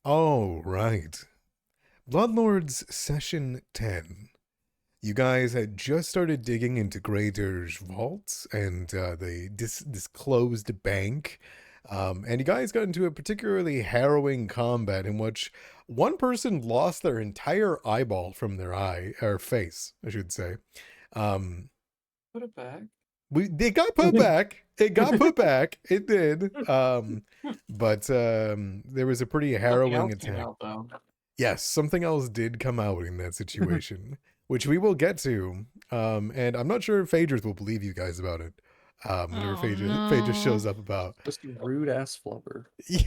Oh, right. Bloodlords Session 10. You guys had just started digging into Graydirge vaults and the disclosed bank. And you guys got into a particularly harrowing combat in which one person lost their entire eyeball from their eye, or face, I should say. Um, Put it back. it got put back. It got put back. It did. But there was a pretty Something harrowing else came attack. out though. Yes, something else did come out in that situation, which we will get to. And I'm not sure if Phaedrus will believe you guys about it. Whenever Oh Phaedrus no. shows up about. Just a rude ass flubber. Yeah.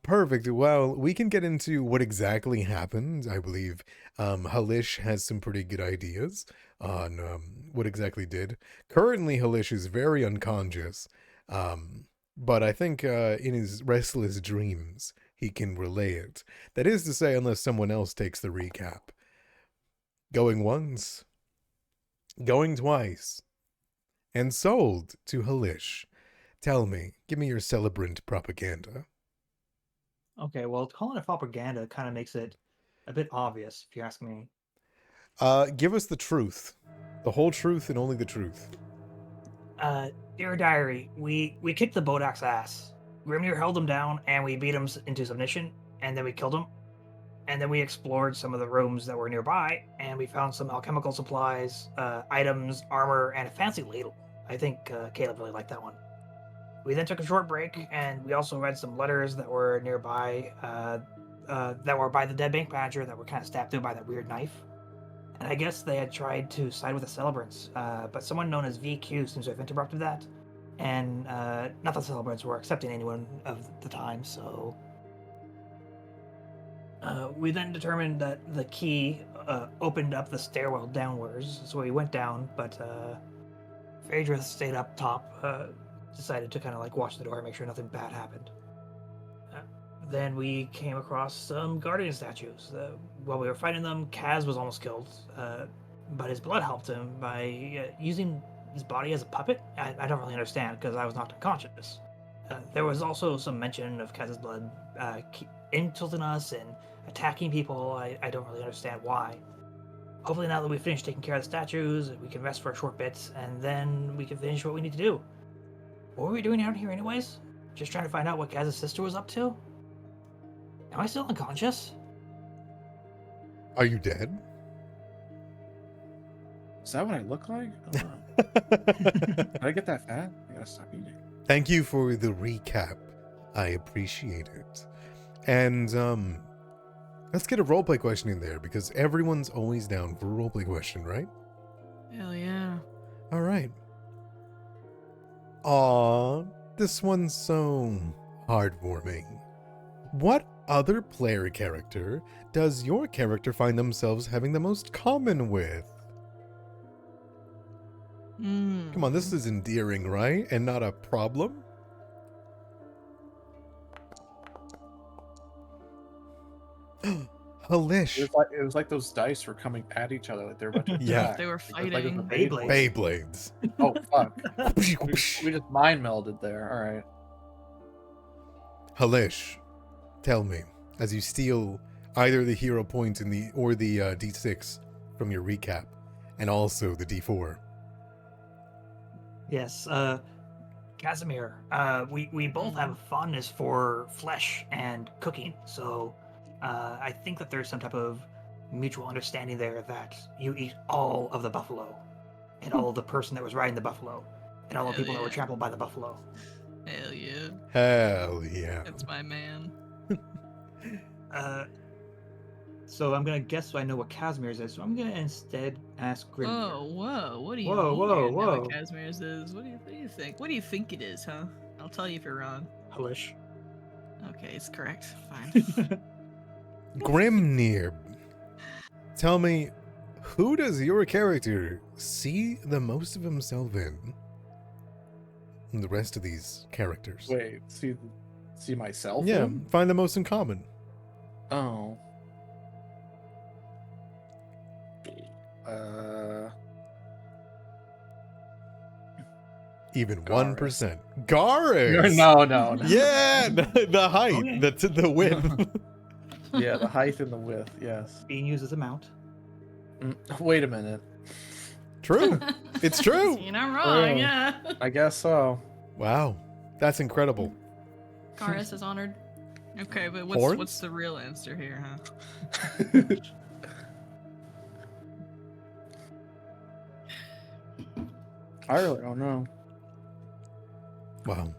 Perfect. Well, we can get into what exactly happened. I believe Halish has some pretty good ideas on what exactly did. Currently, Halish is very unconscious, but I think in his restless dreams, he can relay it. That is to say, unless someone else takes the recap. Going once, going twice, and sold to Halish. Tell me, give me your celebrant propaganda. Okay, well, calling it propaganda kind of makes it a bit obvious, if you ask me. Give us the truth. The whole truth and only the truth. Dear Diary, we kicked the Bodak's ass. Grimnir held him down, and we beat him into submission, and then we killed him. And then we explored some of the rooms that were nearby, and we found some alchemical supplies, items, armor, and a fancy ladle. I think Caleb really liked that one. We then took a short break, and we also read some letters that were nearby, that were by the dead bank manager that were kind of stabbed through by that weird knife. And I guess they had tried to side with the Celebrants, but someone known as VQ seems to have interrupted that. And not that the Celebrants were accepting anyone of the time, so... we then determined that the key opened up the stairwell downwards, so we went down, but Phaedrus stayed up top, decided to kind of like watch the door and make sure nothing bad happened. Then we came across some guardian statues. While we were fighting them, Kaz was almost killed, but his blood helped him by using his body as a puppet. I don't really understand because I was knocked unconscious. There was also some mention of Kaz's blood insulting us and attacking people. I don't really understand why. Hopefully now that we've finished taking care of the statues, we can rest for a short bit, and then we can finish what we need to do. What were we doing out here anyways? Just trying to find out what Kaz's sister was up to? Am I still unconscious? Are you dead? Is that what I look like? Did I get that fat? I gotta stop eating. Thank you for the recap. I appreciate it. And let's get a roleplay question in there because everyone's always down for a roleplay question, right? Hell yeah. All right. Aw, this one's so heartwarming. What other player character does your character find themselves having the most common with? Come on, this is endearing, right? And not a problem? Halish. It was like those dice were coming at each other, like they were about to Yeah. attack. They were It was like fighting. the Beyblades. Beyblades. Oh fuck! we just mind melded there. All right. Halish, tell me, as you steal either the hero point in the or the D6 from your recap, and also the D4. Yes, Casimir. We both have a fondness for flesh and cooking, so I think that there's some type of mutual understanding there that you eat all of the buffalo, and all of the person that was riding the buffalo, and all the people that were trampled by the buffalo. Hell yeah. Hell yeah. That's my man. So I'm gonna guess so I know what Casimir's is, so I'm gonna instead ask Grimnir. Oh, whoa. What do you Whoa, mean whoa, you know whoa. what Casimir's is? What do you think? What do you think it is, huh? I'll tell you if you're wrong. Halish. Okay, it's correct. Fine. Grimnir, tell me, who does your character see the most of himself in the rest of these characters? Wait, see myself? Yeah, in? find the most in common. Oh. Even Garis. 1%. Garis! No. Yeah, the height, Okay. the width. Yeah, the height and the width. Yes. Being used as a mount. Wait a minute. True. It's true. You're not wrong, Oh. yeah. I guess so. Wow, that's incredible. Garis is honored. Okay, but Horns? what's the real answer here, huh? I really don't know. Wow.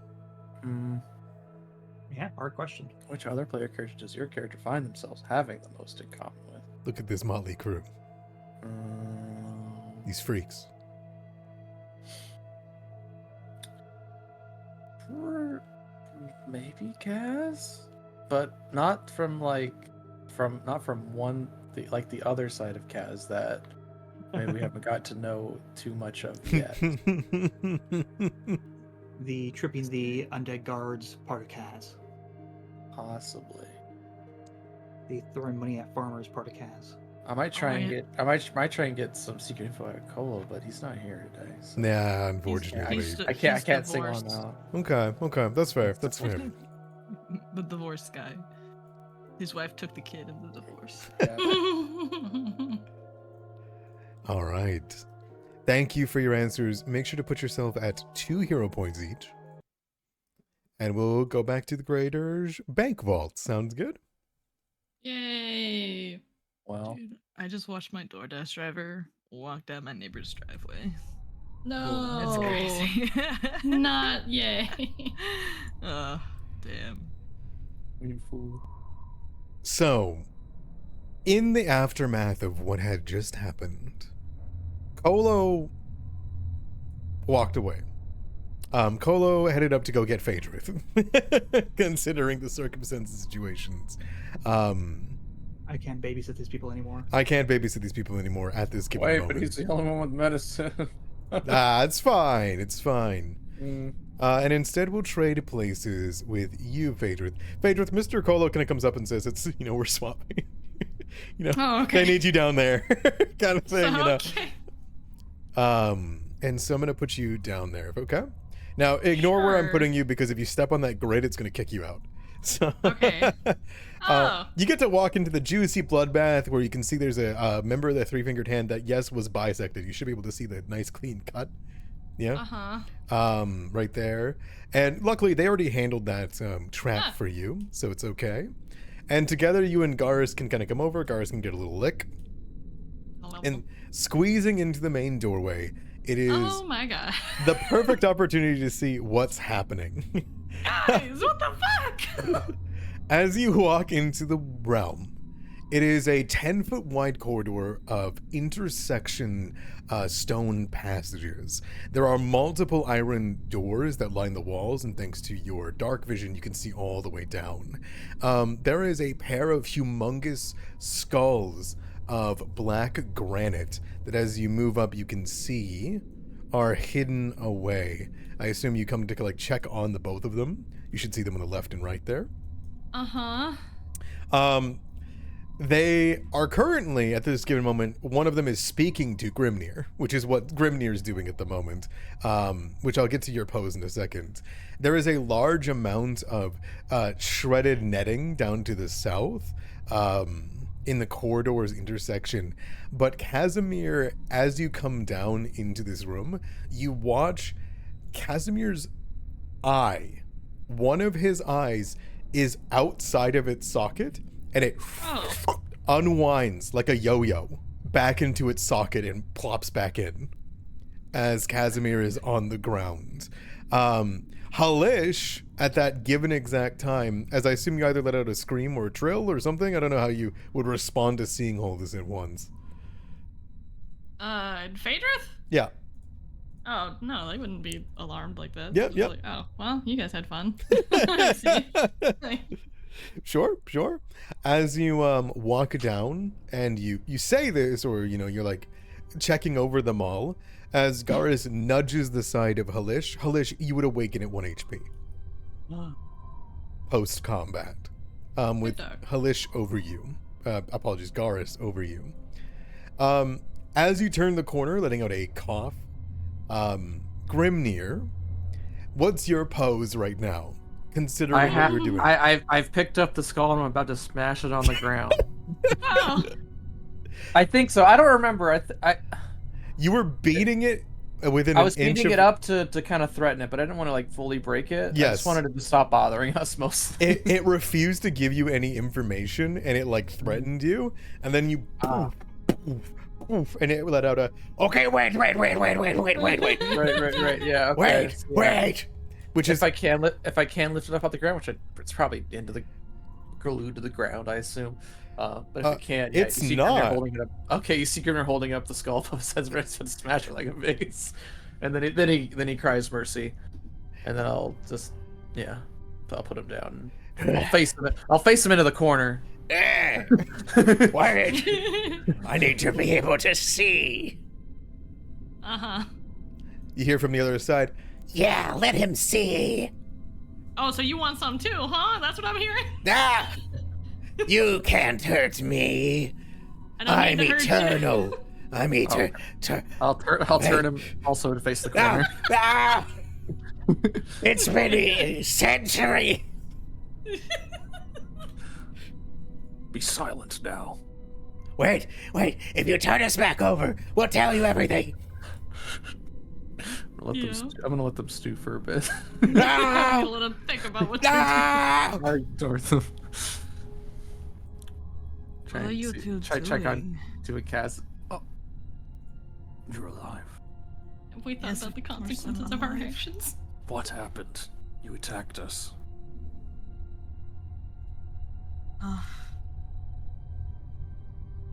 Yeah, hard question. Which other player character does your character find themselves having the most in common with? Look at this motley crew. These freaks. Maybe Kaz, but not from the other side of Kaz that maybe we haven't got to know too much of yet. The tripping the undead guards part of Kaz. Possibly. The throwing money at farmers part of Kaz. I might try and yeah. get might try and get some secret info out of Colo, but he's not here today. So Nah, unfortunately. He's I can't he's sing on divorced. that. Okay, that's fair. That's fair. The divorced guy. His wife took the kid in the divorce. Yeah. All right. Thank you for your answers. Make sure to put yourself at 2 hero points each. And we'll go back to the Graydirge Bank Vault. Sounds good? Yay! Well, Dude, I just watched my DoorDash driver walk down my neighbor's driveway. No. It's crazy. Not yay. Oh, damn. you fool. So, in the aftermath of what had just happened, Colo walked away. Colo headed up to go get Phaedrith, considering the circumstances and situations. I can't babysit these people anymore. I can't babysit these people anymore at this given Wait, moment. but he's the only one with medicine. It's fine. It's fine. Mm. And instead, we'll trade places with you, Phaedrith. Phaedrith, Mr. Colo kind of comes up and says, "It's we're swapping. Oh, okay. They need you down there, kind of thing. Okay. And so I'm gonna put you down there. Okay. Now ignore where I'm Sure. putting you because if you step on that grid, it's gonna kick you out. So. Okay. Oh. You get to walk into the juicy bloodbath where you can see there's a member of the three-fingered hand that, yes, was bisected. You should be able to see the nice clean cut. Yeah. Uh-huh. Right there. And luckily they already handled that trap for you, so it's okay. And together you and Garis can kind of come over. Garis can get a little lick. And squeezing into the main doorway, it is Oh my god. the perfect opportunity to see what's happening. Guys, what the fuck? As you walk into the realm, it is a 10-foot wide corridor of intersection stone passages. There are multiple iron doors that line the walls, and thanks to your dark vision, you can see all the way down. There is a pair of humongous skulls of black granite that as you move up, you can see are hidden away. I assume you come to check on the both of them. You should see them on the left and right there. Uh-huh. They are currently, at this given moment, one of them is speaking to Grimnir, which is what Grimnir is doing at the moment, which I'll get to your pose in a second. There is a large amount of shredded netting down to the south in the corridor's intersection. But Casimir, as you come down into this room, you watch Casimir's eye. One of his eyes is outside of its socket, and it unwinds like a yo-yo back into its socket and plops back in as Casimir is on the ground. Halish, at that given exact time, as I assume you either let out a scream or a trill or something, I don't know how you would respond to seeing all this at once. Phaedrith? Yeah. Oh, no, they wouldn't be alarmed like that. Yep, Just yep. like, oh, well, you guys had fun. I see. Sure. As you walk down and you say this, or you're checking over them all, as Garis nudges the side of Halish. Halish, you would awaken at 1 HP post combat, with dog. Halish over you. Apologies, Garis over you. As you turn the corner, letting out a cough, Grimnir, what's your pose right now, considering what you're doing? I've picked up the skull and I'm about to smash it on the ground. Oh, I think so. I don't remember. You were beating it within I was an inch beating of it up to kind of threaten it, but I didn't want to like fully break it. I Yes. just wanted it to stop bothering us mostly. It refused to give you any information, and it like threatened you, and then you poof, poof, and it let out a okay, wait, right, yeah. Okay. wait, which is If I can lift it up off the ground, which it's probably glued to the ground, I assume. But if you can't, it's you see not. Grimnir holding it up. Okay, you see Grimnir holding up the skull above his head, ready to smash it like a vase, and then he cries mercy, and then I'll put him down. I'll face him into the corner. wait. I need to be able to see. uh-huh. You hear from the other side. Yeah, let him see. Oh, so you want some too, huh? That's what I'm hearing? Ah, you can't hurt me. I don't I'm mean to hurt you. eternal. I'm eternal. I'll turn him also to face the corner. It's been a century. Be silent now. Wait. If you turn us back over, we'll tell you everything. I'm gonna let them stew for a bit. I'm gonna let him think about what to I Darth them. What are you two check on doing? doing Kaz. Oh, you're alive. do. We thought Yes, about the of course I'm consequences of our alive. actions. What happened? You attacked us. Oh.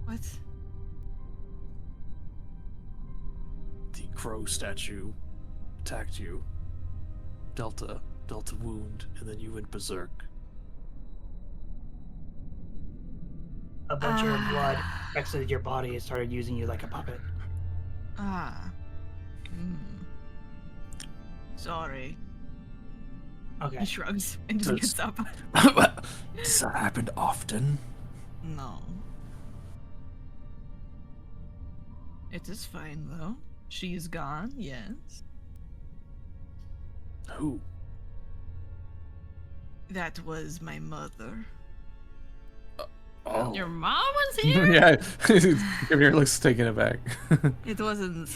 What? The crow statue attacked you. Dealt a wound, and then you went berserk. A bunch of your blood exited your body and started using you like a puppet. Ah. Sorry. Okay. He shrugs and just Does- gets up. Does that happen often? No. It is fine though. She is gone, yes. Who? That was my mother. Oh. Your mom was here? Yeah, Grimnir looks taken aback. It wasn't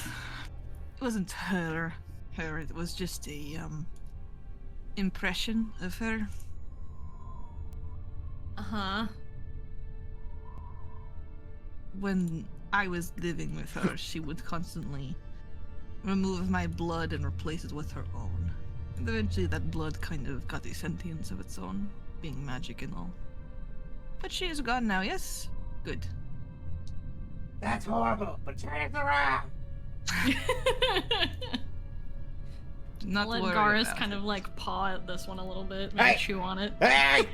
her. It was just a impression of her. Uh-huh. When I was living with her, she would constantly remove my blood and replace it with her own. And eventually that blood kind of got a sentience of its own, being magic and all. But she is gone now, yes? Good. That's horrible, but turn it around. Do not Let worry Garrus about kind it. of like paw at this one a little bit, maybe Hey! chew on it. Hey,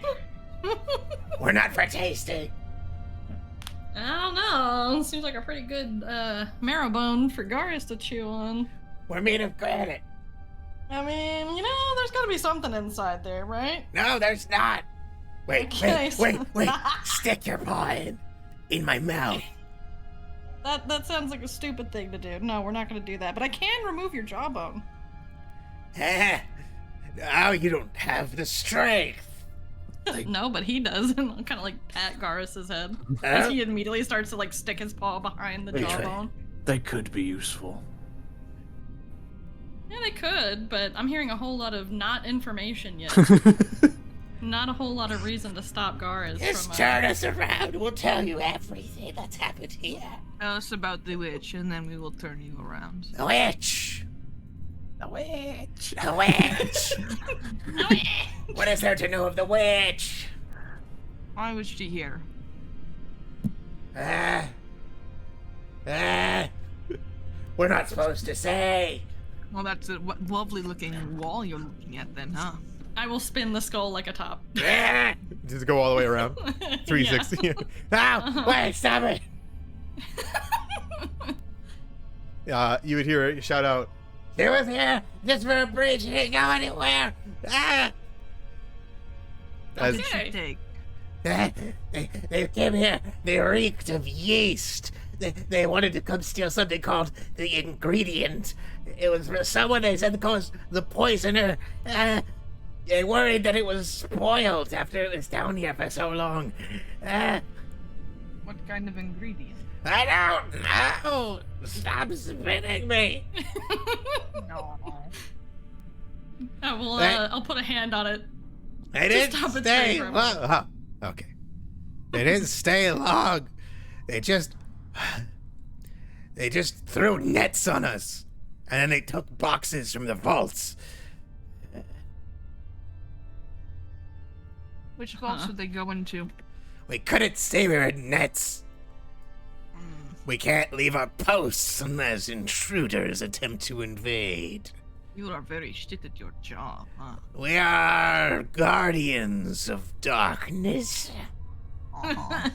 we're not for tasting. I don't know. Seems like a pretty good marrow bone for Garrus to chew on. We're made of granite. I mean, you know, there's gotta be something inside there, right? No, there's not. Wait, Okay, wait. so- Stick your paw in my mouth. That sounds like a stupid thing to do. No, we're not gonna do that. But I can remove your jawbone. Now you don't have the strength. No, but he does. And I'll kind of like pat Garrus's head as he immediately starts to like stick his paw behind the Wait. jawbone. They could be useful. Yeah, they could, but I'm hearing a whole lot of not information yet. Not a whole lot of reason to stop Garrus Just from. turn us around. We'll tell you everything that's happened here. Tell us about the witch, and then we will turn you around. The witch. The witch. The witch. What is there to know of the witch? Why was she here? We're not supposed to say. Well, that's a lovely looking wall you're looking at then, huh? I will spin the skull like a top. Just go all the way around. 360. No, wait, stop it. You would hear a shout out. She was here just for a bridge. She didn't go anywhere. What did Okay. she take? They came here. They reeked of yeast. They wanted to come steal something called the ingredient. It was for someone they said caused the poisoner. They worried that it was spoiled after it was down here for so long. What kind of ingredient? I don't know. Stop spitting me. No. I'll put a hand on it. They Just didn't stop it stay for a long. Okay. They didn't stay long. They just threw nets on us. And then they took boxes from the vaults. Which vaults would they go into? We couldn't stay there in nets. We can't leave our posts unless intruders attempt to invade. You are very shit at your job, huh? We are guardians of darkness. Aw.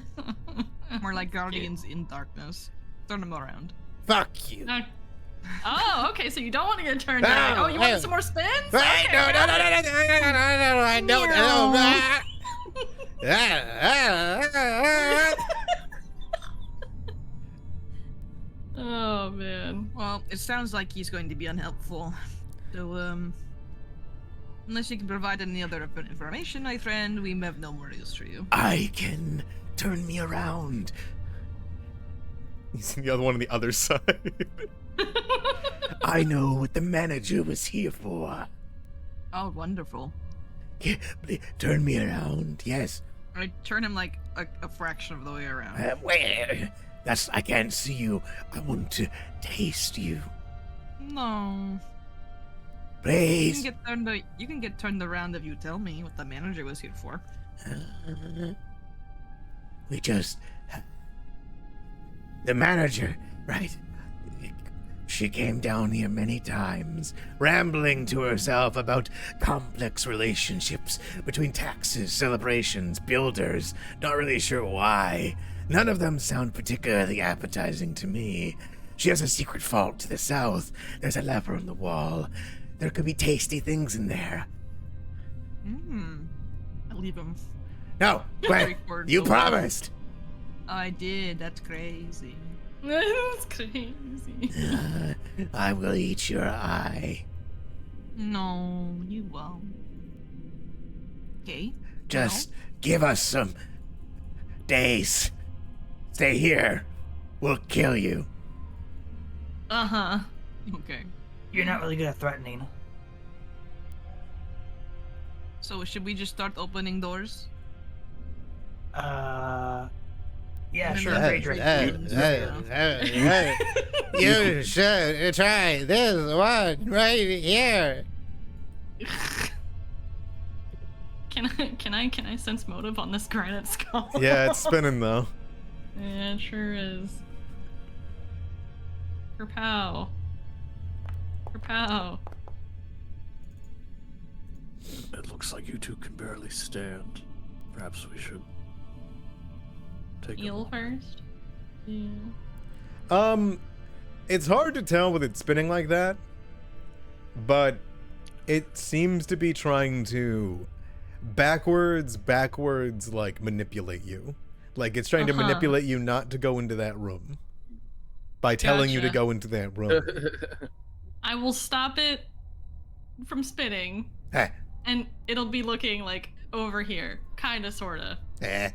More like guardians in darkness. Turn them around. Fuck you. Oh, okay, so you don't want to get turned down. Oh, you want some more spins? Wait, Okay, no, I don't know. Oh, man. Well, it sounds like he's going to be unhelpful. So, unless you can provide any other information, my friend, we have no more use for you. I can turn me around. He's the other one on the other side. I know what the manager was here for. Oh, wonderful. Turn me around, yes. I turn him like a fraction of the way around. Where? I can't see you. I want to taste you. No. Please. You can get turned around if you tell me what the manager was here for. The manager, right? She came down here many times, rambling to herself about complex relationships between taxes, celebrations, builders. Not really sure why. None of them sound particularly appetizing to me. She has a secret vault to the south. There's a lever on the wall. There could be tasty things in there. I'll leave him. No, Gwen, you promised. I did. That's crazy. That's crazy. I will eat your eye. No, you won't. Okay. Just give us some days. Stay here. We'll kill you. Uh-huh. Okay. You're not really good at threatening. So should we just start opening doors? Yeah, And sure. then Rage rate. You should try this one right here. Can I sense motive on this granite skull? Yeah, it's spinning though. Yeah, it sure is. Kerpow. Kerpow. It looks like you two can barely stand. Perhaps we should take Heal first? Yeah. It's hard to tell with it spinning like that, but it seems to be trying to backwards, like, manipulate you. Like, it's trying to manipulate you not to go into that room by telling you to Gotcha. go into that room. I will stop it from spinning, Eh, and it'll be looking like over here. Kinda, sorta. eh.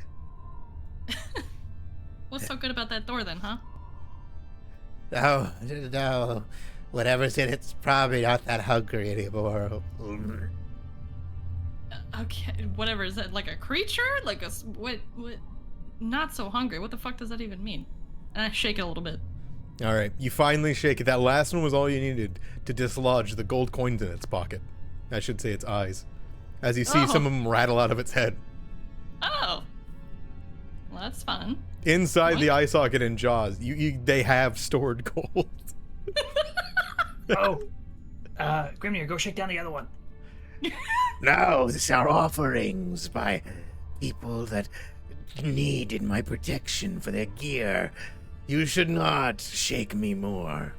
What's so good about that door then, huh? No. Whatever's in it's probably not that hungry anymore. Okay, whatever. Is that like a creature? Like what? Not so hungry. What the fuck does that even mean? And I shake it a little bit. All right, you finally shake it. That last one was all you needed to dislodge the gold coins in its pocket. I should say its eyes. As you see some of them rattle out of its head. Oh. Well, that's fun. Inside the What? eye socket and jaws, they have stored gold. Oh. Grimnir, go shake down the other one. No, these are offerings by people that needed my protection for their gear. You should not shake me more.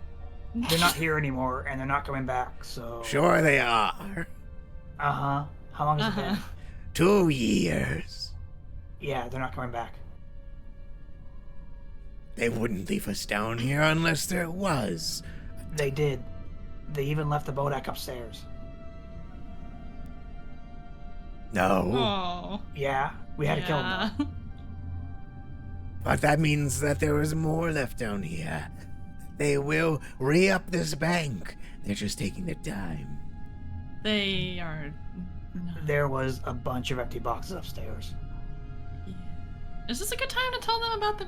They're not here anymore, and they're not coming back, so... Sure they are. Uh-huh. How long has it been? 2 years. Yeah, they're not coming back. They wouldn't leave us down here unless there was. They did. They even left the boat deck upstairs. No. Oh. Yeah, we had to kill them. though. But that means that there was more left down here. They will re-up this bank. They're just taking their time. They are. No. There was a bunch of empty boxes upstairs. Is this a good time to tell them about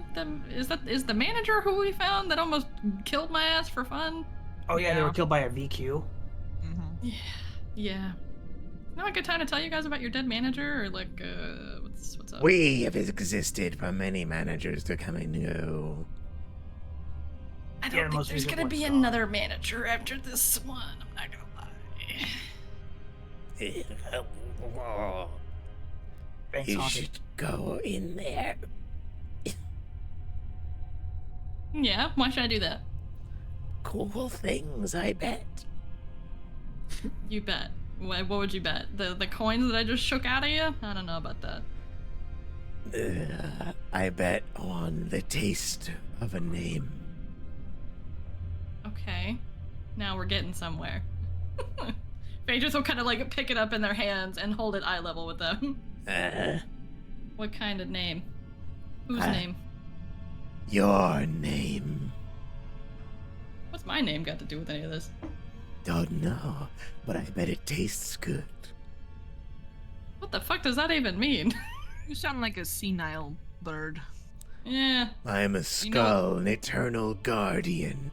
is the manager who we found that almost killed my ass for fun? Oh yeah, they Yeah. were killed by a VQ. Mm-hmm. Yeah. Not a good time to tell you guys about your dead manager, or like, what's up? We have existed for many managers to come and go. I Yeah, don't think most there's recent gonna one's be gone. another manager after this one. I'm not gonna lie. Bank's You haunted. should go in there. Yeah, why should I do that? Cool things, I bet. You bet. What would you bet? The coins that I just shook out of you? I don't know about that. I bet on the taste of a name. Okay. Now we're getting somewhere. Phaedrus will kind of like pick it up in their hands and hold it eye level with them. What kind of name? Whose name? Your name. What's my name got to do with any of this? Don't know, but I bet it tastes good. What the fuck does that even mean? You sound like a senile bird. Yeah. I'm a skull, an eternal guardian.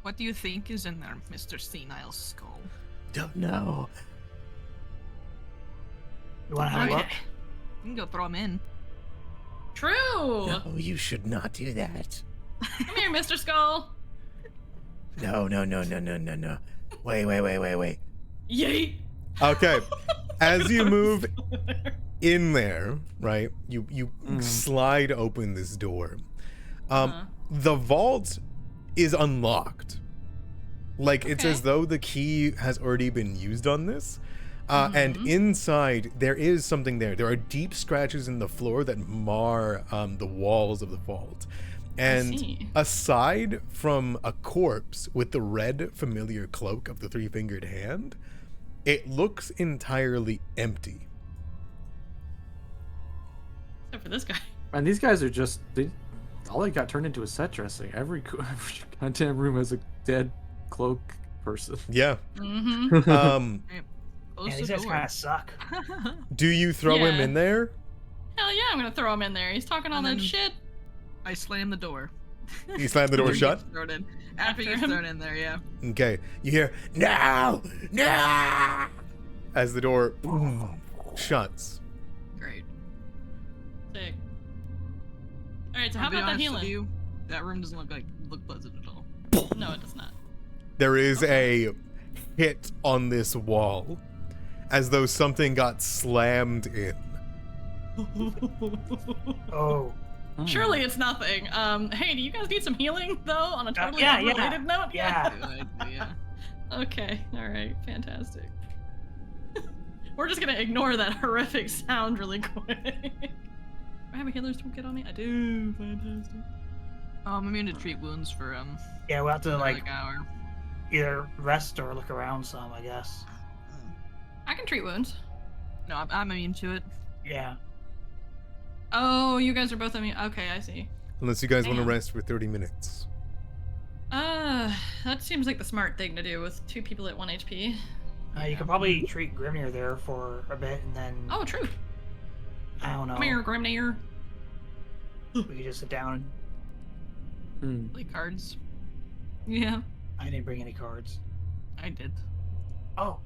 What do you think is in there, Mr. Senile Skull? Don't know. You want to have a look? You can go throw him in. True. No, you should not do that. Come here, Mr. Skull. No. Wait. Yeet. Okay. As you move in there, right? You slide open this door. The vault is unlocked. Like it's Okay. as though the key has already been used on this. And inside there is something there. There are deep scratches in the floor that mar the walls of the vault. And see. aside from a corpse with the red familiar cloak of the three-fingered hand, it looks entirely empty. Except for this guy. And these guys are just all they got turned into is set dressing. Every goddamn room has a dead cloak person. Yeah. Mm-hmm. Close Yeah, the these guys door. kind of suck. Do you throw him Yeah. in there? Hell yeah, I'm gonna throw him in there. He's talking all And that then- shit. I slam the door. You slam the door After he shut? gets thrown in. After After he gets him? thrown in there, yeah. Okay. You hear, no! As the door shuts. Great. Sick. Alright, so I'll how be about that honest with healing? you, that room doesn't look pleasant at all. No, it does not. There is a hit on this wall, as though something got slammed in. Oh, Surely it's nothing. Hey, do you guys need some healing though? On a totally yeah. unrelated note? Yeah. Yeah. Okay. All right. Fantastic. We're just gonna ignore that horrific sound really quick. Do I have a healer's toolkit on me? I do. Fantastic. I'm immune to treat wounds for yeah. We'll have to like like an hour. either rest or look around some, I guess. I can treat wounds. No, I'm immune to it. Yeah. Oh, you guys are both immune. Okay, I see. Unless you guys want to Damn. rest for 30 minutes. That seems like the smart thing to do with two people at 1 HP. You could probably treat Grimnir there for a bit, and then Oh, true. I don't know. Come here, Grimnir. We could just sit down. Play cards. Yeah. I didn't bring any cards. I did. Oh,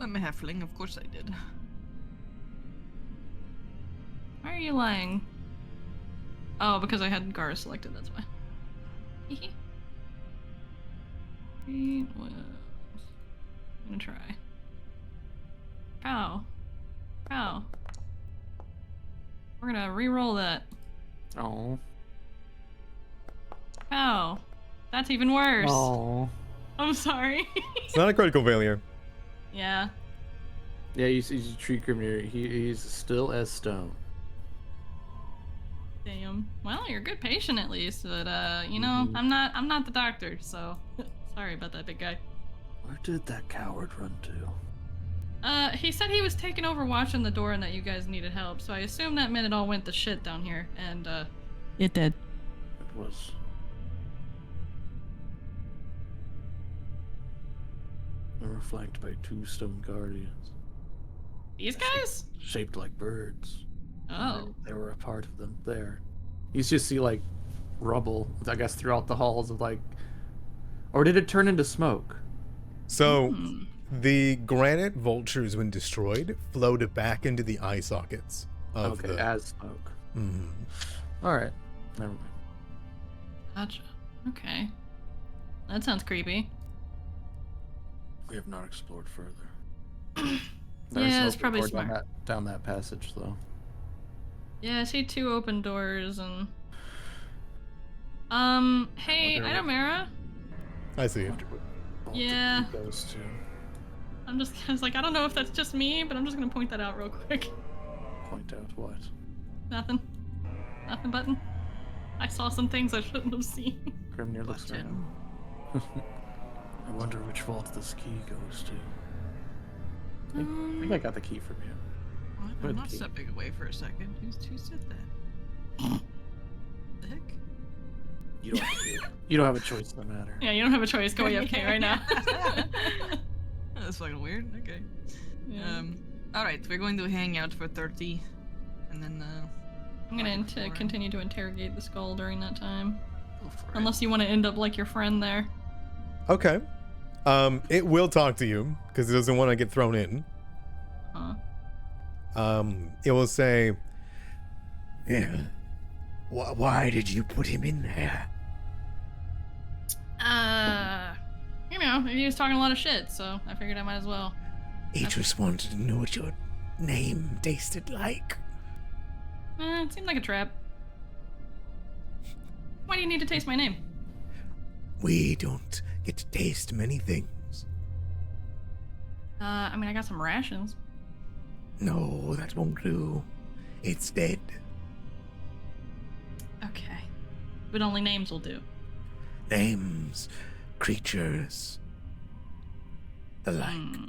I'm a halfling, of course I did. Why are you lying? Oh, because I had Gar selected, that's why. Hehe. What else? I'm gonna try. Pow. Pow. We're gonna re-roll that. Oh. Pow. That's even worse. Oh. I'm sorry. It's not a critical failure. Yeah. Yeah, he's a tree Grimnir. He's still as stone. Damn. Well, you're a good patient at least, but you know, Mhm. I'm not the doctor, so sorry about that big guy. Where did that coward run to? He said he was taking over watching the door and that you guys needed help, so I assume that meant it all went to shit down here, and it did. It was. We were flanked by 2 stone guardians, These guys? shaped like birds. Oh. They were a part of them there. You just see like rubble, I guess, throughout the halls of like, or did it turn into smoke? So Hmm. the granite vultures, when destroyed, floated back into the eye sockets of Okay, the. as smoke. Mhm. All right, never mind. Gotcha. Okay. That sounds creepy. We have not explored further. Yeah, it's open probably door smart. down that passage, though. Yeah, I see 2 open doors and. Hey, wonder Idomera. I see you. Yeah. Goes to. I was like, I don't know if that's just me, but I'm just gonna point that out real quick. Point out what? Nothing. Nothing button. I saw some things I shouldn't have seen. Grimnir looks Button. around. I wonder which vault this key goes to. I think I got the key from you. What? Good I'm not key. stepping away for a second. Who said that? The heck? You don't. You don't have a choice in the matter. Yeah, you don't have a choice. Go AFK right now. That's fucking weird. Okay. Yeah. Alright, we're going to hang out for 30. And then, I'm gonna explore. continue to interrogate the skull during that time. Go for it. Unless you want to end up like your friend there. Okay. It will talk to you because it doesn't want to get thrown in. Huh. It will say, Yeah. Why did you put him in there? You know, he was talking a lot of shit, so I figured I might as well. He just wanted to know what your name tasted like. It seemed like a trap. Why do you need to taste my name? We don't get to taste many things. I mean, I got some rations. No, that won't do. It's dead. Okay. But only names will do. Names, creatures, the like. Hmm.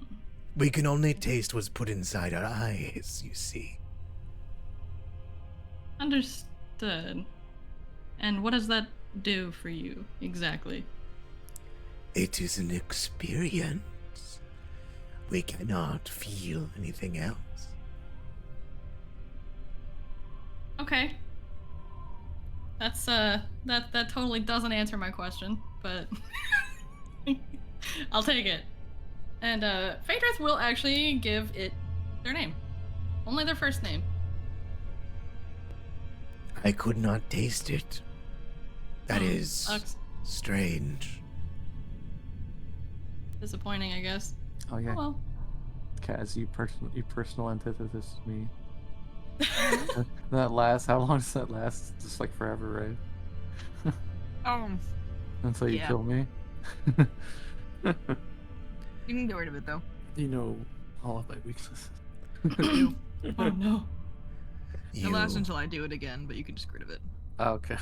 We can only taste what's put inside our eyes, you see. Understood. And what does that do for you, exactly? It is an experience. We cannot feel anything else. Okay. That's, that totally doesn't answer my question, but I'll take it. And, Phaedrith will actually give it their name. Only their first name. I could not taste it. That is Sucks. strange. Disappointing, I guess. Oh yeah, Oh well. Kaz, you personal antithesis to me. That lasts. How long does that last? Just like forever, right? Until you Yeah. kill me. You can get rid of it though. You know all of my weaknesses. Oh no. It lasts until I do it again, but you can just get rid of it. Okay.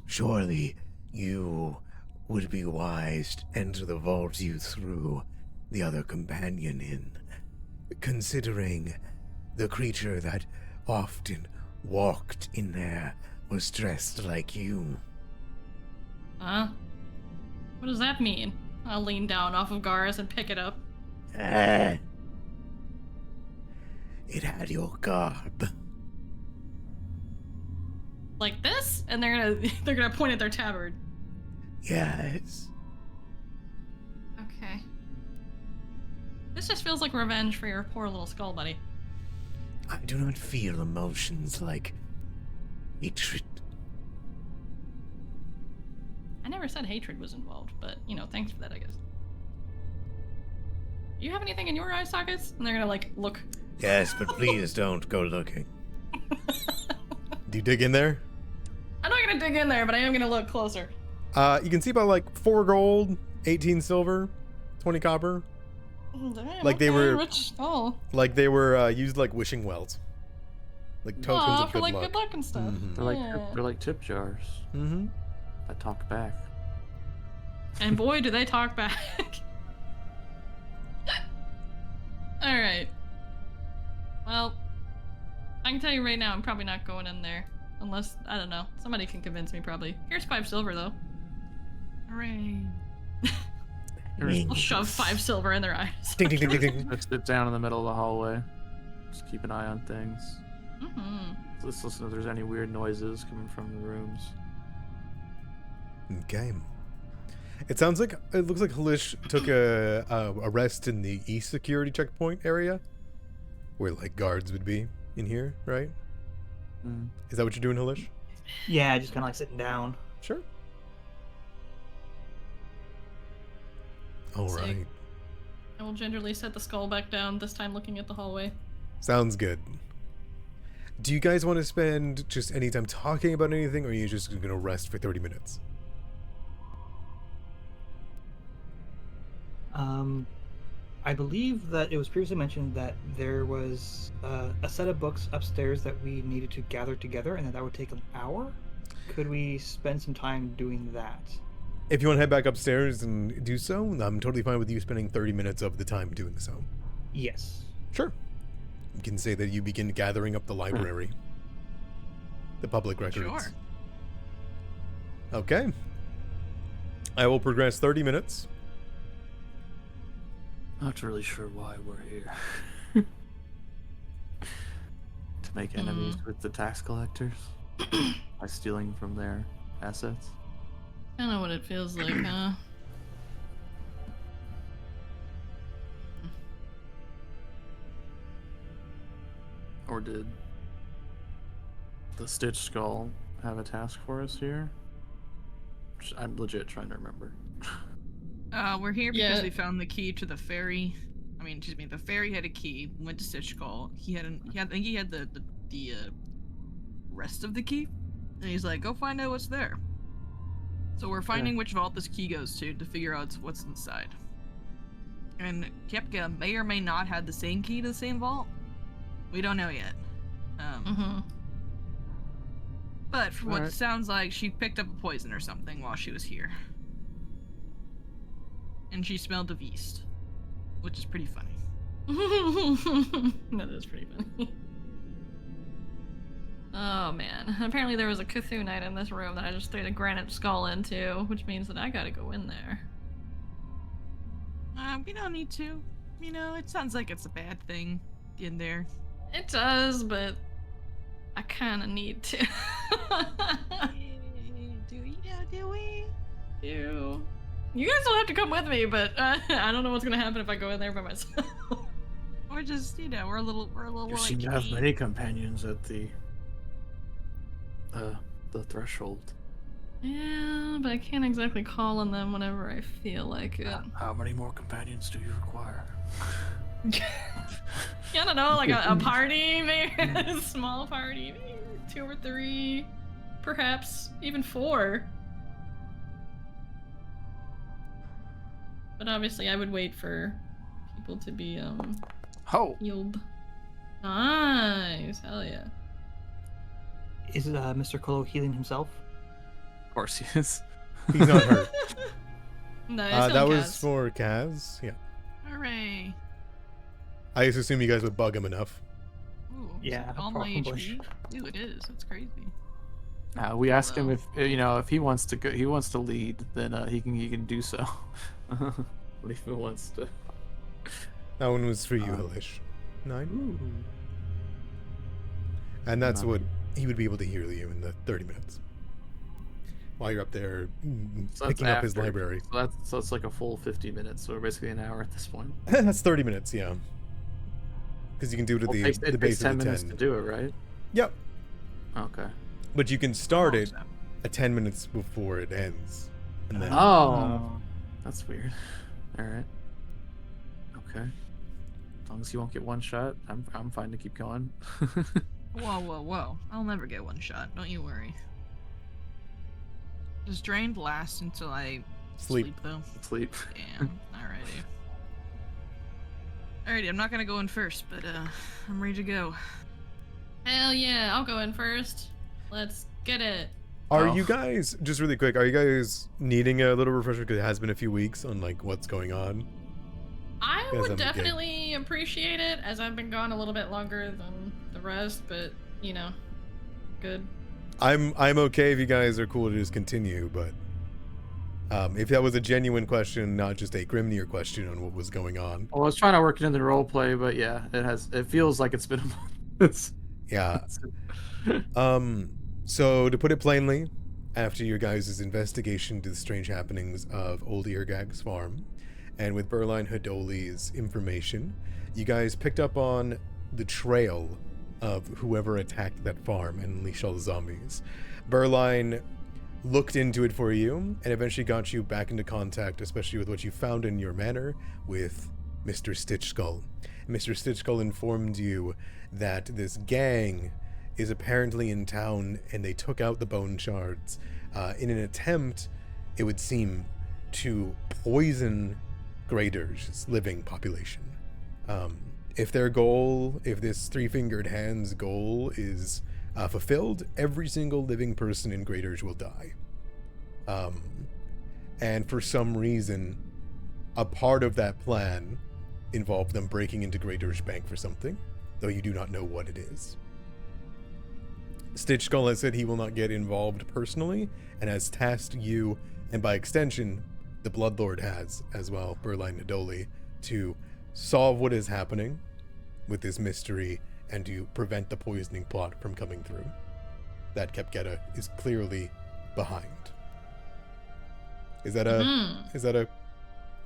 Surely you would be wise to enter the vault you threw the other companion in, considering the creature that often walked in there was dressed like you. Huh? What does that mean? I'll lean down off of Garis and pick it up. It had your garb. Like this? And they're gonna point at their tabard. Yes. Okay. This just feels like revenge for your poor little skull buddy. I do not feel emotions like hatred. I never said hatred was involved, but you know, thanks for that, I guess. You have anything in your eye sockets? And they're gonna like look. Yes, but please don't go looking. do you dig in there? I'm not gonna dig in there, but I am gonna look closer. You can see about like 4 gold, 18 silver, 20 copper. Damn, Like they okay, were- rich skull. Like they were used like wishing wells, like tokens Aw, of for good like luck. good luck and stuff. Mhm. They're like tip jars. Mm-hmm. I talk back. And boy, do they talk back. Alright. Well, I can tell you right now, I'm probably not going in there. Unless, I don't know, somebody can convince me probably. Here's 5 silver though. Hooray. I'll shove 5 silver in their eyes. Ding, ding, ding, ding, ding. Just sit down in the middle of the hallway. Just keep an eye on things. Mm-hmm. Let's listen if there's any weird noises coming from the rooms. Okay. It sounds like it looks like Halish took a rest in the east security checkpoint area, where like guards would be in here, right? Mm. Is that what you're doing, Halish? Yeah, just kind of like sitting down. Sure. All Sick. right. I will gingerly set the skull back down, this time looking at the hallway. Sounds good. Do you guys want to spend just any time talking about anything, or are you just gonna rest for 30 minutes? I believe that it was previously mentioned that there was a set of books upstairs that we needed to gather together, and that would take an hour. Could we spend some time doing that? If you want to head back upstairs and do so, I'm totally fine with you spending 30 minutes of the time doing so. Yes. Sure. You can say that you begin gathering up the library. The public records. Sure. Okay. I will progress 30 minutes. Not really sure why we're here. To make enemies with the tax collectors by stealing from their assets. Kinda what it feels like, huh? Or did the Stitch Skull have a task for us here? I'm legit trying to remember. We're here because Yeah. we found the key to the ferry. I mean, excuse me, the ferry had a key. Went to Stitch Skull. I think he had the rest of the key, and he's like, "Go find out what's there." So we're finding which vault this key goes to figure out what's inside. And Kepka may or may not have the same key to the same vault. We don't know yet. Mm-hmm. But from what it Alright. sounds like, she picked up a poison or something while she was here. And she smelled of yeast, which is pretty funny. That is pretty funny. Oh man. Apparently there was a Cthulhu in this room that I just threw the granite skull into, which means that I gotta go in there. We don't need to. You know, it sounds like it's a bad thing in there. It does, but I kinda need to. Do we? Ew. You guys don't have to come with me, but I don't know what's gonna happen if I go in there by myself. We're just, you know, we're a little You like seem to have me. many companions at the threshold. Yeah, but I can't exactly call on them whenever I feel like it. How many more companions do you require? I don't know, like a party, maybe a small party, maybe 2 or 3, perhaps even 4. But obviously, I would wait for people to be Oh, healed. Nice, hell yeah. Is Mr. Colo healing himself? of course he is. He's not hurt. Nice. That was for Kaz. Yeah. Hooray. I just assume you guys would bug him enough. Ooh, is Yeah, it all my probably. HP? Ooh, it is. That's crazy. We asked him if if he wants to go, he wants to lead, then he can do so. But if he wants to, That one was for you, Um, Halish. 9. And that's what he would be able to hear you in the 30 minutes. While you're up there So that's picking up his after. library. So that's like a full 50 minutes, so basically an hour at this point. That's 30 minutes, yeah. Because you can do it at Well, the, it the takes base 10 of the minutes 10. to do it, right? Yep. Okay. But you can start it Awesome. at 10 minutes before it ends. And then Oh, that's weird. All right. Okay. As long as you won't get one shot, I'm fine to keep going. Whoa, whoa, whoa. I'll never get one shot. Don't you worry. Does drained last until I sleep. though? Sleep. Damn. Alrighty. Alrighty, I'm not gonna go in first, but I'm ready to go. Hell yeah, I'll go in first. Let's get it. Are Oh. you guys, just really quick, are you guys needing a little refresher? Because it has been a few weeks on like what's going on. I Guys, would I'm good. definitely appreciate it, as I've been gone a little bit longer than the rest, but, you know, good. I'm okay if you guys are cool to just continue, but if that was a genuine question, not just a Grimnir question on what was going on. Well, I was trying to work it in the role play, but yeah, it feels like it's been a month. Yeah. So to put it plainly, after your guys' investigation to the strange happenings of Old Irgag's farm, and with Berline Haldoli's information, you guys picked up on the trail of whoever attacked that farm and unleashed all the zombies. Berline looked into it for you and eventually got you back into contact, especially with what you found in your manor with Mr. Stitchskull. Mr. Stitchskull informed you that this gang is apparently in town and they took out the bone shards in an attempt, it would seem, to poison Graydirge's living population. If their goal, if this three-fingered hand's goal is fulfilled, every single living person in Graydirge will die. And for some reason, a part of that plan involved them breaking into Graydirge Bank for something, though you do not know what it is. Stitchskull has said he will not get involved personally, and has tasked you, and by extension, the Bloodlord has as well, Berline Haldoli, to solve what is happening with this mystery and to prevent the poisoning plot from coming through. That Kepketa is clearly behind. Is that a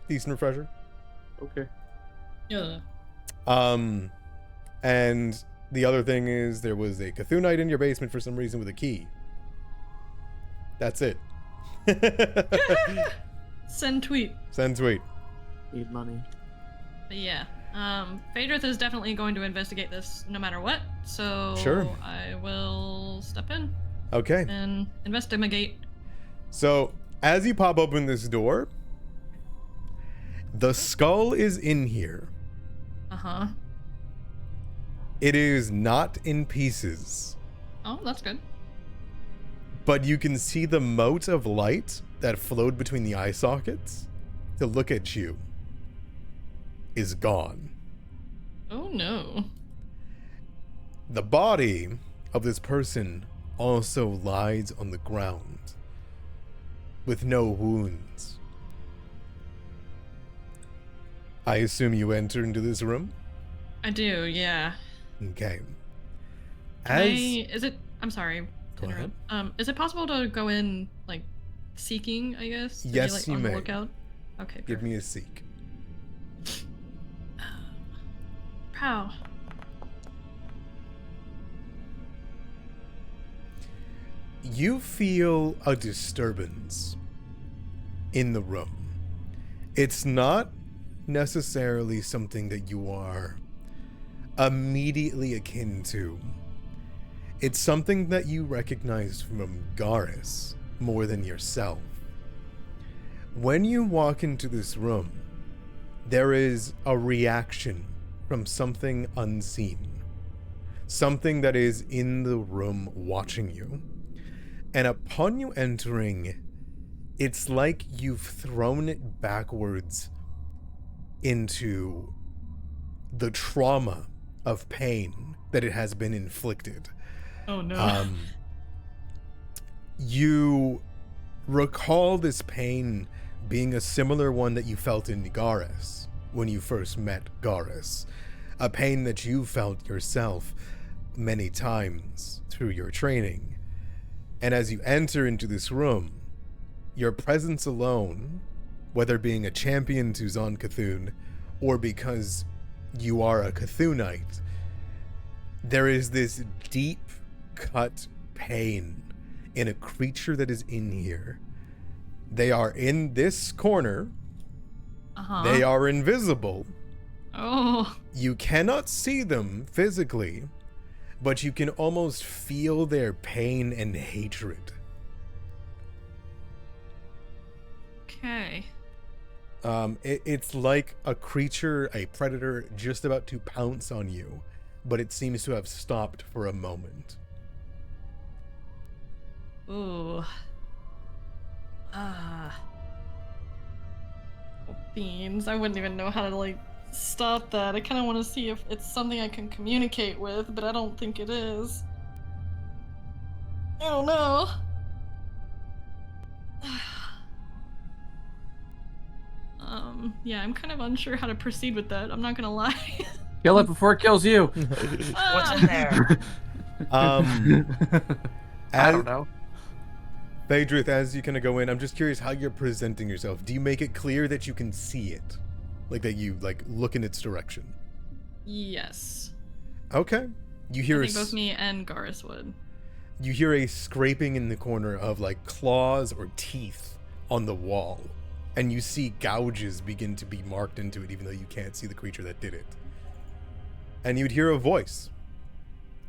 decent refresher? Okay. Yeah. And the other thing is there was a Cthulhunite in your basement for some reason with a key. That's it. Send tweet. Send tweet. Need money. But yeah. Phaedrith is definitely going to investigate this no matter what, so Sure. I will step in Okay. and investigate. So, as you pop open this door, the skull is in here. Uh-huh. It is not in pieces, Oh, that's good. but you can see the mote of light that flowed between the eye sockets to look at you is gone. Oh no. The body of this person also lies on the ground with no wounds. I assume you enter into this room? I do, yeah. Okay. I'm sorry to Go ahead. interrupt. Is it possible to go in, like, seeking, I guess? To be, Yes, like, you on the may. lookout? Okay, Give me a seek. Pow. You feel a disturbance in the room. It's not necessarily something that you are immediately akin to. It's something that you recognize from Garis more than yourself. When you walk into this room, there is a reaction from something unseen. Something that is in the room watching you. And upon you entering, it's like you've thrown it backwards into the trauma of pain that it has been inflicted. Oh no. You recall this pain being a similar one that you felt in Garis when you first met Garis. A pain that you felt yourself many times through your training. And as you enter into this room, your presence alone, whether being a champion to Zon Cthulhu or because you are a Cthulhunite, there is this deep cut pain in a creature that is in here. They are in this corner. Uh-huh. They are invisible. Oh. You cannot see them physically, but you can almost feel their pain and hatred. Okay. It's like a creature, a predator, just about to pounce on you, but it seems to have stopped for a moment. Ooh. Ah. Oh, beans. I wouldn't even know how to, like, stop that. I kind of want to see if it's something I can communicate with, but I don't think it is. I don't know. Yeah, I'm kind of unsure how to proceed with that. I'm not gonna lie. Kill it before it kills you. What's in there? I don't know. Phaedrith, as you kind of go in, I'm just curious how you're presenting yourself. Do you make it clear that you can see it? Like that you, like, look in its direction? Yes. Okay. You hear I think both me and Garis would. You hear a scraping in the corner of, like, claws or teeth on the wall. And you see gouges begin to be marked into it, even though you can't see the creature that did it. And you'd hear a voice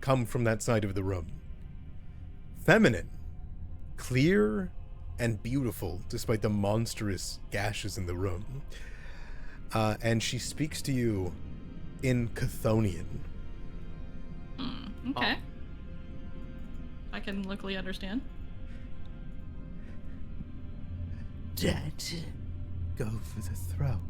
come from that side of the room. Feminine. Clear and beautiful, despite the monstrous gashes in the room. And she speaks to you in Chthonian. Okay. I can luckily understand. Dead. Go for the throat.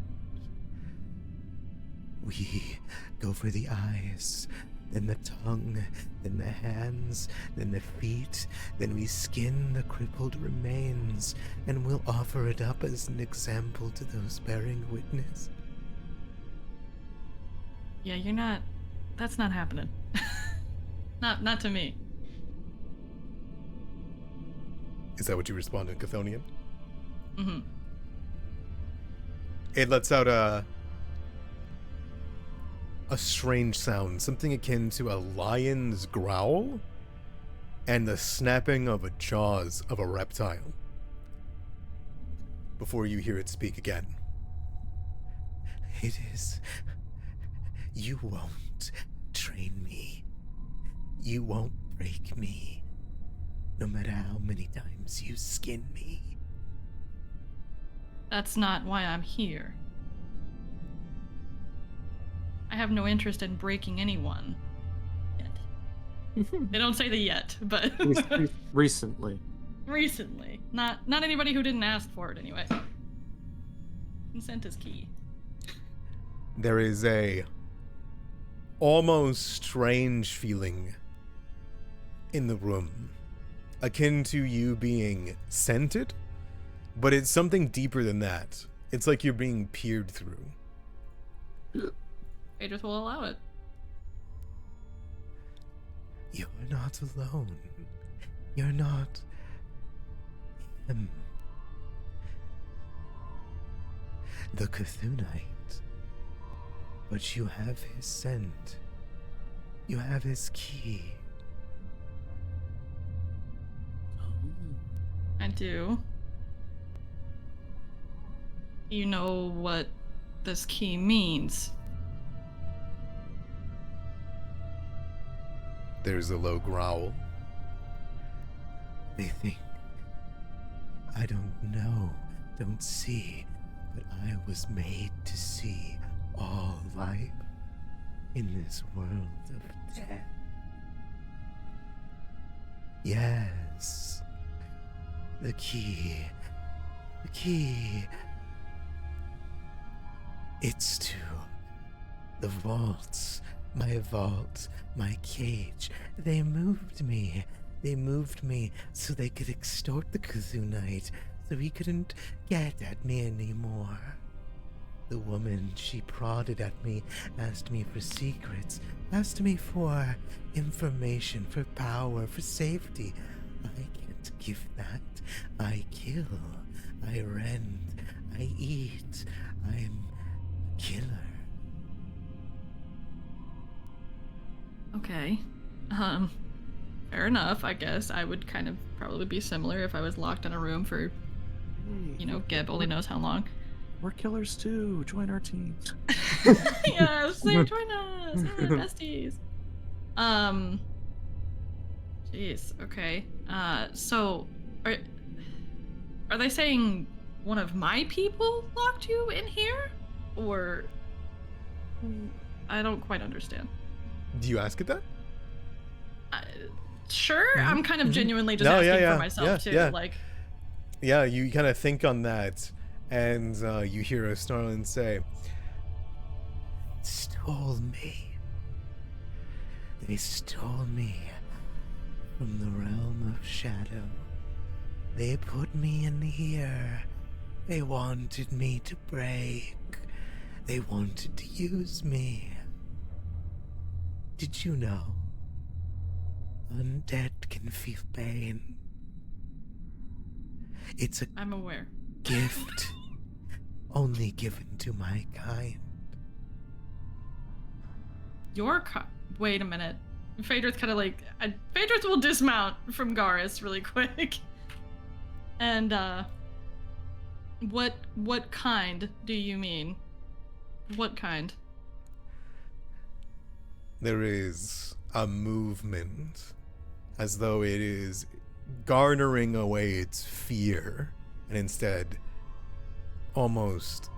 We go for the eyes, then the tongue, then the hands, then the feet, then we skin the crippled remains, and we'll offer it up as an example to those bearing witness. Yeah, you're not... That's not happening. Not to me. Is that what you respond in Chthonian? Mm-hmm. It lets out a strange sound, something akin to a lion's growl and the snapping of a jaws of a reptile, before you hear it speak again. It is... You won't train me. You won't break me, no matter how many times you skin me. That's not why I'm here. I have no interest in breaking anyone. Yet. They don't say the yet, but... Recently. Recently. Not anybody who didn't ask for it anyway. Consent is key. There is a almost strange feeling in the room, akin to you being scented, but it's something deeper than that. It's like you're being peered through. Phaedrith will allow it. You're not alone. You're not him. The Cthulhite. But you have his scent. You have his key. I do. You know what this key means. There's a low growl. They think I don't know, don't see, but I was made to see all life in this world of death. Yes, the key. It's to the vaults, my cage. They moved me so they could extort the Kazunite, so he couldn't get at me anymore. The woman, she prodded at me, asked me for secrets, asked me for information, for power, for safety. I can't give that. I kill, I rend, I eat. I'm a killer. Okay. Fair enough, I guess. I would kind of probably be similar if I was locked in a room for, you know, Geb only knows how long. We're killers too. Join our team. Yes, they join us. Besties. Jeez. Okay. So, are they saying one of my people locked you in here? Or I don't quite understand. Do you ask it that? Sure, I'm kind of genuinely just No, asking yeah, for myself yeah, too. yeah. Like, Yeah, you kind of think on that, and you hear a snarling say, Stole me. They stole me from the realm of shadow. They put me in here. They wanted me to break. They wanted to use me. Did you know? Undead can feel pain. It's a I'm aware. gift only given to my kind. Wait a minute. Phaedra's kind of like... Phaedra's will dismount from Garrus really quick. And, what kind do you mean? What kind? there is a movement as though it is garnering away its fear and instead almost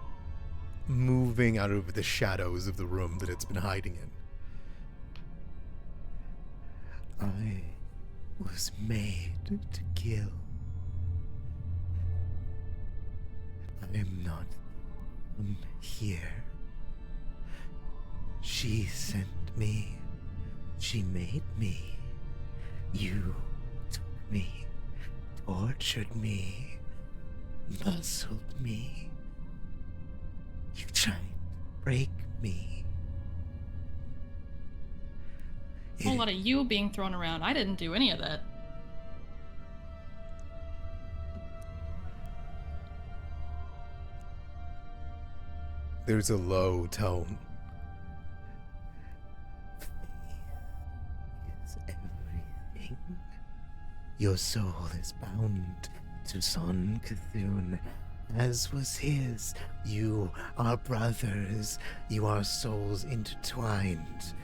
moving out of the shadows of the room that it's been hiding in. I was made to kill. I am not from here. She sent me. She made me. You took me, tortured me, muscled me. You tried to break me. A whole lot of you being thrown around. I didn't do any of that. There's a low tone. Is everything. Your soul is bound to Son Cthulhu, as was his. You are brothers. You are souls intertwined.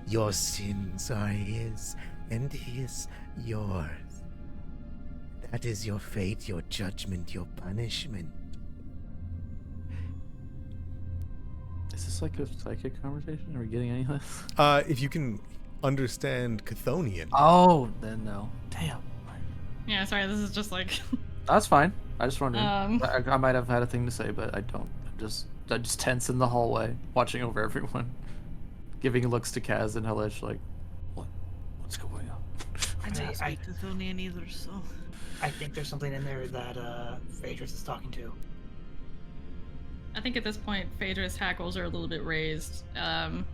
Your sins are his, and his yours. That is your fate, your judgment, your punishment. Is this like a psychic conversation? Are we getting any of this? If you can understand Chthonian. Oh, then no. Damn. Yeah, sorry, this is just like... That's fine. I just wondered. Um. I might have had a thing to say, but I don't. I'm just tense in the hallway, watching over everyone, giving looks to Kaz and Helish like, what's going on? I don't I- speak to Thonian either, so. I think there's something in there that Phaedrus is talking to. I think at this point, Phaedra's hackles are a little bit raised.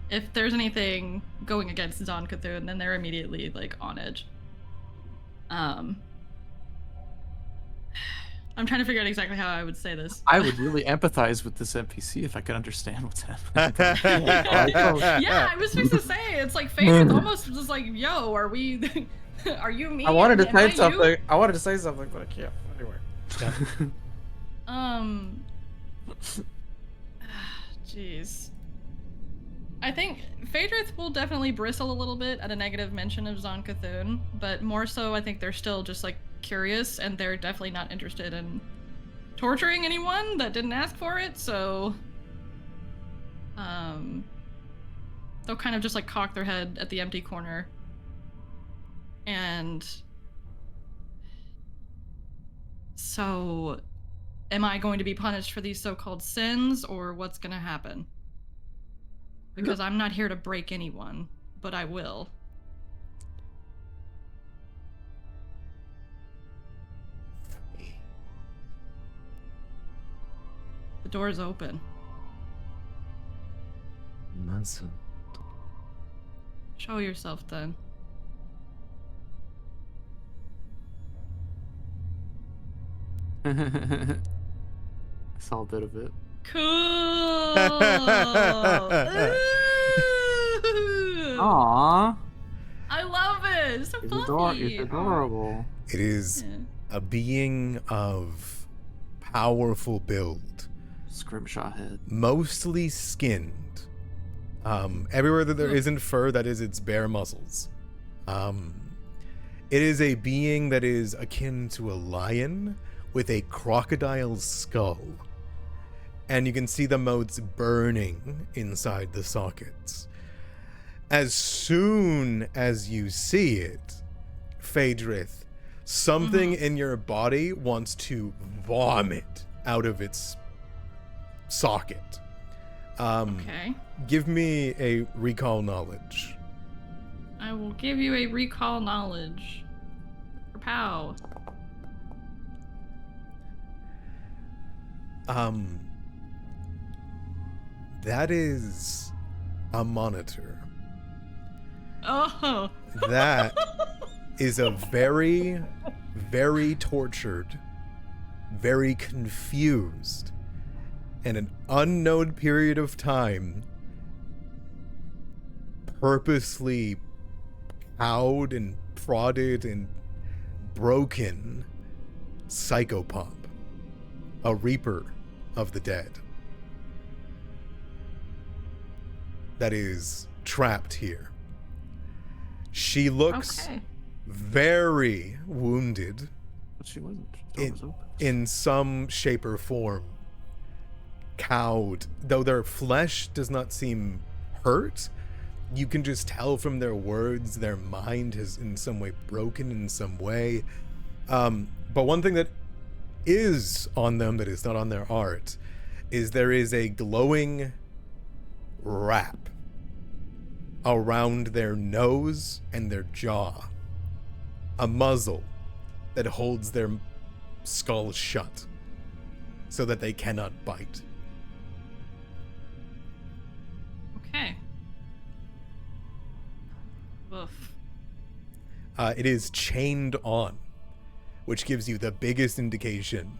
If there's anything going against Zon Cthulhu, then they're immediately, like, on edge. I'm trying to figure out exactly how I would say this. I would really empathize with this NPC if I could understand what's happening. Yeah, I was supposed to say, it's like Phaedra's almost just like, yo, are we... are you me? I wanted to Am I say you? something. I wanted to say something, but I can't. Anyway. Jeez. I think Phaedrus will definitely bristle a little bit at a negative mention of Zon Cthulhu, but more so I think they're still just like curious and they're definitely not interested in torturing anyone that didn't ask for it, so they'll kind of just like cock their head at the empty corner. And so am I going to be punished for these so-called sins, or what's going to happen? Because I'm not here to break anyone, but I will. The door's open. Muscle. Show yourself then. I saw a bit of it. Cool! Ooh! Aww. I love it! It's so fluffy! It's adorable. It is Yeah. a being of powerful build, Scrimshaw head. mostly skinned. Everywhere that there isn't fur, that is its bare muscles. It is a being that is akin to a lion with a crocodile's skull. And you can see the motes burning inside the sockets. As soon as you see it, Phaedrith, something in your body wants to vomit out of its socket. Okay. Give me a recall knowledge. I will give you a recall knowledge. Pow. That is a monitor. Oh. That is a very, very tortured, very confused, and an unknown period of time purposely cowed and prodded and broken psychopomp, a reaper of the dead, that is trapped here. She looks very wounded But she wasn't. She was open. in some shape or form, cowed, though their flesh does not seem hurt. You can just tell from their words their mind has in some way broken in some way. But one thing that is on them that is not on their art is there is a glowing wrap around their nose and their jaw, a muzzle that holds their skull shut so that they cannot bite. Okay. Woof. It is chained on, which gives you the biggest indication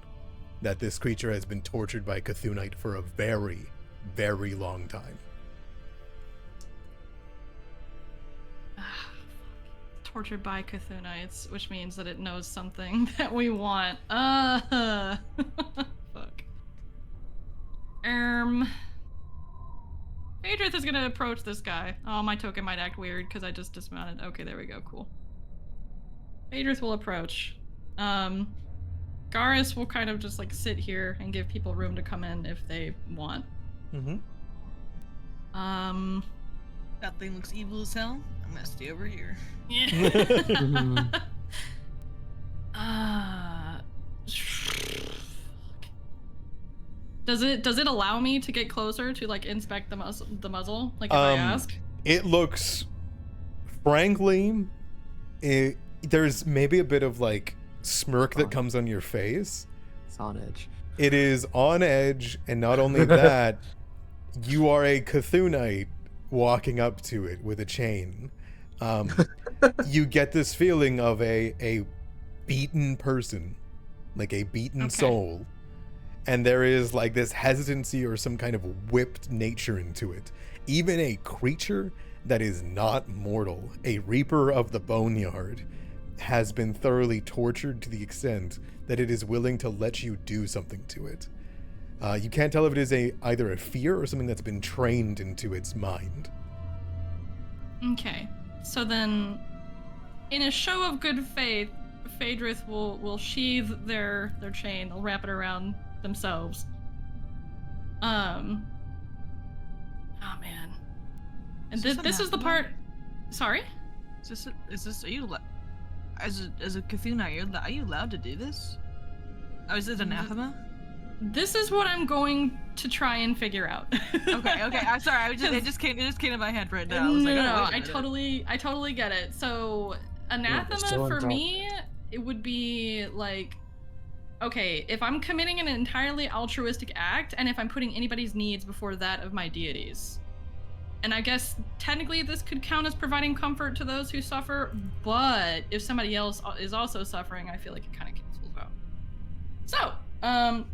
that this creature has been tortured by Cthulhite for a very, very long time. Tortured by Cthulhites, which means that it knows something that we want. Fuck. Phaedrith is gonna approach this guy. Oh, my token might act weird because I just dismounted. Okay, there we go. Cool. Phaedrith will approach. Garrus will kind of just like sit here and give people room to come in if they want. Mm-hmm. That thing looks evil as hell. I'm gonna stay over here. Yeah. Does it allow me to get closer to like inspect the muzzle? Like if I ask? It looks, frankly, there's maybe a bit of like smirk that comes on your face. It's on edge. It is on edge, and not only that, you are a Cthulhite walking up to it with a chain. You get this feeling of a beaten person, like a beaten soul, and there is like this hesitancy or some kind of whipped nature into it. Even a creature that is not mortal, a reaper of the boneyard, has been thoroughly tortured to the extent that it is willing to let you do something to it. You can't tell if it is either a fear or something that's been trained into its mind. Okay. So then, in a show of good faith, Phaedrith will sheathe their chain. They'll wrap it around themselves. Oh man. And this is the part. Sorry. Is this? Are you as a Cthulhu? Are you allowed to do this? Oh, is it anathema? This is what I'm going to try and figure out. Okay. I'm sorry. It just came in my head right now. I was I totally get it. So anathema for me, it would be like, okay, if I'm committing an entirely altruistic act, and if I'm putting anybody's needs before that of my deities. And I guess technically this could count as providing comfort to those who suffer, but if somebody else is also suffering, I feel like it kind of cancels out. So,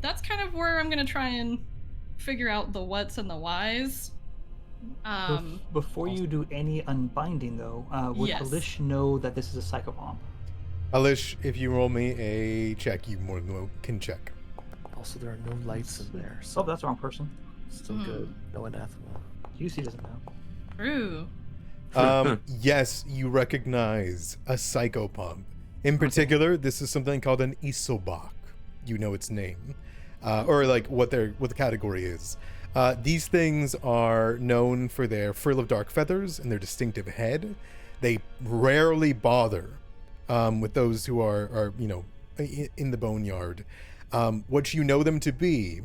that's kind of where I'm gonna try and figure out the whats and the whys. Before you do any unbinding, though, would Yes. Alish know that this is a psychopomp? Alish, if you roll me a check, you more than well can check. Also, there are no lights in there, Oh, so that's the wrong person. still good. No anathema. UC doesn't know. True. Yes, you recognize a psychopomp. In particular, this is something called an isobach. you know its name, or like what the category is. These things are known for their frill of dark feathers and their distinctive head. They rarely bother with those who are in the boneyard. What you know them to be,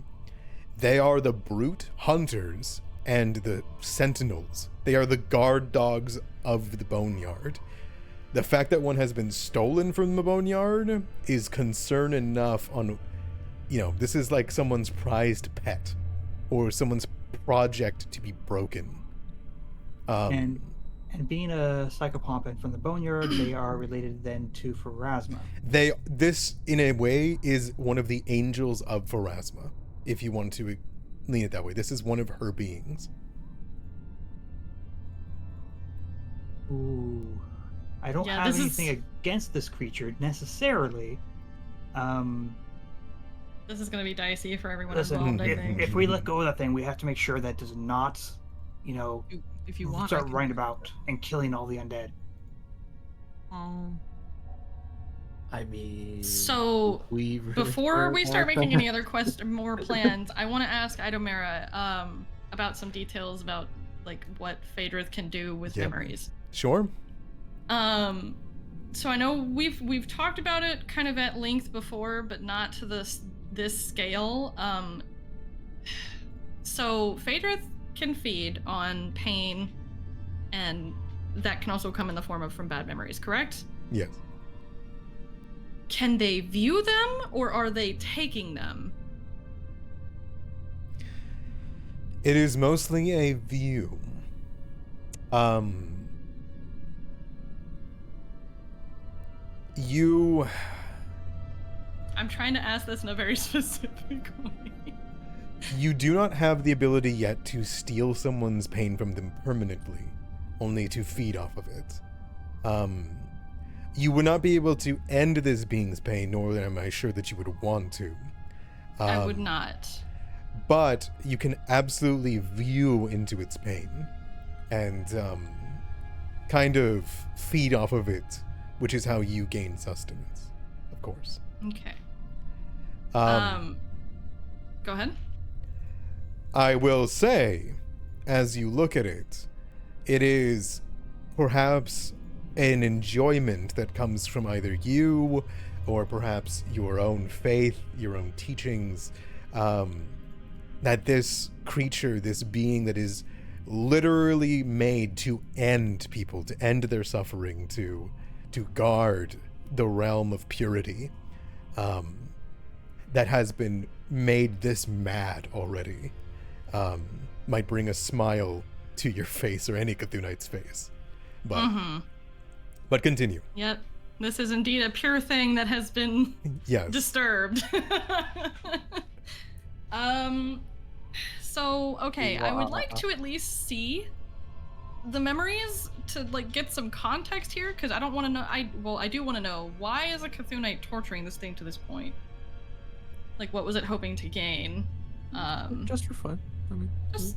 they are the brute hunters and the sentinels. They are the guard dogs of the boneyard. The fact that one has been stolen from the boneyard is concern enough on, this is like someone's prized pet or someone's project to be broken. And being a psychopomp from the boneyard, they are related then to Pharasma. This, in a way, is one of the angels of Pharasma, if you want to lean it that way. This is one of her beings. Ooh. I don't have anything against this creature necessarily. This is going to be dicey for everyone Listen, involved, I think. if we let go of that thing, we have to make sure that does not, If you want, start running about and killing all the undead. I mean, So we really before we start care making about any other more plans, I want to ask Idomera about some details about like what Phaedrith can do with memories. Sure. So I know we've talked about it kind of at length before, but not to this scale. So Phaedrith can feed on pain, and that can also come in the form of from bad memories, correct? Yes. Can they view them, or are they taking them? It is mostly a view. I'm trying to ask this in a very specific way. You do not have the ability yet to steal someone's pain from them permanently, only to feed off of it. You would not be able to end this being's pain, nor am I sure that you would want to. I would not. But you can absolutely view into its pain and kind of feed off of it, which is how you gain sustenance, of course. Okay. Go ahead. I will say, as you look at it, it is perhaps an enjoyment that comes from either you or perhaps your own faith, your own teachings, that this creature, this being that is literally made to end people, to end their suffering, to guard the realm of purity, that has been made this mad already, might bring a smile to your face or any Cthulhuite's face. But continue. Yep. This is indeed a pure thing that has been disturbed. So, okay, I would like to at least see the memories to like get some context here, because I don't want to know. I do want to know, why is a Cthulhuite torturing this thing to this point? Like, what was it hoping to gain? just for fun. I mean, Just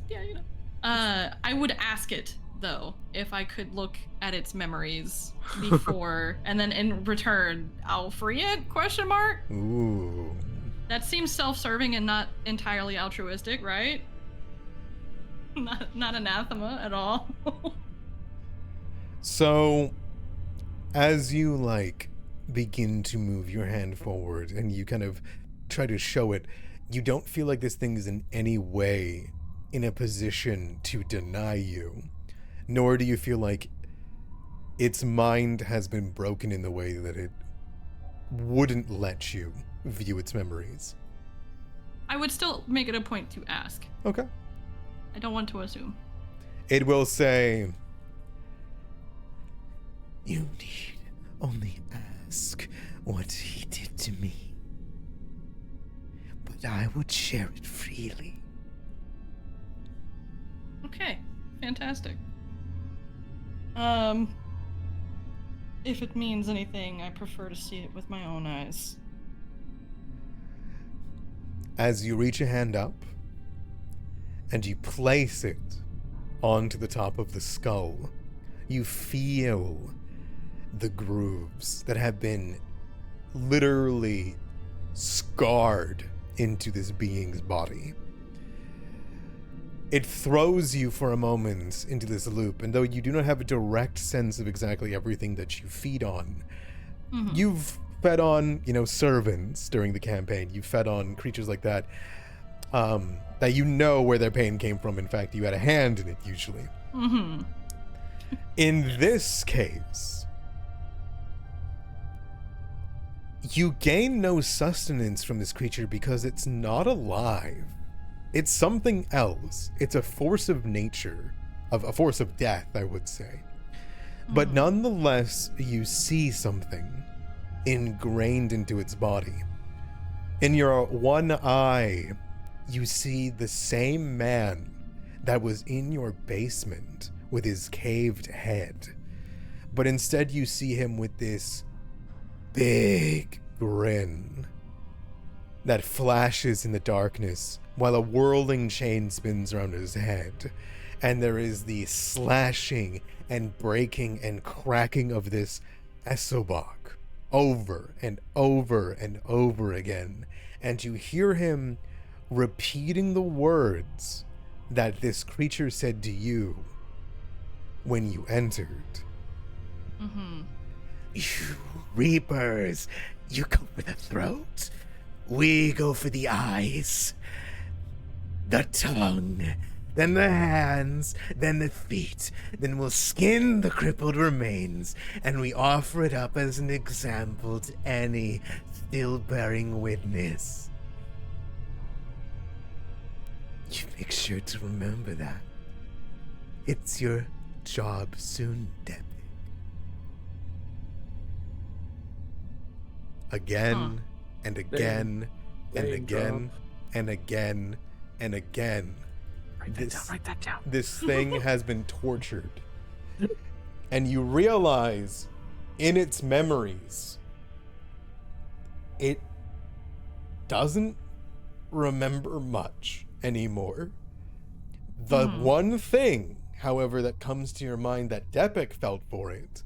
I would ask it though if I could look at its memories before, and then in return I'll free it? Question mark. Ooh. That seems self-serving and not entirely altruistic, right? Not anathema at all. So, as you begin to move your hand forward and you kind of try to show it, you don't feel like this thing is in any way in a position to deny you, nor do you feel like its mind has been broken in the way that it wouldn't let you view its memories. I would still make it a point to ask. Okay. I don't want to assume. It will say, You need only ask what he did to me, but I would share it freely. Okay, fantastic. If it means anything, I prefer to see it with my own eyes. as you reach a hand up and you place it onto the top of the skull, you feel the grooves that have been literally scarred into this being's body. It throws you for a moment into this loop, and though you do not have a direct sense of exactly everything that you feed on, you've fed on, servants during the campaign. You fed on creatures like that, that you know where their pain came from. In fact, you had a hand in it usually. In this case, you gain no sustenance from this creature because it's not alive. It's something else. It's a force of nature, a force of death, I would say. But nonetheless, you see something ingrained into its body. In your one eye, you see the same man that was in your basement with his caved head. But instead you see him with this big grin that flashes in the darkness while a whirling chain spins around his head. And there is the slashing and breaking and cracking of this Esobok over and over and over again. And you hear him repeating the words that this creature said to you when you entered. You reapers, you go for the throat, we go for the eyes, the tongue, then the hands, then the feet, then we'll skin the crippled remains, and we offer it up as an example to any still bearing witness. You make sure to remember that. It's your job soon, Deputy. Again and again and Name again drop. and again and again. Write that down. This thing has been tortured. And you realize in its memories, it doesn't remember much anymore. The one thing, however, that comes to your mind that Depek felt for it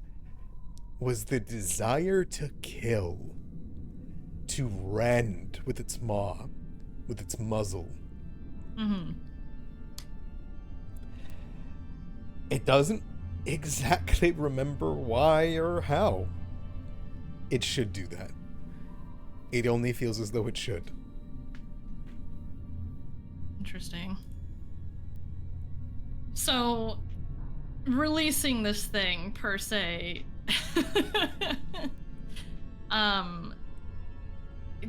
was the desire to kill, to rend with its maw, with its muzzle. It doesn't exactly remember why or how it should do that. It only feels as though it should. Interesting. So, releasing this thing per se,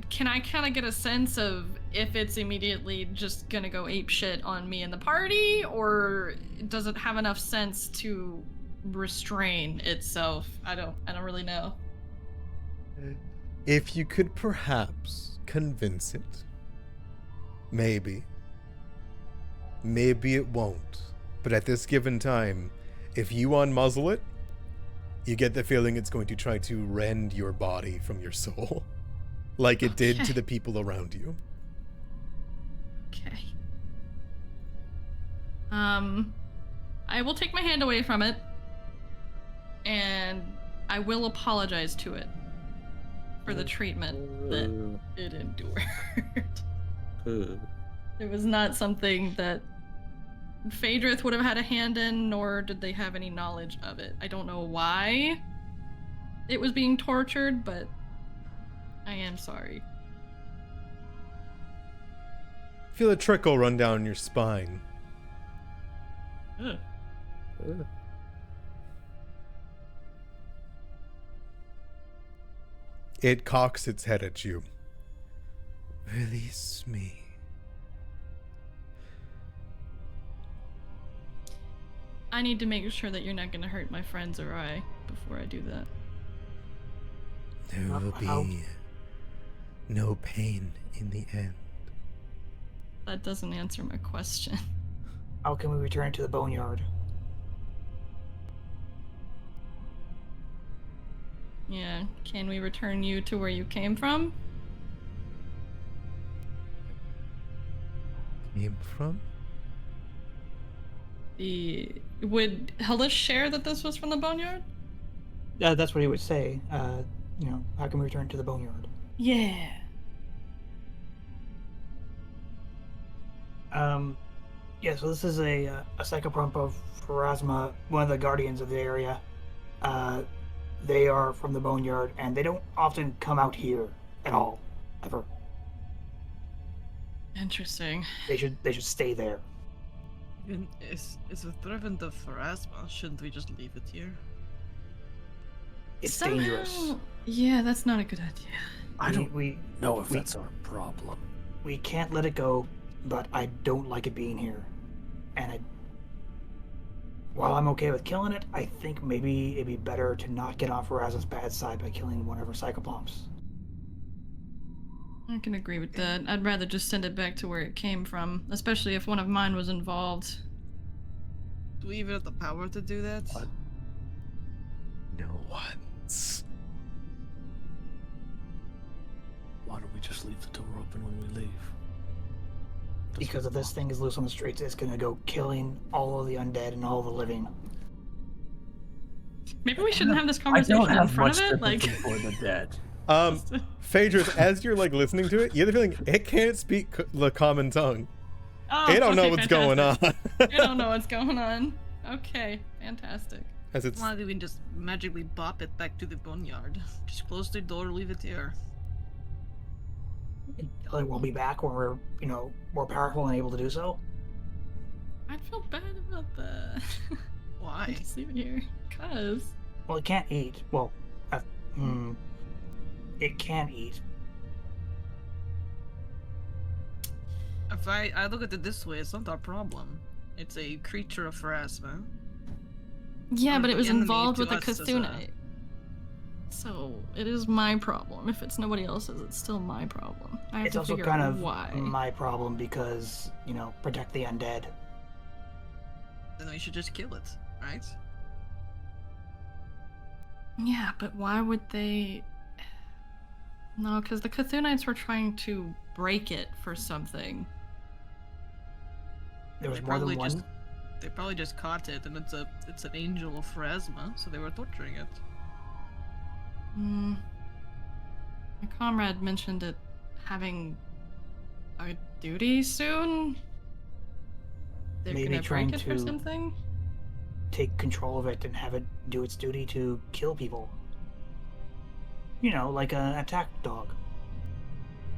can I kind of get a sense of if it's immediately just gonna go ape shit on me and the party, or does it have enough sense to restrain itself? I don't really know. If you could perhaps convince it, maybe it won't. But at this given time, if you unmuzzle it, you get the feeling it's going to try to rend your body from your soul, like it did to the people around you. Okay. I will take my hand away from it, and I will apologize to it for the treatment that it endured. It was not something that Phaedrith would have had a hand in, nor did they have any knowledge of it. I don't know why it was being tortured, but I am sorry. Feel a trickle run down your spine. It cocks its head at you. Release me. I need to make sure that you're not going to hurt my friends or I before I do that. There will be no pain in the end. That doesn't answer my question. How can we return to the boneyard? Yeah, can we return you to where you came from? Came from? Would Hellish share that this was from the boneyard? That's what he would say. How can we return to the boneyard? Yeah. Yeah, so this is a psychopromp of Pharasma, one of the guardians of the area. They are from the Boneyard, and they don't often come out here at all, ever. Interesting. They should stay there. Is a threat of Pharasma? Shouldn't we just leave it here? It's Somehow- dangerous. Yeah, that's not a good idea. I don't we know if we- that's our problem. we can't let it go, but I don't like it being here. And while I'm okay with killing it, I think maybe it'd be better to not get on Pharasma's bad side by killing one of her psychoplomps. I can agree with that. I'd rather just send it back to where it came from, especially if one of mine was involved. Do we even have the power to do that? What? No one's. Why don't we just leave the door open when we leave? Because if this thing is loose on the streets, it's gonna go killing all of the undead and all the living. Maybe we shouldn't have this I conversation don't in have front much of it. Like, sympathy for the dead. Phaedrus, as you're like listening to it, you have the feeling it can't speak the common tongue. oh, It don't know okay, what's going on. fantastic. You don't know what's going on. Okay, fantastic. As it's Why don't we just magically bop it back to the boneyard? Just close the door, leave it here. Like, we'll be back when we're, more powerful and able to do so. I'd feel bad about that. Why? Just leave it here. Cause. Well, it can't eat. Well, it can eat. If I look at it this way, it's not our problem. It's a creature of Pharasma. Yeah, Or but it the was enemy involved to with the us as a- Cthulhu. So it is my problem. If it's nobody else's, it's still my problem. I have It's to also figure kind out of why. my problem because, protect the undead. Then we should just kill it, right? Yeah, but why would they? No, because the Cthulhites were trying to break it for something. There was They more than probably one. just they probably just caught it, and it's an angel of Pharasma, so they were torturing it. Hmm. My comrade mentioned it having a duty soon. They're Maybe gonna trying break it for to- something. Take control of it and have it do its duty to kill people. Like an attack dog.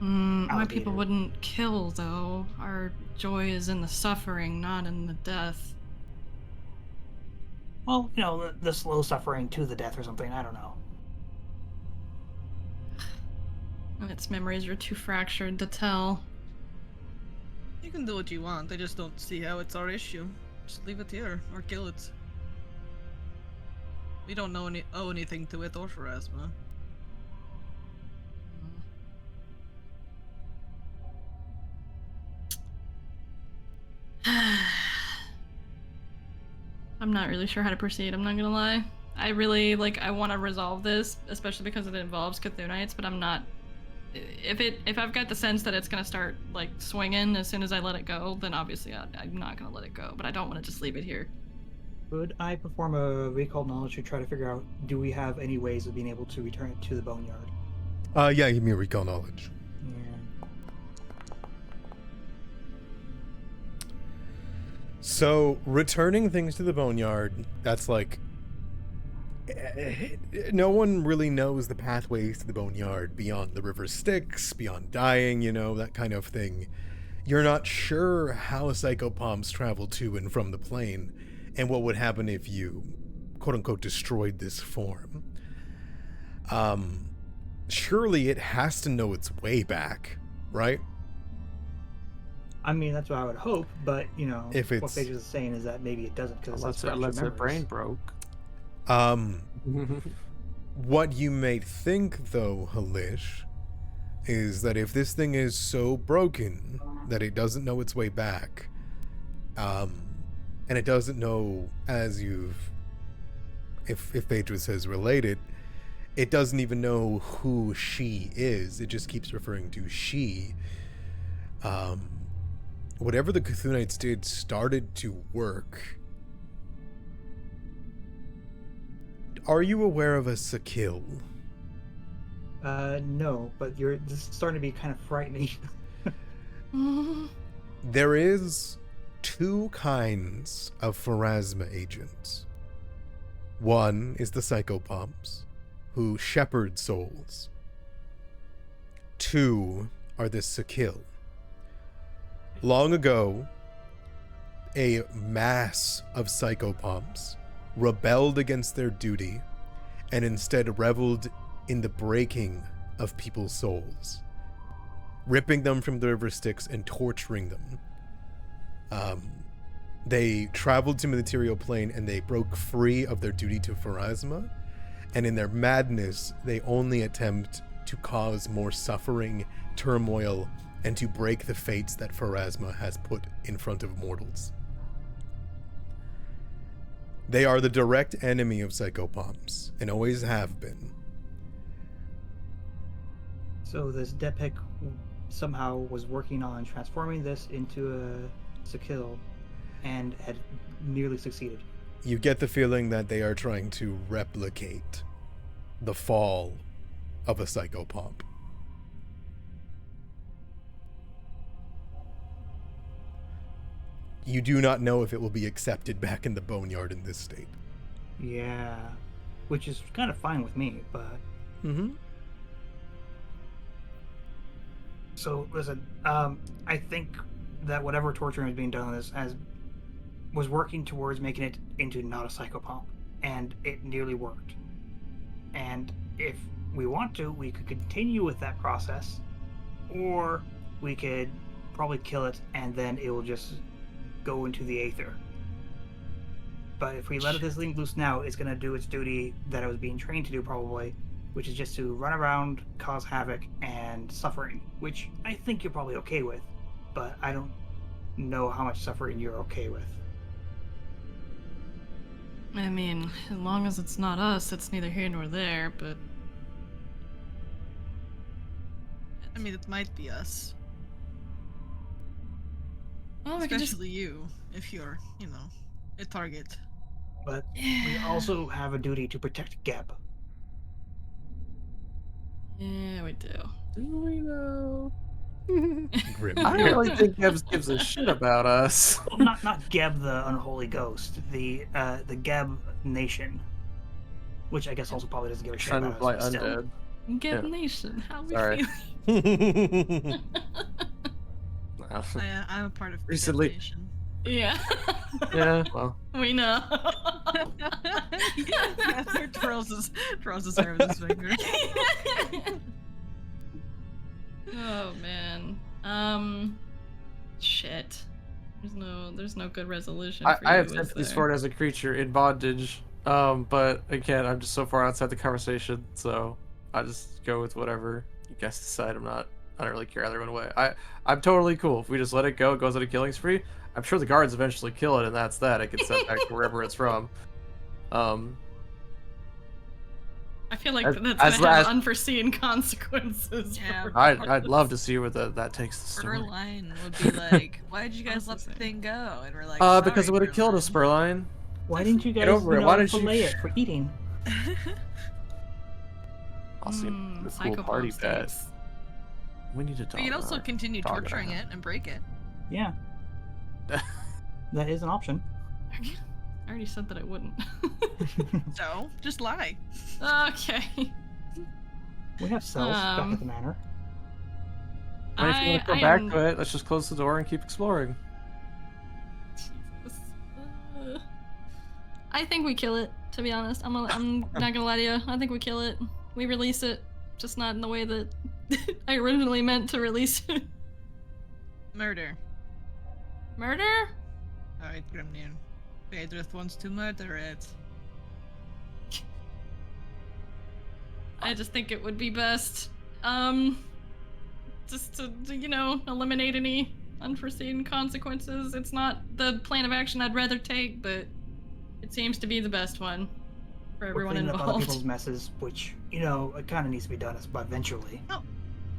My people Alligator. wouldn't kill though. Our joy is in the suffering, not in the death. Well, the slow suffering to the death or something. I don't know. And its memories are too fractured to tell. You can do what you want. I just don't see how it's our issue. Just leave it here or kill it. We don't owe anything to it or Pharasma. I'm not really sure how to proceed, I'm not gonna lie. I really, I want to resolve this, especially because it involves Cthulhites, but I'm not... If I've got the sense that it's gonna start, swinging as soon as I let it go, then obviously I'm not gonna let it go, but I don't want to just leave it here. Could I perform a recall knowledge to try to figure out, do we have any ways of being able to return it to the boneyard? Yeah, give me a recall knowledge. Yeah. So, returning things to the boneyard, that's no one really knows the pathways to the boneyard beyond the river Styx, beyond dying, that kind of thing. You're not sure how psychopomps travel to and from the plane, and what would happen if you, quote-unquote, destroyed this form. Surely it has to know its way back, right? I mean, that's what I would hope, but, If what it's- Phaedrus is saying is that maybe it doesn't because it's Unless their brain broke. What you may think, though, Halish, is that if this thing is so broken that it doesn't know its way back, and it doesn't know, if Phaedrus has related, it doesn't even know who she is. It just keeps referring to she. Whatever the Cthulhites did started to work. Are you aware of a Sakil? No, but this is starting to be kind of frightening. There is two kinds of pharasma agents. One is the psychopomps, who shepherd souls. Two are the Sakil. Long ago, a mass of psychopomps rebelled against their duty and instead reveled in the breaking of people's souls, ripping them from the river Styx and torturing them. They traveled to the material plane and they broke free of their duty to Pharasma, and in their madness, they only attempt to cause more suffering, turmoil, and to break the fates that Pharasma has put in front of mortals. They are the direct enemy of psychopomps, and always have been. So this Depek somehow was working on transforming this into a Sakil and had nearly succeeded. You get the feeling that they are trying to replicate the fall of a psychopomp. You do not know if it will be accepted back in the boneyard in this state. Yeah, which is kind of fine with me, but... Mm-hmm. So, listen, I think that whatever torturing is being done on this was working towards making it into not a psychopomp, and it nearly worked. And if we want to, we could continue with that process, or we could probably kill it, and then it will just go into the aether. But if we let this thing loose now, it's going to do its duty that it was being trained to do, probably, which is just to run around, cause havoc, and suffering, which I think you're probably okay with, but I don't know how much suffering you're okay with. I mean, as long as it's not us, it's neither here nor there, but... I mean, it might be us. Well, we could just... Especially you, if you're, a target. But we also have a duty to protect Geb. Yeah, we do. Do we know? Grim. I don't really think Gibbs gives a shit about us. Well, not Geb the unholy ghost, the Geb nation, which I guess also probably doesn't give a shit Trying to about fly us. But still. undead. Get Yeah. Nation, how we Sorry. feeling? I'm a part of Recently- Nation. Yeah. Yeah, well. We know. Twirls his hair with his finger. Oh man. Shit. There's no good resolution for I you, have is sympathies there? for it as a creature in bondage. But again, I'm just so far outside the conversation, so I just go with whatever you guys decide. I don't really care either way. I'm totally cool if we just let it go. It goes on a killing spree. I'm sure the guards eventually kill it, and that's that. It gets sent back to wherever it's from. I feel like As- that's as- gonna have as- unforeseen consequences. Yeah. for I'd love to see where that takes the story. Berline would be like, "Why did you guys let the Processing. thing go?" And we're like, Because it would have killed us, Berline. Why didn't you guys Get over it. Why didn't you- fillet it for eating? I'll see the cool party pet. We need to talk. You can also continue talk torturing about it and break it. Yeah. That is an option. I already said that I wouldn't. So just lie. Okay. We have cells back Um, at the manor. And if you want to come back to it, let's just close the door and keep exploring. Jesus. I think we kill it, to be honest. I'm not gonna lie to you. I think we kill it. We release it, just not in the way that I originally meant to release it. Murder. Murder? Alright, Grimnir. Phaedrith wants to murder it. I just think it would be best, just to, eliminate any unforeseen consequences. It's not the plan of action I'd rather take, but it seems to be the best one for We're everyone cleaning up other people's involved. messes, which, it kind of needs to be done eventually.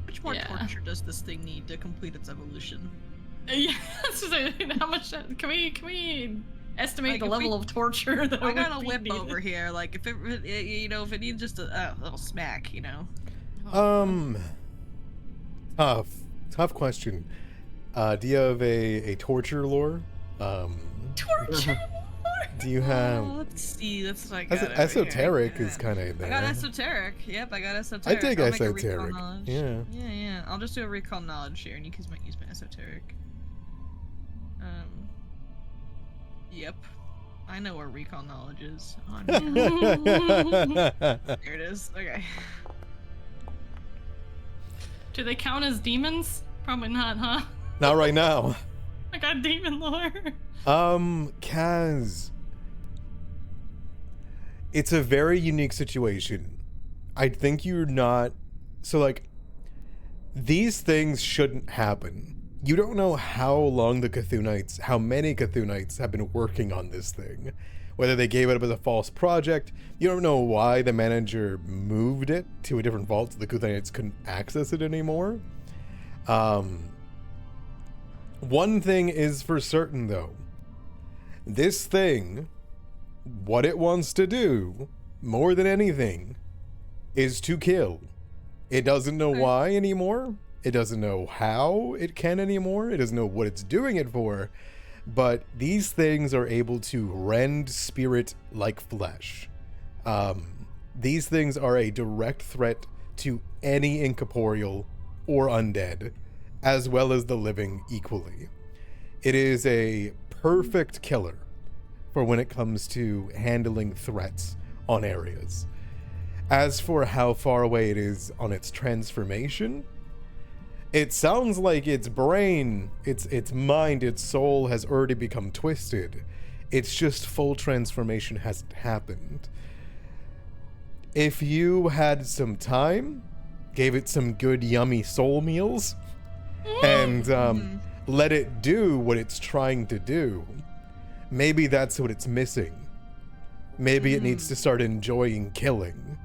Which more Yeah. torture does this thing need to complete its evolution? Yeah, how much can we estimate Like, the if level we- of torture that I got would a be whip needed? over here. Like if it needs just a little smack, Tough question. Do you have a torture lore? Torture. Do you have Let's see. That's what I got. over here. esoteric is kind of I got there. esoteric. Yep, I got esoteric. I dig I'll make a recall esoteric. knowledge. Yeah. Yeah. I'll just do a recall knowledge here, and you guys might use my esoteric. Yep. I know where recall knowledge is. On here. There it is. Okay. Do they count as demons? Probably not, huh? Not right now. I got demon lore. Kaz. It's a very unique situation. I think you're not... So, like, these things shouldn't happen. You don't know how long the Cthulhites, how many Cthulhites have been working on this thing. Whether they gave it up as a false project. You don't know why the manager moved it to a different vault so the Cthulhites couldn't access it anymore. One thing is for certain, though. This thing, what it wants to do, more than anything, is to kill. It doesn't know why anymore. It doesn't know how it can anymore. It doesn't know what it's doing it for. But these things are able to rend spirit like flesh. These things are a direct threat to any incorporeal or undead, as well as the living equally. It is a perfect killer for when it comes to handling threats on areas. As for how far away it is on its transformation, it sounds like its brain, its mind, its soul has already become twisted. It's just full transformation hasn't happened. If you had some time, gave it some good yummy soul meals, and let it do what it's trying to do, maybe that's what it's missing. Maybe it needs to start enjoying killing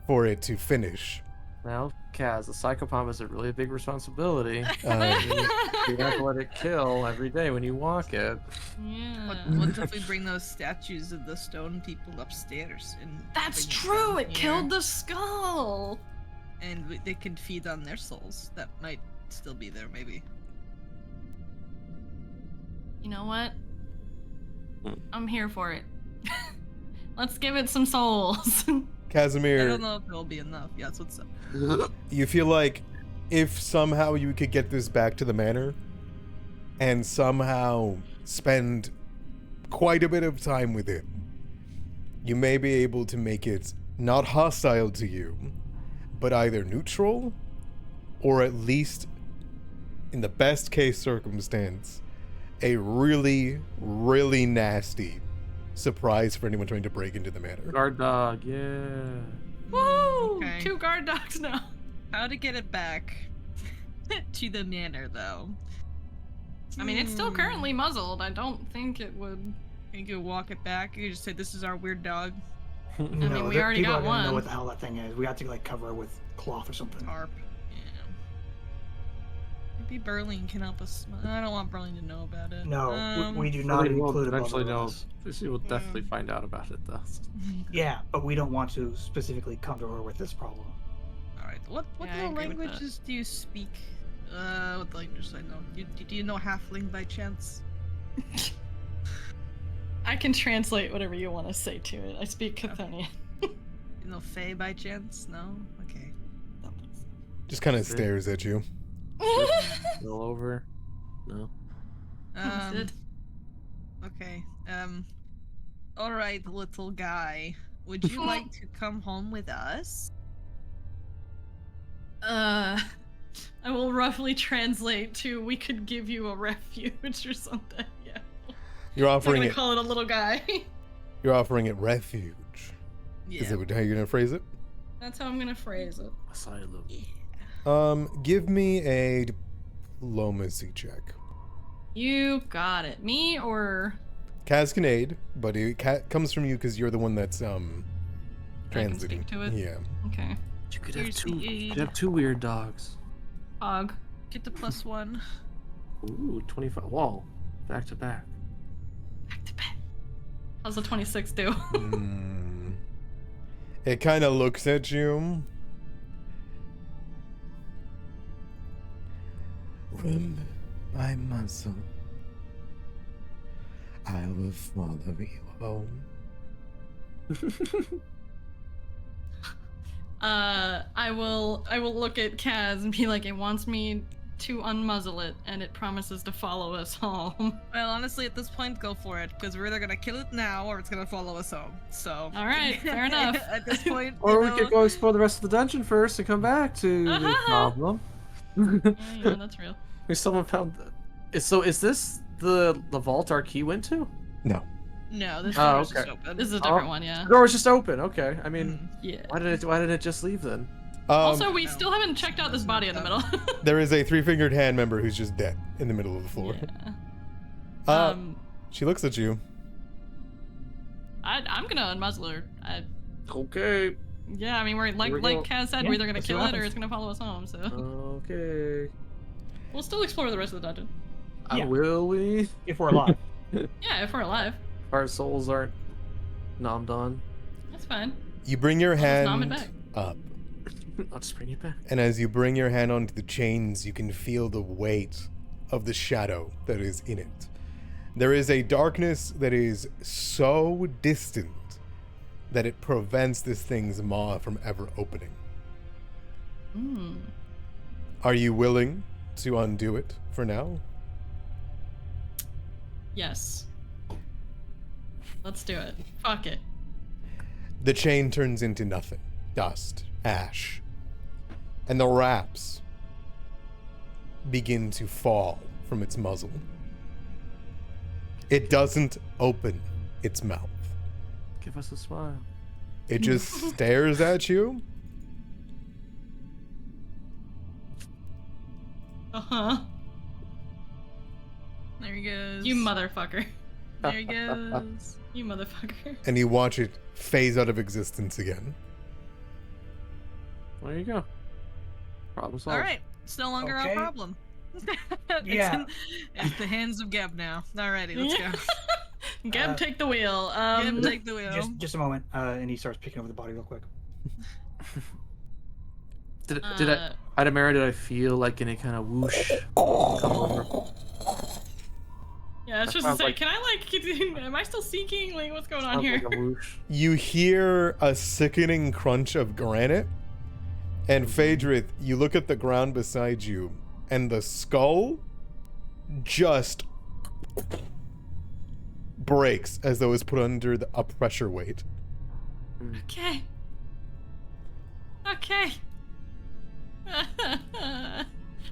for it to finish. Well, Kaz, the psychopomp is a really big responsibility. You have to let it kill every day when you walk it. Yeah. What if we bring those statues of the stone people upstairs? And That's bring true. down It here? killed the skull. And they can feed on their souls. That might still be there, maybe. You know what? I'm here for it. Let's give it some souls. I Casimir, don't know if it'll be enough. Yeah, that's what's up. you feel like if somehow you could get this back to the manor and somehow spend quite a bit of time with it, you may be able to make it not hostile to you, but either neutral or at least, in the best case circumstance, a really, really nasty surprise for anyone trying to break into the manor. Guard dog, yeah. Woo! Okay. 2 guard dogs now. How to get it back to the manor, though? I mean, it's still currently muzzled. I don't think it would. You could walk it back. You just say, "This is our weird dog." I mean, we already people got are gonna know one. what the hell that thing is. We have to like cover it with cloth or something. Harp. Yeah. Maybe Berline can help us. I don't want Berline to know about it. No, we do not They will include it eventually above know. this. She will definitely find out about it, though. Yeah, but we don't want to specifically come to her with this problem. All right. What Yeah, I little agree with that. languages do you speak? What languages I know? Do you know Halfling by chance? I can translate whatever you want to say to it. I speak Chthonian. You know Fae by chance? No. Okay. Just kind of stares at you. Still over? No. Okay. All right, little guy. Would you like to come home with us? I will roughly translate to "we could give you a refuge" or something. Yeah. You're I'm not offering gonna it. call it a little guy. You're offering it refuge. Yeah. Is that how you're gonna phrase it? That's how I'm gonna phrase it. Asylum. Give me a diplomacy check. You got it. Me or Kaz can aid, but it comes from you because you're the one that's I can translating. speak to it? Yeah. Okay. You could have Here's two. the You aid. could have 2 weird dogs. Hog. Get the +1. Ooh, 25. Whoa. Back to back. Back to bed. How's the 26 do? It kind of looks at you. my muzzle. I will follow you home. I will look at Kaz and be like, it wants me to unmuzzle it, and it promises to follow us home. Well, honestly, at this point, go for it, because we're either gonna kill it now or it's gonna follow us home. So. All right, fair enough. At this point. Or we could go explore the rest of the dungeon first and come back to the problem. Yeah, that's real. We still haven't found the... So is this the vault our key went to? No. No, this Oh, door is just okay. open. This is a different one, yeah. The door was just open. Okay, I mean, Yeah. why did it just leave then? Also, we still haven't checked out this body in the middle. There is a three-fingered hand member who's just dead in the middle of the floor. Yeah. She looks at you. I'm gonna unmuzzle her. Okay. Yeah, I mean, we're like Here we go. Kaz said, Yeah, we're either gonna let's see kill what it or happens. it's gonna follow us home. So Okay. we'll still explore the rest of the dungeon. Yeah. Will we? If we're alive. Yeah, if we're alive, Our souls aren't nommed on. that's fine. You bring your I'll just nom it hand back. up, I'll just bring it back. and as you bring your hand onto the chains, you can feel the weight of the shadow that is in it. There is a darkness that is so distant that it prevents this thing's maw from ever opening. Hmm. Are you willing to undo it for now? Yes. Let's do it. Fuck it. The chain turns into nothing. Dust, ash. And the wraps begin to fall from its muzzle. It doesn't open its mouth. Give us a smile. It just stares at you. Uh-huh. There he goes. You motherfucker. There he goes. You motherfucker. And you watch it phase out of existence again. There you go. Problem solved. All right, it's no longer Okay. our problem. Yeah. It's the hands of Geb now. Alrighty, let's go. Geb, take the wheel. Geb, take the wheel. Just a moment. And he starts picking over the body real quick. Did Adamara, did I feel like any kind of whoosh come over? Yeah, it's just to sounds say, like- can I am I still seeking? Like, what's going on Sounds here? like a whoosh. You hear a sickening crunch of granite. And Phaedrith, you look at the ground beside you, and the skull just breaks as though it's put under a pressure weight. Okay. Okay.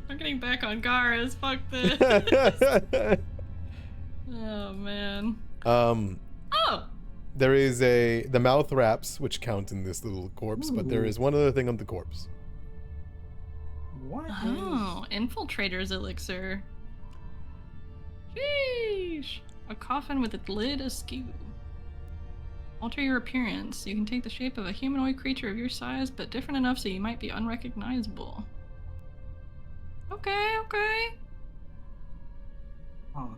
I'm getting back on Garas. Fuck this. Oh man. Oh. There is the mouth wraps, which count in this little corpse, but there is one other thing on the corpse. What? Oh, infiltrator's elixir. Sheesh. A coffin with its lid askew. Alter your appearance. You can take the shape of a humanoid creature of your size, but different enough so you might be unrecognizable. Okay, okay. Oh,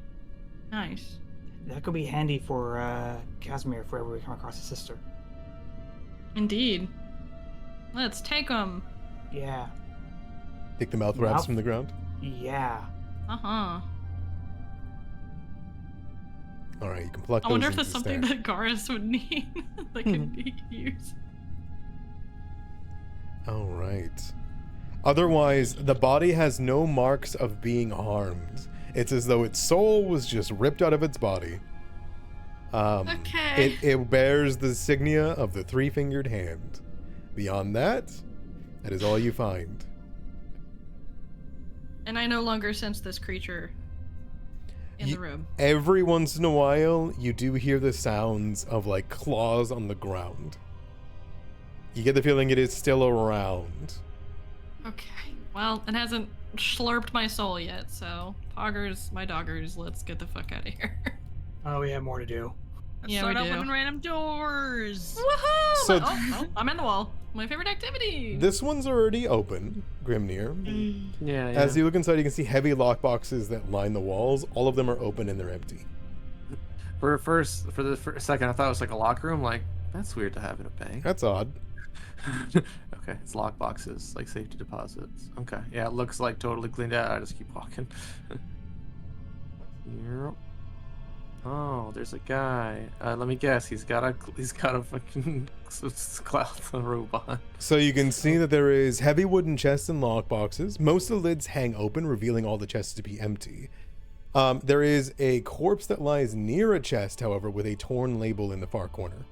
Nice. that could be handy for Casimir if ever we come across his sister. Indeed. Let's take them. Yeah. Take the mouth wraps Mouth? from the ground. Yeah. Uh-huh. All right, you can pluck I those wonder if into that's something stash. that Garas would need that could be used. All right. Otherwise, the body has no marks of being harmed. It's as though its soul was just ripped out of its body. Okay. It bears the insignia of the three-fingered hand. Beyond that, that is all you find. And I no longer sense this creature in the room. Every once in a while, you do hear the sounds of like claws on the ground. You get the feeling it is still around. Okay. Well, it hasn't slurped my soul yet, so poggers, my doggers, let's get the fuck out of here. Oh, we have more to do. Let's Yeah, start we off do. with random doors. Woohoo! So- Oh, I'm in the wall. My favorite activity. This one's already open, Grimnir. Yeah, yeah. As you look inside, you can see heavy lockboxes that line the walls. All of them are open and they're empty. For the first second, I thought it was like a locker room. Like, that's weird to have in a bank. That's odd. Okay, it's lock boxes, like safety deposits. Okay, yeah, it looks like totally cleaned out. I just keep walking. Yep. Oh, there's a guy. Let me guess. He's got a fucking cloth robe on. So you can see that there is heavy wooden chests and lockboxes. Most of the lids hang open, revealing all the chests to be empty. There is a corpse that lies near a chest, however, with a torn label in the far corner.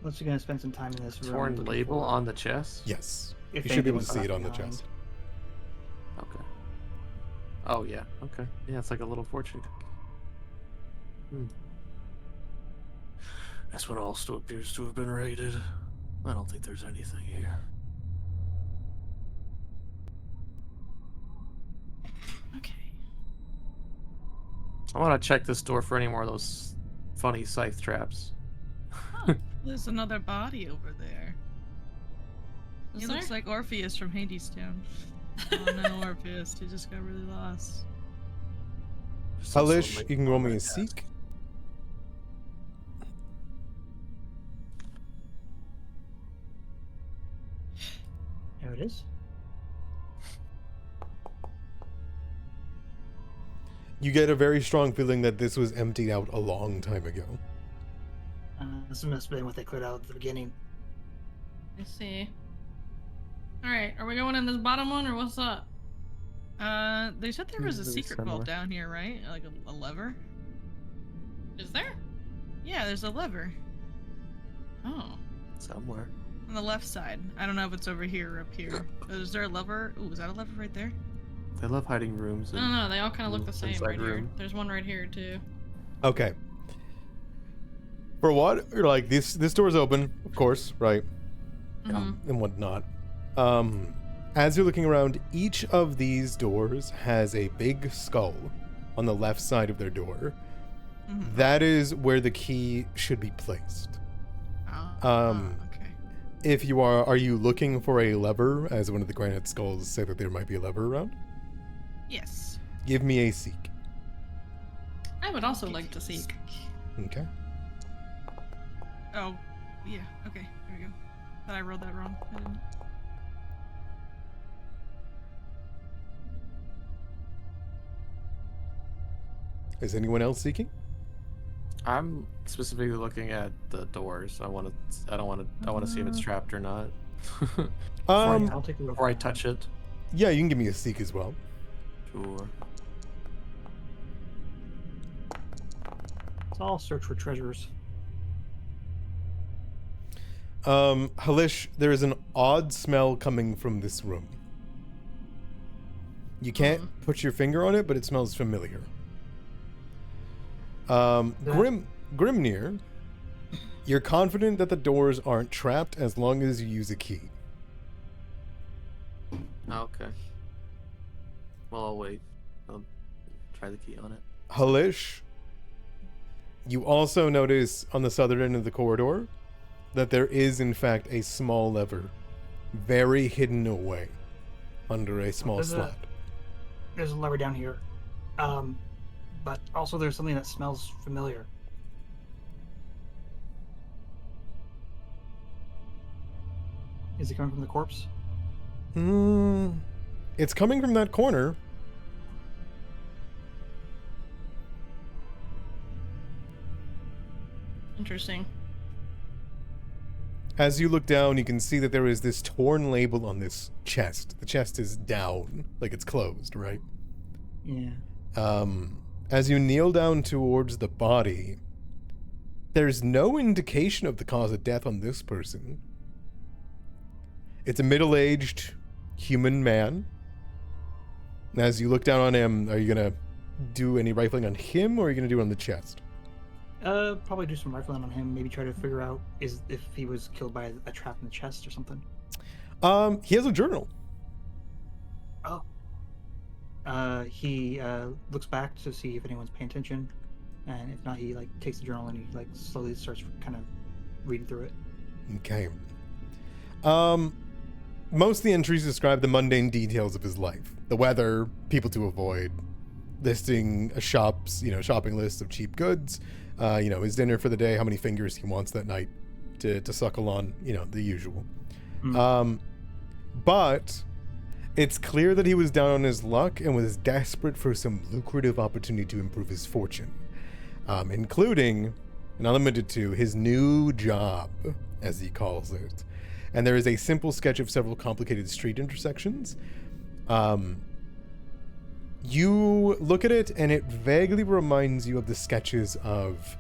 Unless you're gonna spend some time in this room. Torn looking label for- on the chest. Yes. if You should be able to anything see it was on the left chest. Okay. Oh yeah. Okay. Yeah, it's like a little fortune cookie. That's what also appears to have been raided. I don't think there's anything here. Okay. I want to check this door for any more of those funny scythe traps. There's another body over there. Is He there? looks like Orpheus from Hades Town. Oh no, Orpheus, he just got really lost. There's also Halish, like you can roll me a red seek. There it is. You get a very strong feeling that this was emptied out a long time ago. This must have been what they cleared out at the beginning. Let's see. Alright, are we going in this bottom one or what's up? They said there was a Really secret similar. vault down here, right? Like a lever? Is there? Yeah, there's a lever Oh. somewhere. on the left side. I don't know if it's over here or up here. Is there a lever? Ooh, is that a lever right there? They love hiding rooms. I don't know, they all kind of look the Rooms same inside right here. room. There's one right here too. Okay. For what? You're like, this door's open, of course, right? Mhm. And whatnot. As you're looking around, each of these doors has a big skull on the left side of their door. Mhm. That is where the key should be placed. Okay. If you are you looking for a lever, as one of the granite skulls say that there might be a lever around? Yes. Give me a seek. I would also like to see. Okay. Oh, yeah. Okay. There we go. But I rolled that wrong. I didn't. Is anyone else seeking? I'm specifically looking at the doors. I want to see if it's trapped or not. I'll take a look. Before I touch it. Yeah, you can give me a seek as well. Sure. So I'll search for treasures. Halish, there is an odd smell coming from this room. You can't put your finger on it, but it smells familiar. Grimnir, you're confident that the doors aren't trapped as long as you use a key. Okay. Well, I'll wait. I'll try the key on it. Halish, you also notice on the southern end of the corridor that there is, in fact, a small lever, very hidden away under a small There's a- slat. There's a lever down here. But also there's something that smells familiar. Is it coming from the corpse? It's coming from that corner. Interesting. As you look down, you can see that there is this torn label on this chest. The chest is down, like it's closed, right? Yeah. As you kneel down towards the body, there's no indication of the cause of death on this person. It's a middle-aged human man. As you look down on him, are you gonna do any rifling on him, or are you gonna do it on the chest? Probably do some rifling on him. Maybe try to figure out if he was killed by a trap in the chest or something. He has a journal. Oh. He looks back to see if anyone's paying attention, and if not, he takes the journal and he slowly starts kind of reading through it. Okay. Most of the entries describe the mundane details of his life: the weather, people to avoid, listing a shopping list of cheap goods, his dinner for the day, how many fingers he wants that night to suckle on, the usual. But It's clear that he was down on his luck and was desperate for some lucrative opportunity to improve his fortune, including, not limited to, his new job, as he calls it. And there is a simple sketch of several complicated street intersections. You look at it, and it vaguely reminds you of the sketches of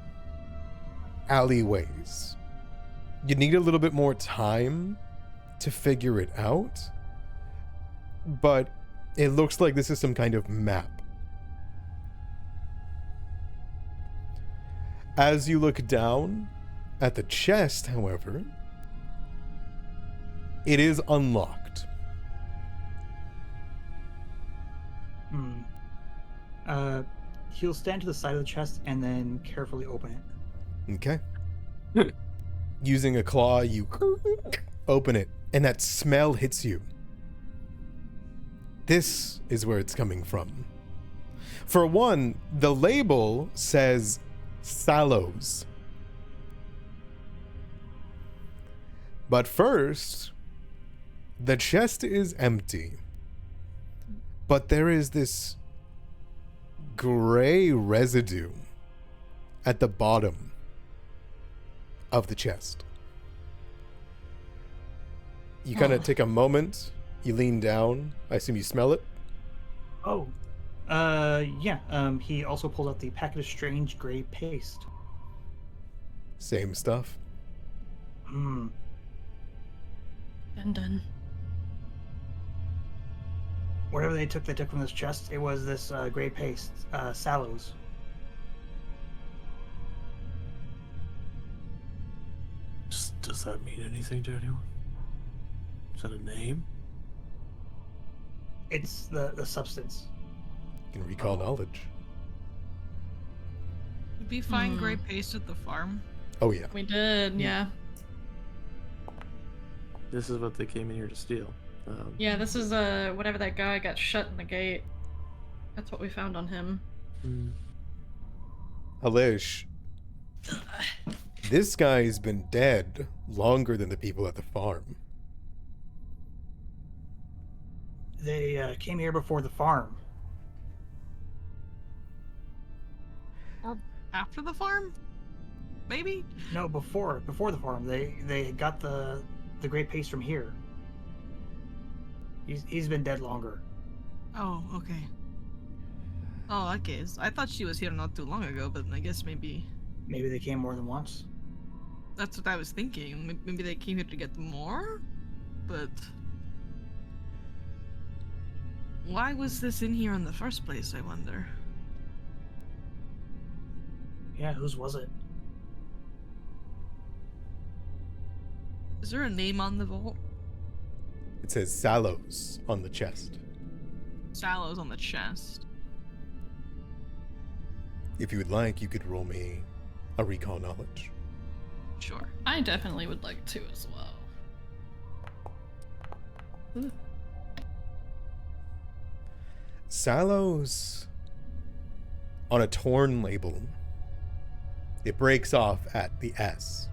alleyways. You need a little bit more time to figure it out, but it looks like this is some kind of map. As you look down at the chest, however, it is unlocked. He'll stand to the side of the chest and then carefully open it. Okay. Using a claw, you open it, and that smell hits you. This is where it's coming from. For one, the label says Sallows. But first, the chest is empty. But there is this gray residue at the bottom of the chest. You kind of take a moment, you lean down, I assume you smell it? Oh. Yeah. He also pulled out the packet of strange gray paste. Same stuff. Dun dun. Whatever they took from this chest, it was this gray paste, Sallows. Does that mean anything to anyone? Is that a name? It's the substance. You can recall knowledge. Did we find gray paste at the farm? Oh yeah. We did, yeah. This is what they came in here to steal. Yeah, this is whatever that guy got shut in the gate. That's what we found on him. Halish, this guy's been dead longer than the people at the farm. They came here before the farm. Or after the farm? Maybe? No, before the farm. They got the gray paste from here. He's been dead longer. Oh, okay. Oh, okay. I thought she was here not too long ago, but I guess maybe They came more than once. that's what I was thinking. Maybe they came here to get more? But why was this in here in the first place, I wonder? Yeah, whose was it? Is there a name on the vault? It says Sallows on the chest. Sallows on the chest. If you would like, you could roll me a recall knowledge. Sure. I definitely would like to as well. Sallows on a torn label. It breaks off at the S.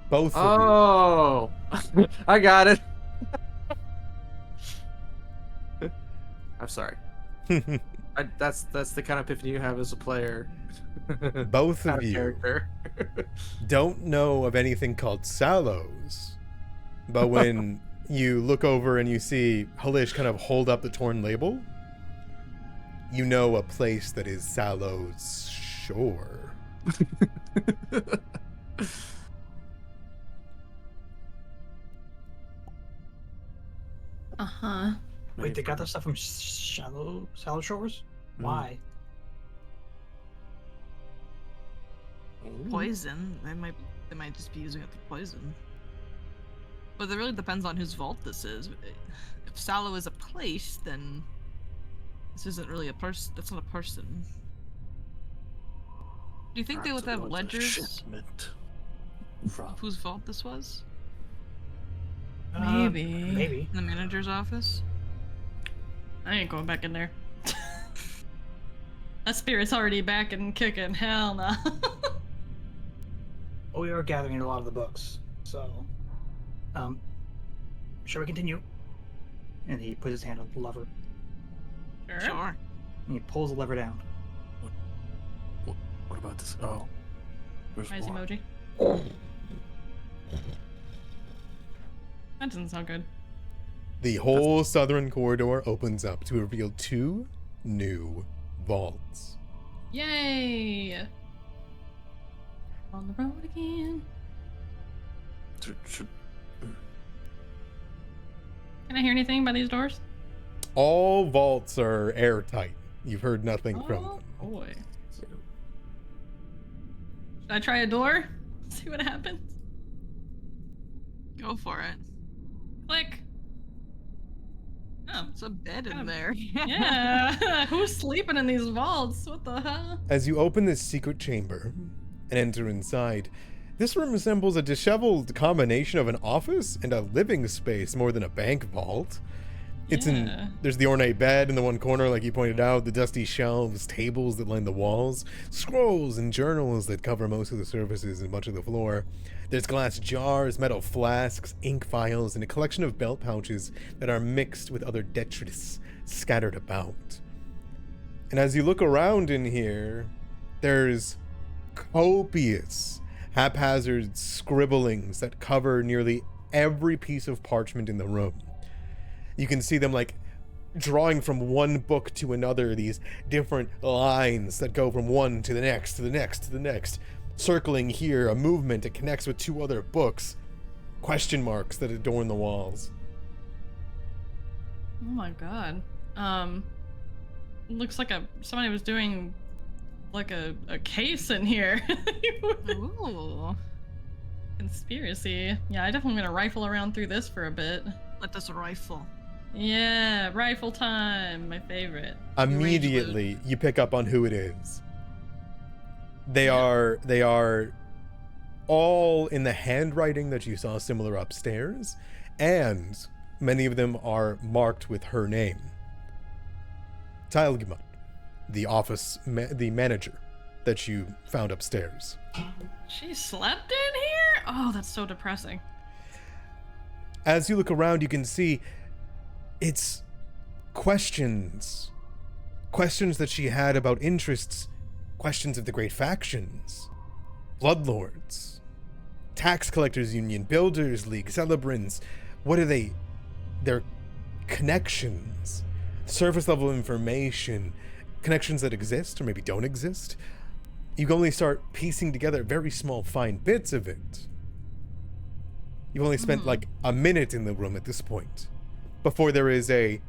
Both of Oh, I got it. I'm sorry. you. That's the kind of epiphany you have as a player. Both Out of you character. don't know of anything called Sallows. But when you look over and you see Halish kind of hold up the torn label, you know a place that is Sallows Shore. Uh-huh. Wait, they got their stuff from Shallow Shores? Why? Poison. They might just be using it for poison. But it really depends on whose vault this is. If Sallow is a place, then this isn't really a person. That's not a person. Do you think they would have ledgers of whose vault this was? Maybe. Maybe. In the manager's office? I ain't going back in there. That spirit's already back and kicking. Hell no. Well, we are gathering a lot of the books, so Shall we continue? And he puts his hand on the lever, Sure. and he pulls the lever down. What about this? Oh, there's Eyes more. emoji. That doesn't sound good. The whole southern corridor opens up to reveal 2 new vaults. Yay! On the road again. Should- Can I hear anything by these doors? All vaults are airtight. You've heard nothing from Oh them. boy. Should I try a door? See what happens. Go for it. Click. Oh, It's a bed in Kind of- there. yeah. Who's sleeping in these vaults? What the hell? As you open this secret chamber and enter inside, this room resembles a disheveled combination of an office and a living space more than a bank vault. Yeah. There's the ornate bed in the one corner, like you pointed out, the dusty shelves, tables that line the walls, scrolls and journals that cover most of the surfaces and much of the floor. There's glass jars, metal flasks, ink vials, and a collection of belt pouches that are mixed with other detritus scattered about. And as you look around in here, there's copious haphazard scribblings that cover nearly every piece of parchment in the room. You can see them like drawing from one book to another, these different lines that go from one to the next, to the next, to the next. Circling here, a movement that connects with 2 other books. Question marks that adorn the walls. Oh my god. Looks like somebody was doing like a case in here. Ooh. Conspiracy. Yeah, I definitely gonna rifle around through this for a bit. Let us rifle. Yeah, rifle time, my favorite. Immediately, you pick up on who it is. They are all in the handwriting that you saw similar upstairs, and many of them are marked with her name. Tilgmund, the manager that you found upstairs. She slept in here? Oh, that's so depressing. As you look around, you can see it's questions that she had about interests, questions of the great factions, bloodlords, tax collectors union, builders league, celebrants. What are they? Their connections, surface level information, connections that exist or maybe don't exist. You can only start piecing together very small, fine bits of it. You've only spent like a minute in the room at this point, before there is a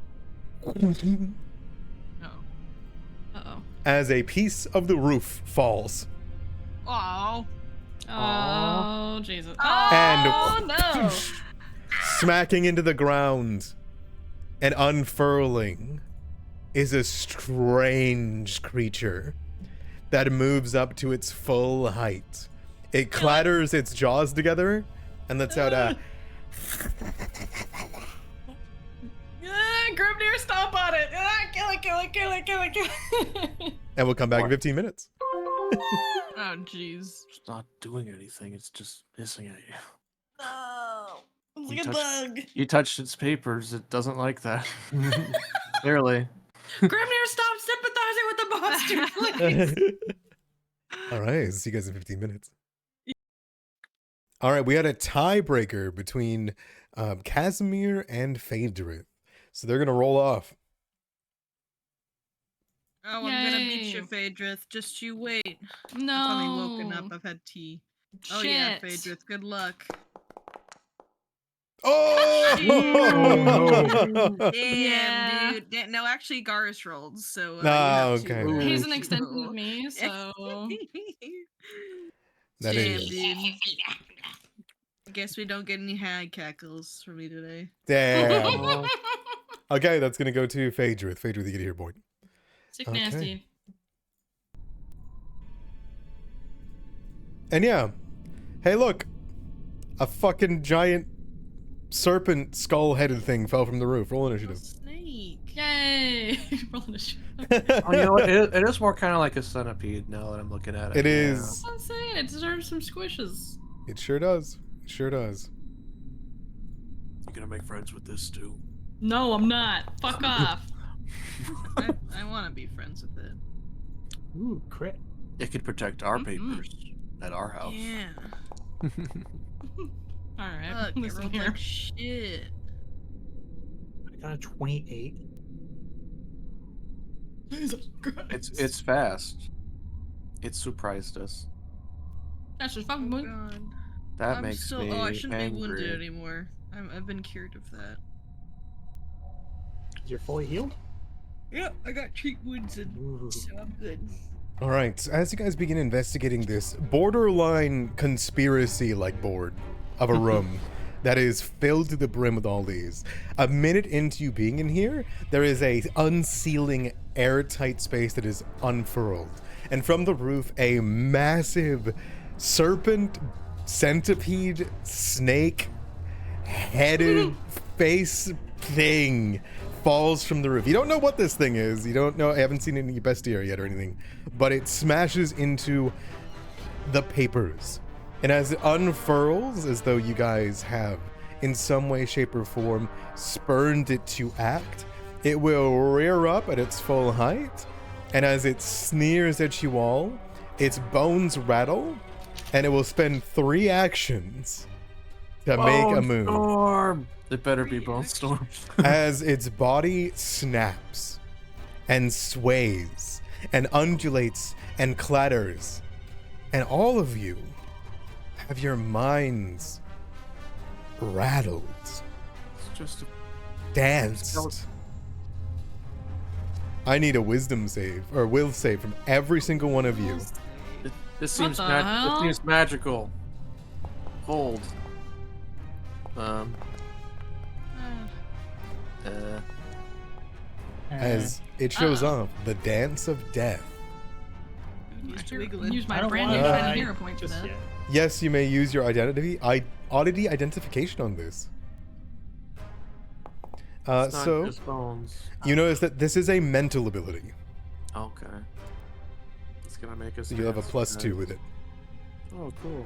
Uh-oh. as a piece of the roof falls. Oh. Oh, Jesus. And Oh, no. smacking into the ground and unfurling is a strange creature that moves up to its full height. It clatters its jaws together and lets out a Grimnir, stomp on it. Kill it, kill it, kill it, kill it, kill it. and we'll come back in 15 minutes. Oh, jeez. It's not doing anything. It's just hissing at you. No. It's You like a bug. You touched its papers. It doesn't like that. Clearly. Grimnir, stop sympathizing with the monster, please. All right, see you guys in 15 minutes. All right, we had a tiebreaker between Casimir and Phaedrith. So they're going to roll off. Oh, I'm gonna beat Yay. you, Phaedrith. Just you wait. No. I've only woken up. I've had tea. Oh yeah, Shit. Phaedrith. Good luck. Oh! Damn, Yeah. dude. No, actually, Garrus rolled. So. No, you have okay. to- He's an to extension roll. of me, so. That Damn, is. dude. I guess we don't get any hag cackles from me today. Damn. Okay, that's going to go to Phaedrith. Phaedrith, you get here, boy. Sick Okay. nasty. And yeah. Hey, look. A fucking giant serpent skull-headed thing fell from the roof. Roll Oh, initiative. snake. Yay! Rolling a shot. Oh, you know what? It is more kind of like a centipede now that I'm looking at it. It Yeah. is. I'm saying it deserves some squishes. It sure does. It sure does. You gonna make friends with this too? No, I'm not. Fuck off. I want to be friends with it. Ooh, crit. It could protect our Mhm. papers at our house. Yeah. All right. Fuck, I Listen rolled here. like shit. I got a 28. Jesus Christ. It's fast. It surprised us. That's just Oh fucking good. god. That I'm makes still. me Oh, I shouldn't be wounded angry. anymore. I've been cured of that. You're fully healed? Yep, I got treat wounds and Ooh. so I'm good. All right, so as you guys begin investigating this borderline conspiracy-like board of a room that is filled to the brim with all these, a minute into you being in here, there is a unsealing, airtight space that is unfurled, and from the roof, a massive serpent, centipede, snake-headed face thing falls from the roof. You don't know what this thing is. You don't know. I haven't seen any bestiary yet or anything, but it smashes into the papers. And as it unfurls, as though you guys have, in some way, shape, or form, spurned it to act, it will rear up at its full height. And as it sneers at you all, its bones rattle, and it will spend 3 actions to make a move. Storm. It better be Bone Storm. As its body snaps and sways and undulates and clatters, and all of you have your minds rattled, It's just a danced. I need a wisdom save or will save from every single one of you. This seems the hell? this seems magical. Hold. As it shows off the dance of death. Use I my don't brand new wanna shiny die hero point for just that. yet. Yes, you may use your oddity identification on this. It's not So just bones. you notice that this is a mental ability. Okay. It's gonna make us. So you'll have a dance, +2 guys. with it. Oh, cool.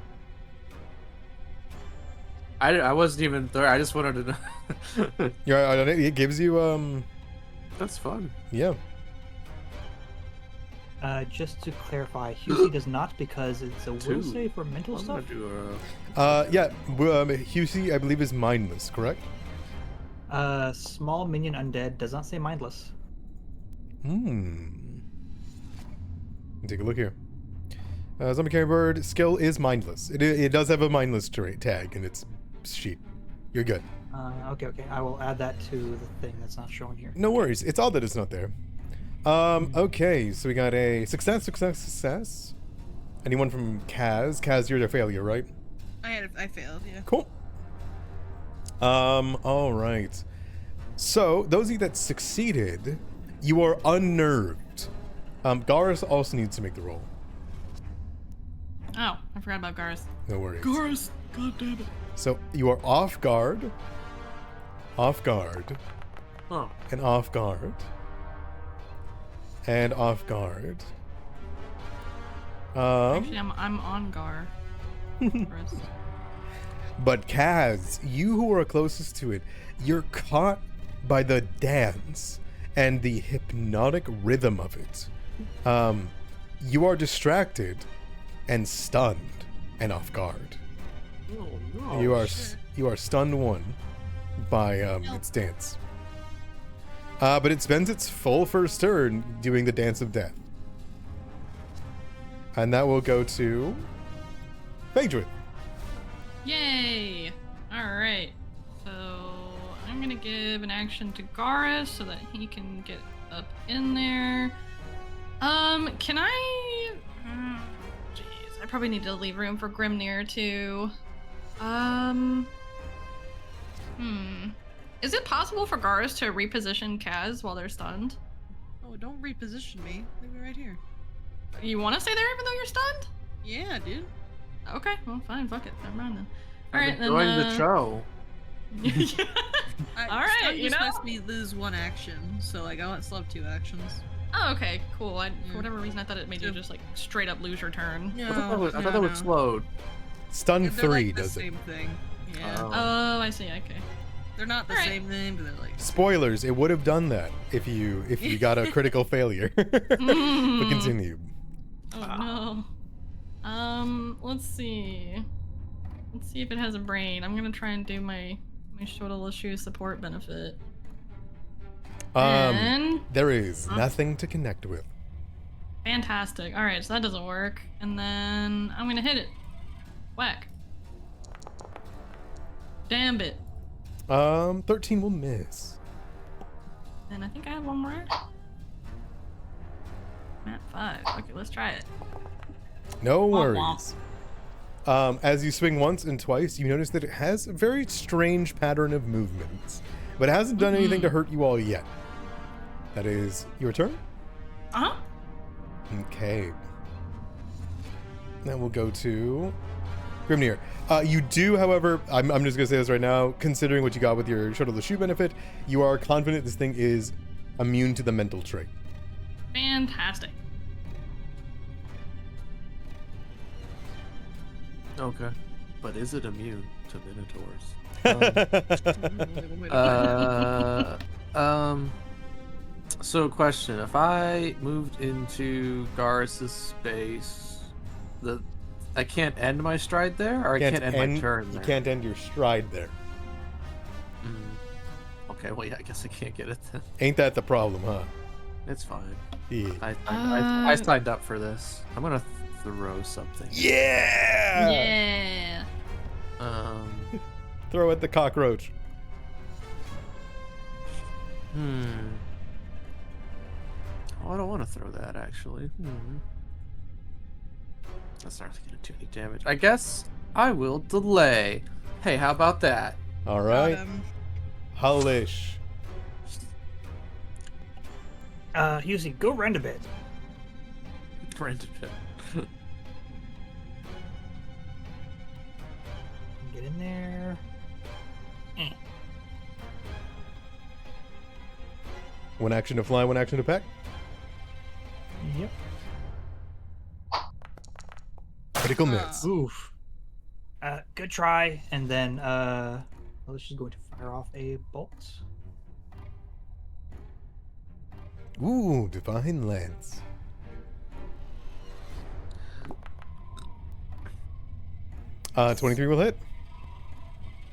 I wasn't even there. I just wanted to know. Yeah, it gives you That's fun. yeah. Just to clarify, Husey does not because it's a will 2. save for mental I'm stuff. gonna do Yeah, Husey, I believe, is mindless, correct? Small minion undead does not say mindless. Take a look here. Zombie carry bird skill is mindless. It does have a mindless tag in its sheet. You're good. Okay. I will add that to the thing that's not shown here. No worries. It's odd that it's not there. Okay, so we got a success. Anyone from Kaz? Kaz, you're the failure, right? I failed, yeah. Cool. All right. So those of you that succeeded, you are unnerved. Garrus also needs to make the roll. Oh, I forgot about Garth. No worries. Garth, god damn it. So you are off guard, and off guard, and off guard. Actually, I'm on Gar. First. But Kaz, you who are closest to it, you're caught by the dance and the hypnotic rhythm of it. You are distracted and stunned and off guard. Oh no. You are stunned 1 by its dance. But it spends its full first turn doing the dance of death. And that will go to Phaedra. Yay! Alright. So I'm gonna give an action to Garrus so that he can get up in there. Can I jeez, I probably need to leave room for Grimnir too. Is it possible for Garrus to reposition Kaz while they're stunned? Oh, don't reposition me. Leave me right here. You want to stay there even though you're stunned? Yeah, dude. Okay, well, fine, fuck it. Never mind then. I'm Alright, then. enjoying the show. Alright, Stun you just know? lets me lose 1 action, so like I still have 2 actions. Oh, okay, cool. For Yeah. whatever reason, I thought it made you So- just like straight up lose your turn. No, I thought that would slowed. Stun They're 3 like the does it. same thing. Yeah. Oh. Oh, I see. Okay. They're not the Alright. same thing, but they're like. Spoilers, it would have done that if you got a critical failure. But continue. Oh no. Let's see. Let's see if it has a brain. I'm gonna try and do my Shotaleshu support benefit. And There is nothing to connect with. fantastic. All right, so that doesn't work. And then I'm gonna hit it. Whack. Damn it. 13 will miss. And I think I have one more. I'm at 5. Okay, let's try it. No Womp worries. As you swing once and twice, you notice that it has a very strange pattern of movements, but it hasn't done anything to hurt you all yet. That is your turn? Uh-huh. Okay. Then we'll go to Grimnir. You do, however, I'm just going to say this right now, considering what you got with your Shuttle the Shoe benefit, you are confident this thing is immune to the mental trait. Fantastic. Okay. But is it immune to minotaurs? So question, if I moved into Garrus's space, I can't end my stride there, or I can't end my turn there? You can't end your stride there. Okay, well, yeah, I guess I can't get it then. Ain't that the problem, huh? It's fine. Yeah. I signed up for this. I'm gonna throw something. Yeah! Yeah. Throw at the cockroach. Oh, I don't want to throw that, actually. That's not really gonna do any damage. I guess I will delay. Hey, how about that? All right. Hellish. Husey, go rend a bit. Brandon Pitt. Get in there. One action to fly, one action to peck. Yep. Critical miss. Oof. Good try, and then Hellish is going to fire off a bolt. Ooh, divine lance. Uh, 23 will hit.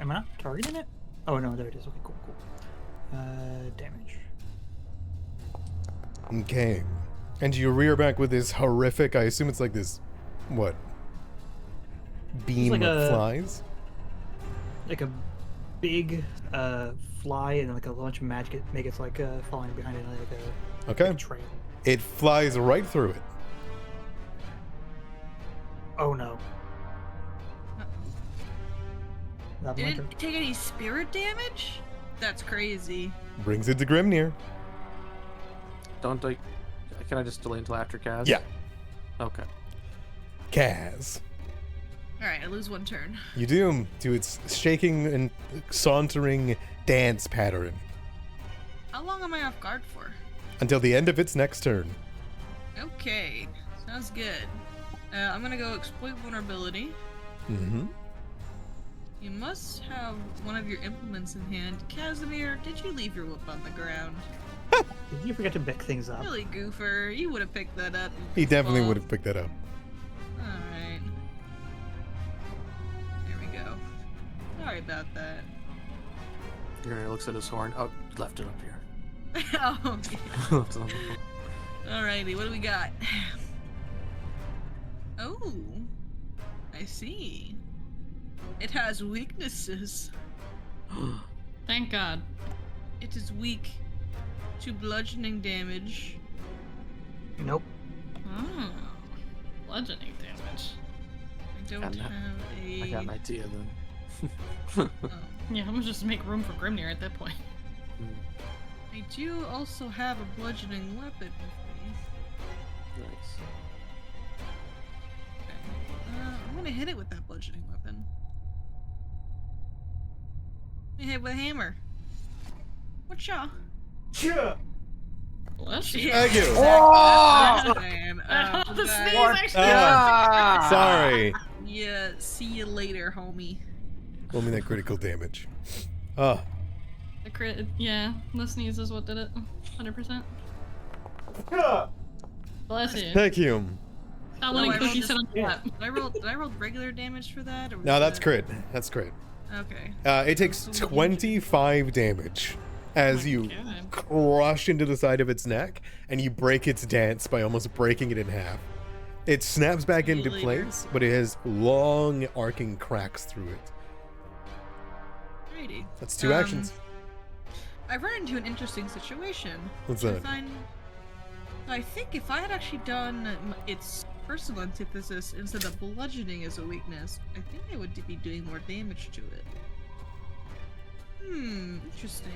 Am I not targeting it? Oh no, there it is. Okay, cool. Damage. Okay. And you rear back with this horrific, I assume it's like this, what? Beam like of a- flies? Like a big fly and like a bunch of magic make it like falling behind it like a Okay. trail. It flies right through it. Oh no. That Did my it turn. take any spirit damage? That's crazy. Brings it to Grimnir. Don't I? Can I just delay until after Kaz? Yeah. Okay. Kaz. Alright, I lose one turn. You do to its shaking and sauntering dance pattern How long am I off guard for? until the end of its next turn. Okay, sounds good. I'm gonna go exploit vulnerability. Mm-hmm. You must have one of your implements in hand. Casimir, did you leave your whip on the ground? Did you forget to pick things up? Really, Goofer, you would have picked that up. He definitely Well, would have picked that up. Alright. There we go. Sorry about that. Grimnir looks at his horn. Oh, left it up here. Oh, yeah. Left it on the floor. Alrighty, what do we got? Oh, I see. It has weaknesses. Thank God. It is weak to bludgeoning damage. Nope. Oh. Bludgeoning damage. I don't Got have a. I got an idea then. Oh. Yeah, I'm gonna just make room for Grimnir at that point. I do also have a bludgeoning weapon with me. Nice. Okay. I'm gonna hit it with that bludgeoning weapon. I'm gonna hit it with a hammer. What y'all? Bless you. Thank you. Oh! Man. The guys, sneeze actually. Sorry. Yeah, see you later, homie. Roll me that critical damage. Ah. The crit, yeah, the sneeze is what did it. 100%. Bless you. Thank you. Stop No, letting I rolled Cookie this- sit on the lap. Did I roll regular damage for that? Or was No, that's that- crit. That's crit. Okay. It takes 25 damage as you God. crush into the side of its neck and you break its dance by almost breaking it in half. It snaps back into Later. place, but it has long arcing cracks through it. Alrighty. That's 2 actions. I've run into an interesting situation. What's I that? find- I think if I had actually done its personal antithesis instead of bludgeoning as a weakness, I think I would be doing more damage to it. Interesting.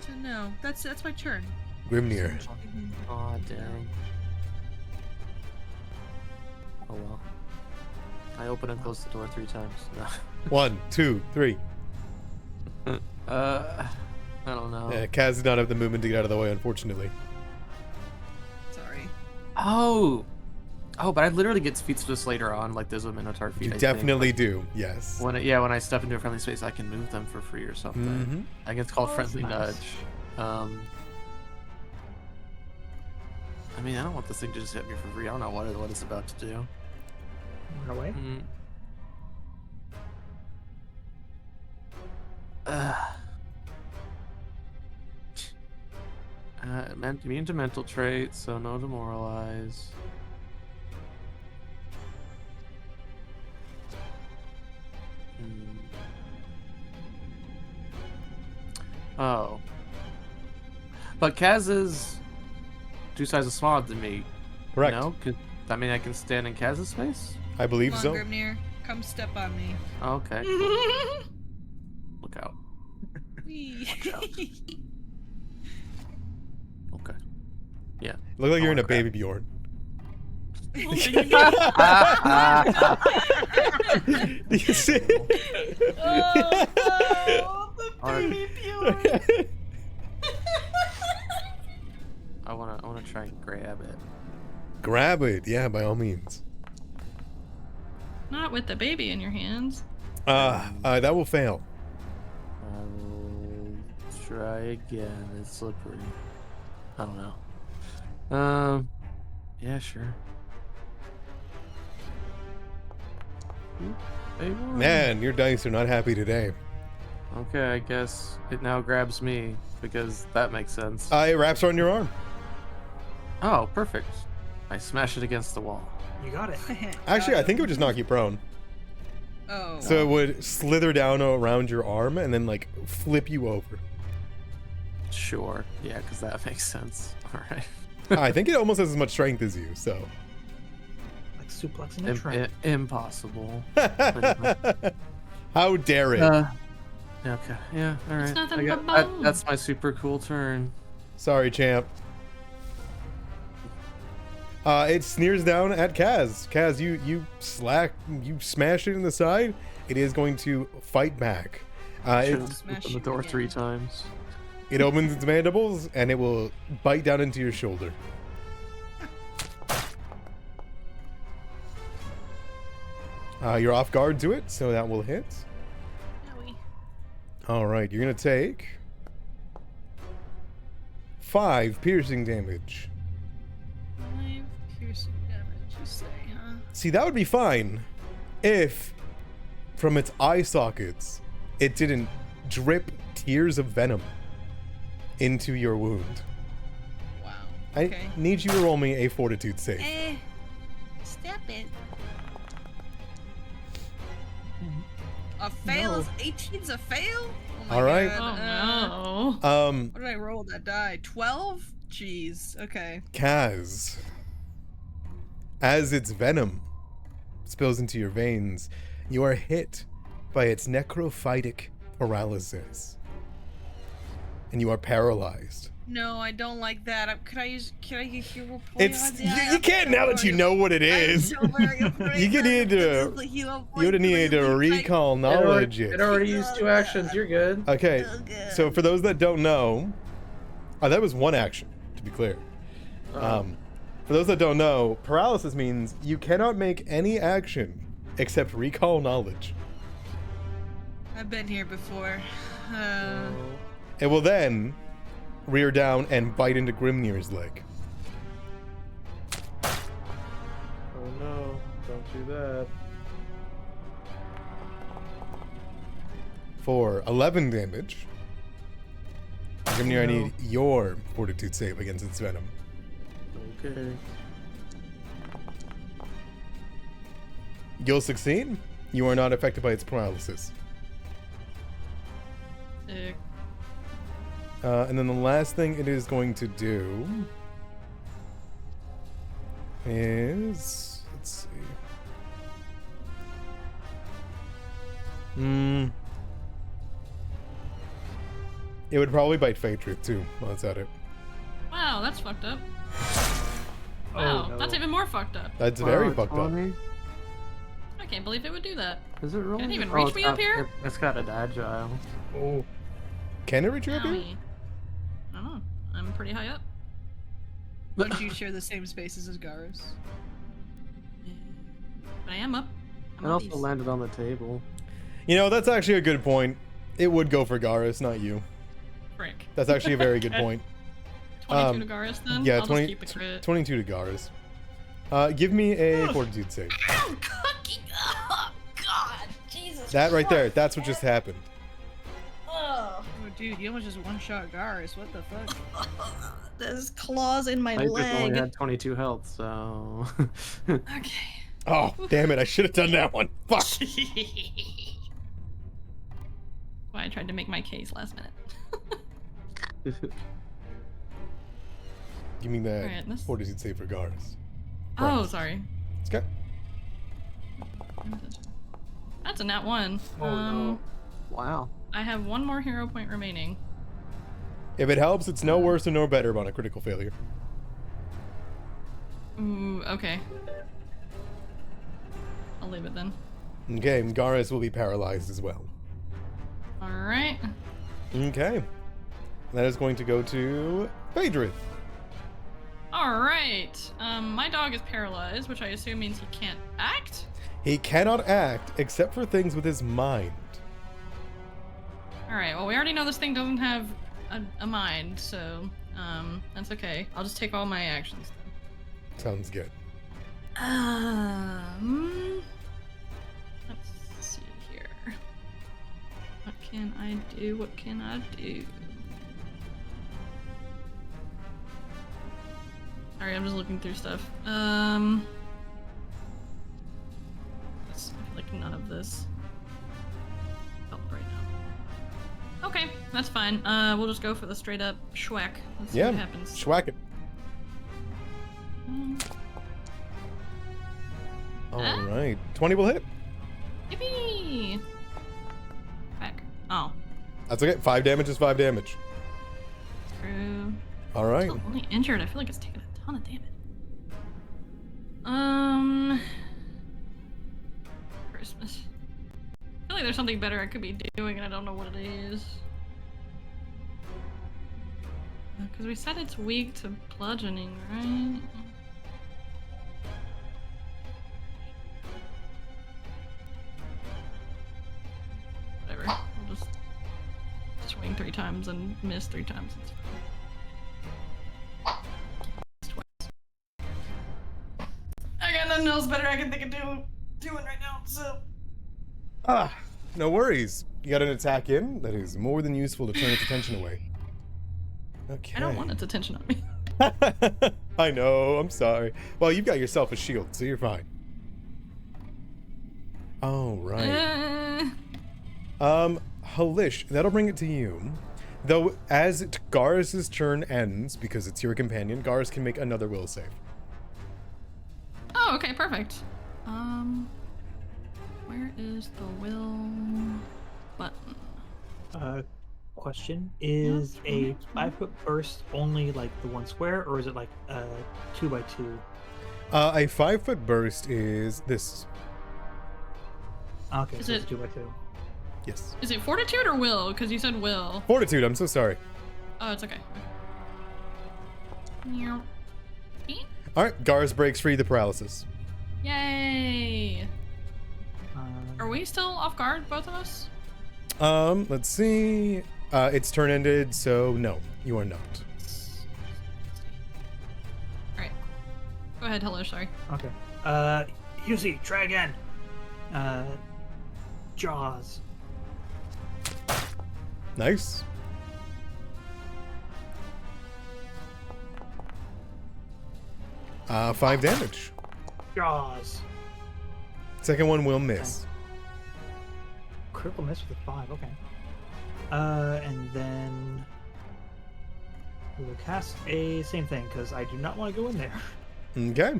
So no, that's my turn. Grimnir. Aw, dang. Oh well. I open and close the door 3 times. 1, 2, 3. I don't know. Kaz does not have the movement to get out of the way, unfortunately. Sorry. Oh, but I literally get feats just later on, like there's a Minotaur feat. You I think. definitely do, yes. When when I step into a friendly space, I can move them for free or something. Mm-hmm. I think it's called Oh, friendly that's nudge. I mean, I don't want this thing to just hit me for free. I don't know what it's about to do. Run away. Immune to mental traits, so no demoralize. Oh. But Kaz is 2 sizes smaller than me. Correct. No? Could that mean I can stand in Kaz's space? I believe Come on, so. Grimnir, come step on me. Okay. Cool. Look out. Whee. Okay. Yeah. Look like you're in a crap. baby Bjorn. You see? Oh, no, the Alright. baby Bjorn. I wanna try and grab it. Grab it, yeah, by all means. Not with the baby in your hands. That will fail. I will try again. It's slippery. I don't know. Yeah, sure. Man, your dice are not happy today. Okay, I guess it now grabs me because that makes sense. It wraps around your arm. Oh, perfect. I smash it against the wall. You got it. Actually, I think it would just knock you prone. Oh. So it would slither down around your arm and then like flip you over. Sure. Yeah, because that makes sense. All right. I think it almost has as much strength as you, so. Like suplexing a train. Impossible. How dare it? Okay. Yeah. All right. nothing but bone. That's my super cool turn. Sorry, champ. It sneers down at Kaz. Kaz, you smash it in the side. It is going to fight back. Should have Smash opened the you door again. 3 times. It opens its mandibles and it will bite down into your shoulder. You're off guard to it, so that will hit. Owie. All right, you're gonna take 5 piercing damage. 5 piercing damage, you say, huh? See, that would be fine if, from its eye sockets, it didn't drip tears of venom into your wound. Wow. I Okay. need you to roll me a fortitude save. Step it. A fail is 18's a fail? Oh my All right. God. Oh no. What did I roll that die? 12? Jeez. Okay. Kaz, as its venom spills into your veins, you are hit by its necrophytic paralysis. And you are paralyzed. No, I don't like that. Can I use hero point It's on you, that? you can't now that you know what it is. I'm so very afraid You could that need this to is the hero you would point need to really, like, recall knowledge It it. already used 2 actions. You're good. Okay, Okay. so for those that don't know, that was 1 action, to be clear. For those that don't know, paralysis means you cannot make any action except recall knowledge. I've been here before. It will then rear down and bite into Grimnir's leg. Oh no, don't do that. For 11 damage. Grimnir, I need your fortitude save against its venom. Okay. You'll succeed. You are not affected by its paralysis. Sick. And then the last thing it is going to do is, let's see. It would probably bite Phaedrith too. While it's at it. Wow, that's fucked up. Wow, no. that's even more fucked up. That's very fucked up. I can't believe it would do that. Is it really? Can it even reach me up here? It's got an agile. Oh. Can it reach you up here? Owie. I don't know. I'm pretty high up. Don't you share the same spaces as Garrus? But I am up. I'm It up also these. landed on the table. You know, that's actually a good point. It would go for Garrus, not you. Frick. That's actually a very good point. 22 to Garrus then? Yeah, I'll 20, just keep the crit. 22 to Garrus. Give me a fortitude save. Oh, cookie! Oh, God! Jesus That right there, Christ, that's what man. just happened. Oh, Oh, dude, you almost just one-shot Garrus. What the fuck? there's claws in my I just only leg. had 22 health, so. Okay. Oh, damn it, I should have done that one. Fuck. Why I tried to make my case last minute. Give me that Alright, this- fortitude save for Garrus. Oh, sorry. It's got. That's a nat 1. Oh no. Wow. I have one more hero point remaining. If it helps, it's no worse or no better on a critical failure. Ooh, okay. I'll leave it then. Okay, Garrus will be paralyzed as well. Alright. Okay. That is going to go to Phaedrith. Alright. My dog is paralyzed, which I assume means he can't act? He cannot act except for things with his mind. Alright, well we already know this thing doesn't have a mind, so that's okay. I'll just take all my actions then. Sounds good. Let's see here. What can I do? What can I do? Sorry, I'm just looking through stuff. I feel like none of this help right now. Okay, that's fine. We'll just go for the straight up schwack. Let's see Yeah, what happens. schwack it. Alright, 20 will hit. Yippee! Back. Oh, That's okay, 5 damage is 5 damage. true. Alright. Still only injured. I feel like it's taking a ton of damage. Christmas. I feel like there's something better I could be doing, and I don't know what it is. Because we said it's weak to bludgeoning, right? Whatever. We'll just swing 3 times and miss 3 times. It's fine. I got nothing else better I can think of doing right now, so. No worries. You got an attack in? That is more than useful to turn its attention away. Okay. I don't want its attention on me. I know, I'm sorry. Well, you've got yourself a shield, so you're fine. Alright. Halish, that'll bring it to you. Though, as Garrus' turn ends, because it's your companion, Garrus can make another will save. Oh, okay, perfect. Where is the will button? Question: is Yeah, a sure. 5-foot burst only like the 1 square, or is it like 2x2? A 5-foot burst is this. Okay, Is so it's it- 2x2. Yes. Is it fortitude or will? Because you said will. Fortitude, I'm so sorry. Oh, it's okay. Meow. Beep. Alright, Garrus breaks free the paralysis. Yay! Uh, Are we still off guard, both of us? Let's see. Its turn ended, so no, you are not. Alright. Go ahead, hello, sorry. Okay. Yuzi, try again. Jaws. Nice. Five damage. Jaws. Second one will miss. Critical miss with a 5, okay. And then we will cast a same thing, because I do not want to go in there. Okay.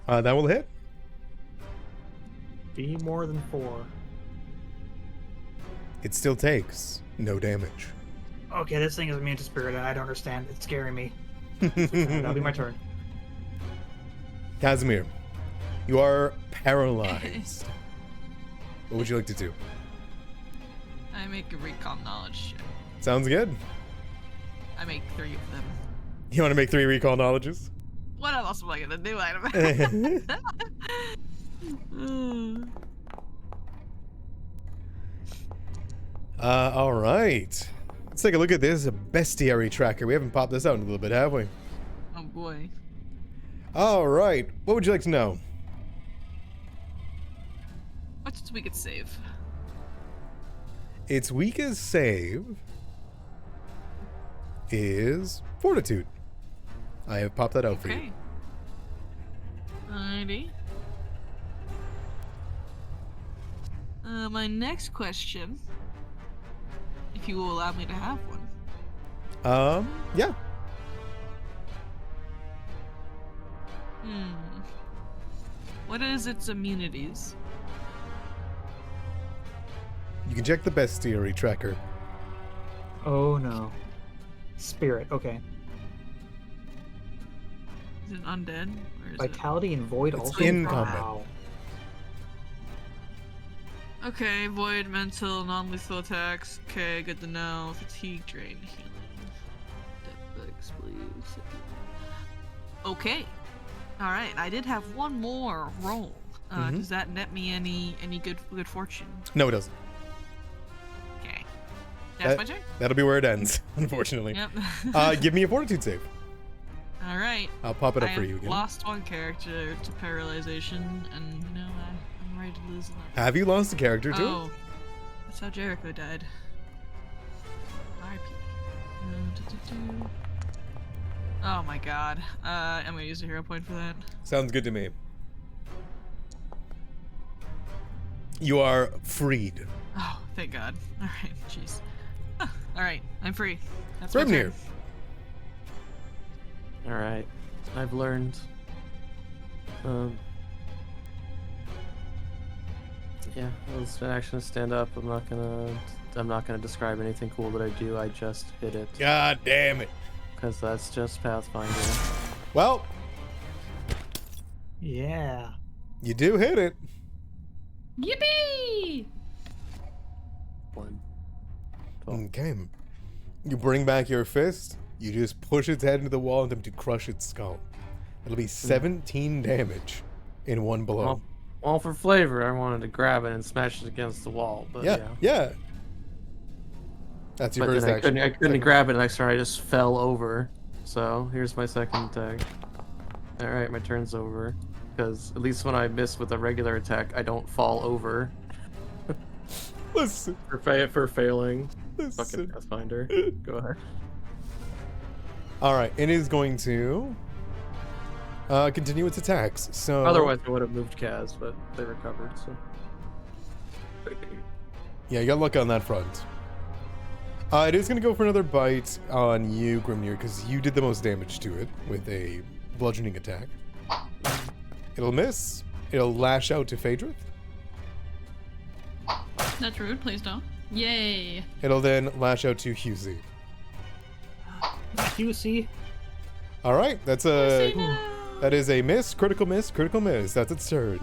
That will hit. Be more than 4. It still takes no damage. Okay, this thing is immune to spirit, and I don't understand. It's scaring me. That'll be my turn. Casimir, you are paralyzed. What would you like to do? I make a recon knowledge check. Sounds good. I make 3 of them. You want to make 3 recall knowledges? What else am I gonna do? All right. Let's take a look at this bestiary tracker. We haven't popped this out in a little bit, have we? Oh boy. All right. What would you like to know? What's its weakest save? Its weakest save is Fortitude. I have popped that out for you. Okay. Alrighty. My next question, if you will allow me to have one. Yeah. What is its immunities? You can check the bestiary tracker. Oh no. Spirit, okay. Is it undead? Or is Vitality and Void It's also? in combat. Wow. it... Okay, void, mental, non-lethal attacks. Okay, good to know. Fatigue, drain, healing. Death, explosives. Okay. Alright, I did have one more roll. Does that net me any good fortune? No, it doesn't. Okay. That's my turn? That'll be where it ends, unfortunately. Yep. Give me a Fortitude save. Alright. I'll pop it up I for have you again. lost one character to paralyzation, and you know, I'm ready to lose another. Have you lost a character to it? Oh, that's how Jericho died. RIP. Oh my god. I'm gonna use a hero point for that. Sounds good to me. You are freed. Oh, thank god. Alright, jeez. Alright, I'm free. That's my Grimnir. turn. All right, I've learned. Yeah, I was actually gonna stand up. I'm not gonna describe anything cool that I do. I just hit it God damn it. because that's just Pathfinder. Well, Yeah. you do hit it. Yippee! 1. 12. Okay. You bring back your fist. You just push its head into the wall and attempt to crush its skull. It'll be 17 damage in one blow. Well, for flavor, I wanted to grab it and smash it against the wall, but Yeah. That's your But first then action. I couldn't grab it next turn. I just fell over. So here's my second attack. All right, my turn's over. Because at least when I miss with a regular attack, I don't fall over Listen. for failing. Fucking Listen. Pathfinder. Go ahead. All right, it is going to continue its attacks. So Otherwise, I would have moved Kaz, but they recovered. So yeah, you got luck on that front. It is going to go for another bite on you, Grimnir, because you did the most damage to it with a bludgeoning attack. It'll miss. It'll lash out to Phaedrith. That's rude, please don't. Yay! It'll then lash out to Husey. QC. All right, that's Say a no! that is a miss, critical miss, critical miss. That's its turn.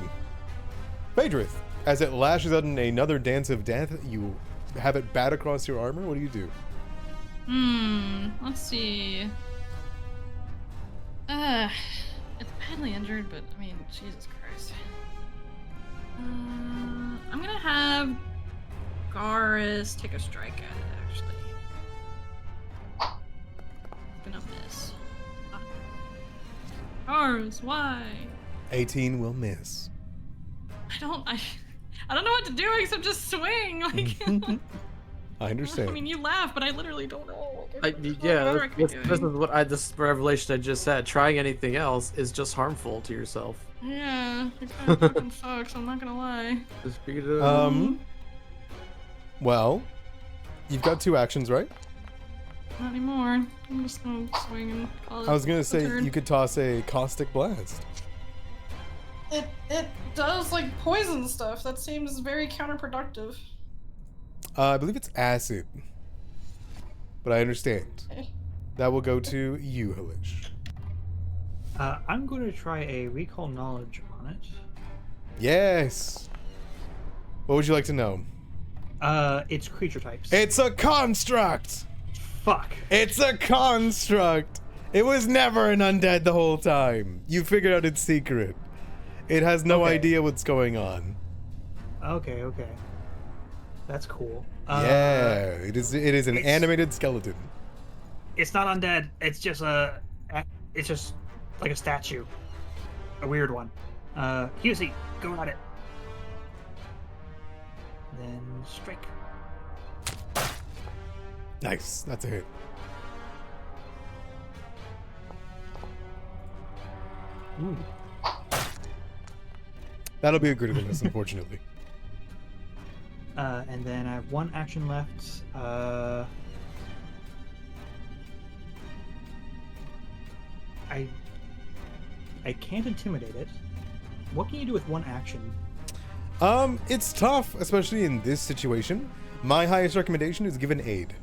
Phaedrith, as it lashes out in another dance of death, you have it bat across your armor. What do you do? Let's see. it's badly injured, but I mean, Jesus Christ. I'm gonna have Garis take a strike at it, actually. Gonna miss. Garis, why? 18 will miss. I don't know what to do except just swing. Like, I understand. I mean, you laugh, but I literally don't know. This revelation I just had. Trying anything else is just harmful to yourself. Yeah, it kind of fucking sucks. I'm not gonna lie. Just beat it up. Well, you've got 2 actions, right? Not anymore. I'm just gonna swing and call it. I was gonna a say turn. you could toss a caustic blast. It does like poison stuff. That seems very counterproductive. I believe it's acid, but I understand. That will go to you, Halish. I'm going to try a recall knowledge on it. Yes. What would you like to know? It's creature types. It's a construct. Fuck. It's a construct. It was never an undead the whole time. You figured out its secret. It has no idea what's going on. Okay. That's cool. Yeah, it is an animated skeleton. It's not undead. It's just like a statue. A weird one. Husey, go at it. Then strike. Nice. That's a hit. Ooh. That'll be a critical miss, unfortunately. And then I have 1 action left. I can't intimidate it. What can you do with 1 action? It's tough, especially in this situation. My highest recommendation is give an aid.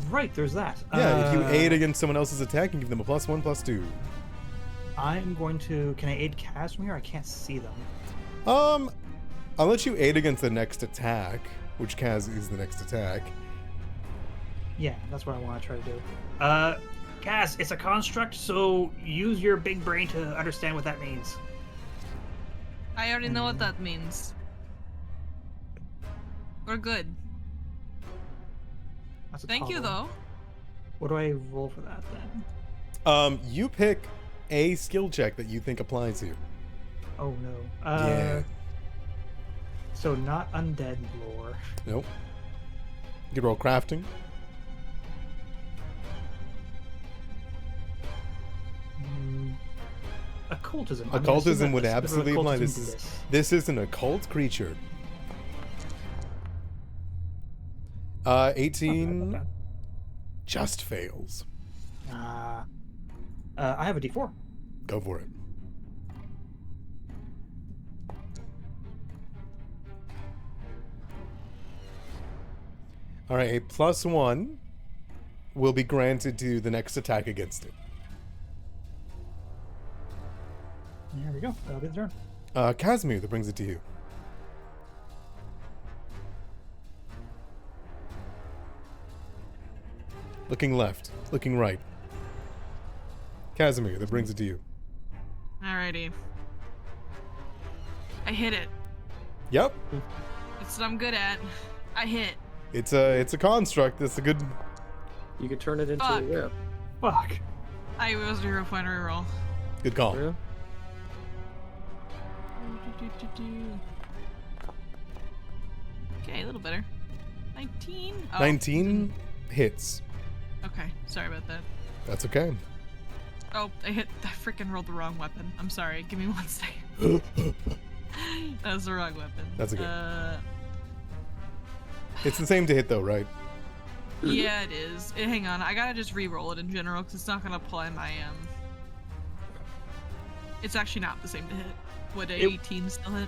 Right, there's that. Yeah, if you aid against someone else's attack, you can give them a +1/+2. I'm going to... Can I aid Casimir? I can't see them. I'll let you aid against the next attack, which Kaz is the next attack. Yeah, that's what I want to try to do. Kaz, it's a construct, so use your big brain to understand what that means. I already know what that means. We're good. That's a Thank you, tall one. though. What do I roll for that, then? You pick a skill check that you think applies here. Oh, no. Yeah. So not undead lore. Nope. You can roll crafting. Occultism. Occultism would absolutely apply. This is an occult creature. 18 Not bad. just fails. I have a D4. Go for it. All right, a +1 will be granted to the next attack against it. There we go. That'll be the turn. Casimir, that brings it to you. Looking left, looking right. Casimir, that brings it to you. Alrighty. I hit it. Yep, That's what I'm good at. I hit. it's a construct. That's a good. You could turn it into Fuck. a whip. Fuck. I was a 0-point reroll. Good call. Yeah. Okay, a little better. 19? Oh, 19 hits. Okay, sorry about that. That's okay. Oh, I freaking rolled the wrong weapon. I'm sorry. Give me 1 second. That was the wrong weapon. That's okay. It's the same to hit though, right? Yeah, it is. Hang on, I gotta just re-roll it in general because it's not gonna apply my It's actually not the same to hit. Would a 18 still hit?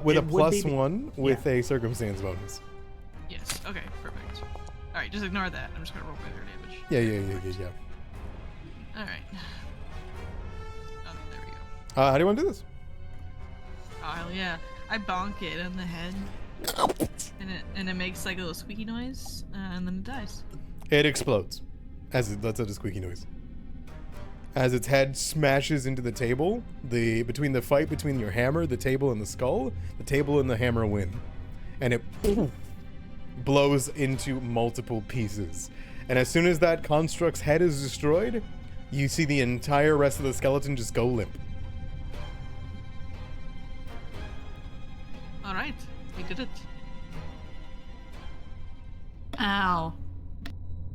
With a It would be- +1 with a circumstance bonus. Yes. Okay, perfect. All right, just ignore that. I'm just gonna roll regular damage. Yeah. All right. Oh, there we go. How do you want to do this? Oh hell yeah! I bonk it in the head, and it makes like a little squeaky noise, and then it dies. It explodes. That's a squeaky noise. as its head smashes into the table. Between the fight between your hammer, the table, and the skull, the table and the hammer win. And it blows into multiple pieces. And as soon as that construct's head is destroyed, you see the entire rest of the skeleton just go limp. All right, we did it. Ow.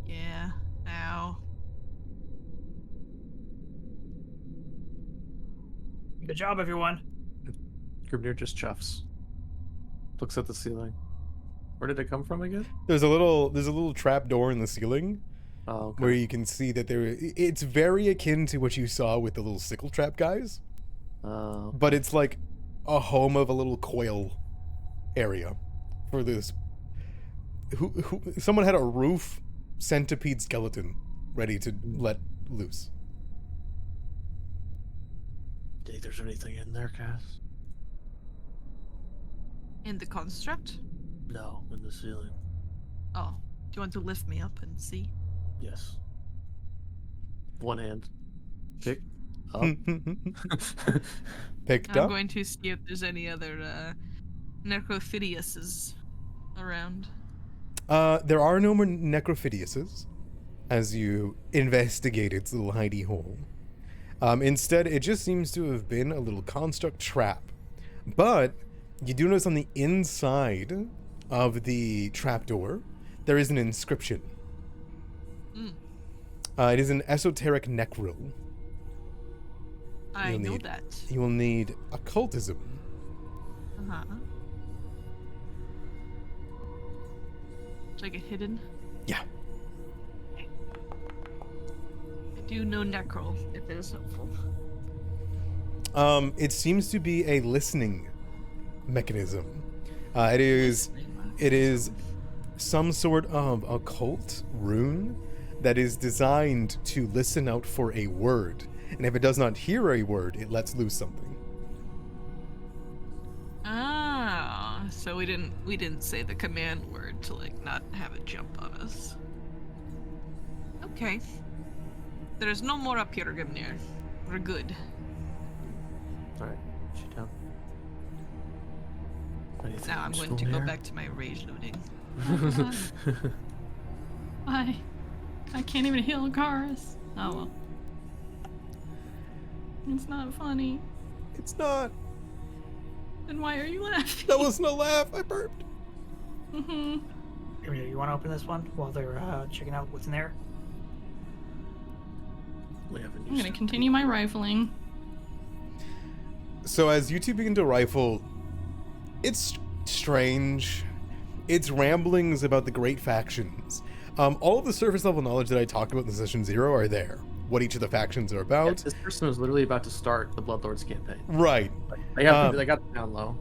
Yeah. Ow. Good job, everyone. Grimnir just chuffs. Looks at the ceiling. Where did it come from again? There's a little trap door in the ceiling Oh, okay. where you can see that it's very akin to what you saw with the little sickle trap guys, but it's like a home of a little quail area for this. Someone had a roof centipede skeleton ready to let loose. Do you think there's anything in there, Cass? In the construct? No, in the ceiling. Oh, do you want to lift me up and see? Yes. One hand. Pick up. Picked I'm up. going to see if there's any other necrophidiuses around. There are no more necrophidiuses as you investigate its little hidey hole. Instead, it just seems to have been a little construct trap. But you do notice on the inside of the trapdoor, there is an inscription. It is an esoteric necryl. I know that. You will need occultism. Uh-huh. Should I get hidden? Yeah. I do know necro, if it is helpful. It seems to be a listening mechanism. It is some sort of occult rune that is designed to listen out for a word, and if it does not hear a word, it lets loose something. Ah, so we didn't say the command word to like not have it jump on us. Okay. There is no more up here, Grimnir. We're good. Alright, shut down. Anything Now I'm going to useful go here? back to my rage looting. Why? I can't even heal Karis. Oh well. It's not funny. It's not. Then why are you laughing? That wasn't a laugh. I burped. Mm-hmm. You want to open this one while they're checking out what's in there? We haven't I'm used gonna continue my rifling. So as you two begin to rifle, it's strange. It's ramblings about the great factions. All of the surface level knowledge that I talked about in Session 0 are there. What each of the factions are Yeah, about. this person was literally about to start the Bloodlords campaign. Right. They got it down low.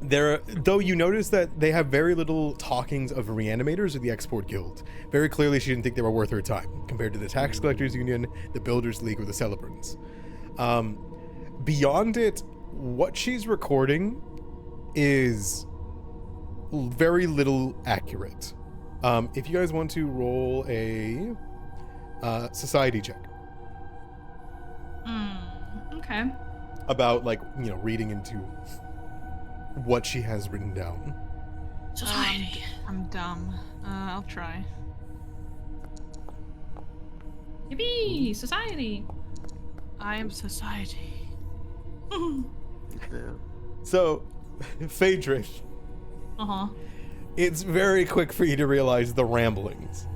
Though you notice that they have very little talkings of reanimators or the Export Guild. Very clearly she didn't think they were worth her time, compared to the Tax Collectors Union, the Builders League, or the Celebrants. Beyond it, what she's recording is very little accurate. If you guys want to roll a society check. Okay. About, like, reading into what she has written down. Society. I'm dumb. I'll try. Yippee! Society. I am society. Yeah. So, Phaedrith, Uh-huh. it's very quick for you to realize the ramblings.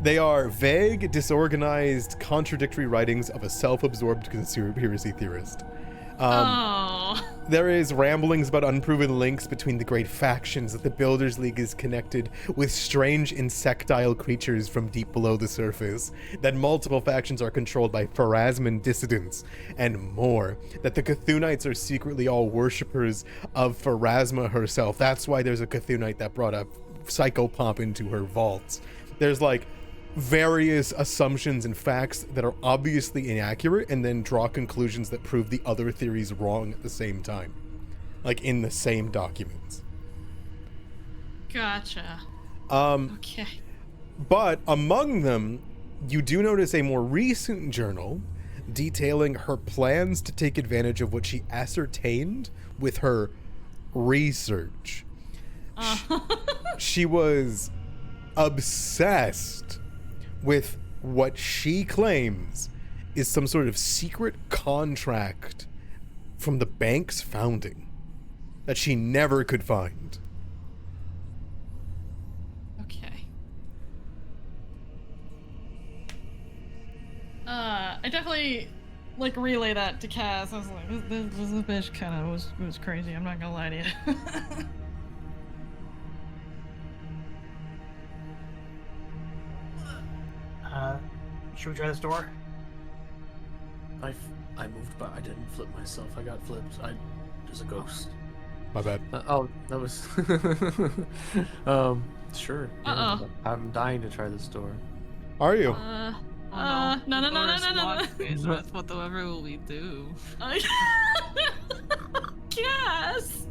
They are vague, disorganized, contradictory writings of a self-absorbed conspiracy theorist. Oh. There is ramblings about unproven links between the great factions, that the Builders League is connected with strange insectile creatures from deep below the surface, that multiple factions are controlled by Pharasman dissidents, and more. That the Cthulhites are secretly all worshippers of Pharasma herself. That's why there's a Cthulhite that brought a psychopomp into her vaults. There's like various assumptions and facts that are obviously inaccurate and then draw conclusions that prove the other theories wrong at the same time. Like in the same documents. Gotcha. Um, Okay. But among them You do notice a more recent journal detailing her plans to take advantage of what she ascertained with her research. She was obsessed with what she claims is some sort of secret contract from the bank's founding that she never could find. Okay. I definitely like relay that to Kaz. I was like, this bitch kind of was crazy. I'm not gonna lie to you. Should we try this door? I moved, but I didn't flip myself. I got flipped. There's a ghost. My bad. Oh, that was. Sure. Yeah, I'm dying to try this door. Are you? No. With whatever will we do? Yes.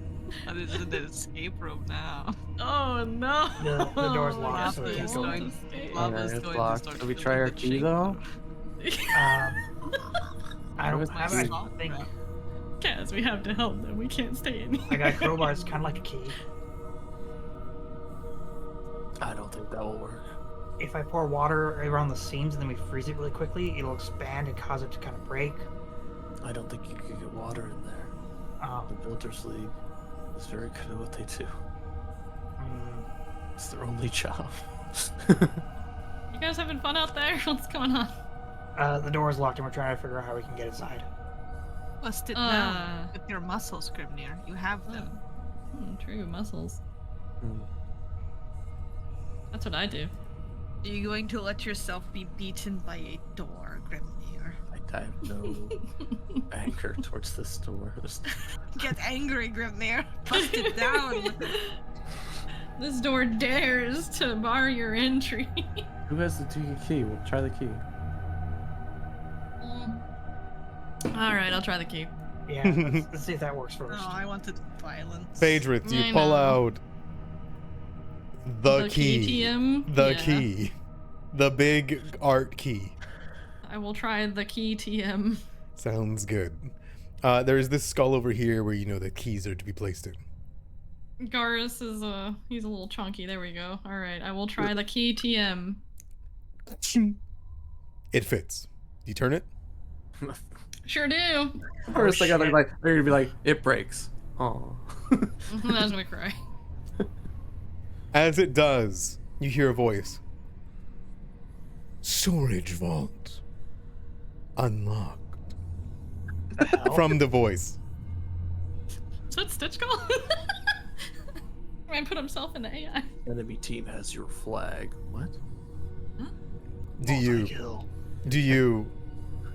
That is an escape room now. Oh no. The door's locked, so we Lava can't is go. going. Okay, Lava is it's going locked. to start. Should we filling try our the key, chamber. I don't Where's have the a key? thing. Kaz, we have to help them. We can't stay in here. I got crowbars, kind of like a key. I don't think that will work. If I pour water around the seams and then we freeze it really quickly, it'll expand and cause it to kind of break. I don't think you could get water in there. The Builders League is very good at what they do. It's their only job. You guys having fun out there? What's going on? The door is locked and we're trying to figure out how we can get inside. Bust it down with your muscles, Grimnir. You have them. True, muscles. That's what I do. Are you going to let yourself be beaten by a door, Grimnir? I have no anger towards this door. Get angry, Grimnir. Bust it down. This door dares to bar your entry. Who has the key? We'll try the key. Alright, I'll try the key. Yeah, let's see if that works first. No, I wanted violence. Phaedrith, you I pull know. out the key. TM? The Yeah. key. The big art key. I will try the key TM. Sounds good. There's this skull over here where you know the keys are to be placed in. Garrus is he's a little chunky. There we go. Alright, I will try the key TM. It fits. You turn it? Sure do. First, they're gonna be like, it breaks. Oh. I was gonna cry. As it does, you hear a voice. Storage vault. Unlocked. From the voice. Is that Stitch call? Man put himself in the AI. Enemy team has your flag. What? Do you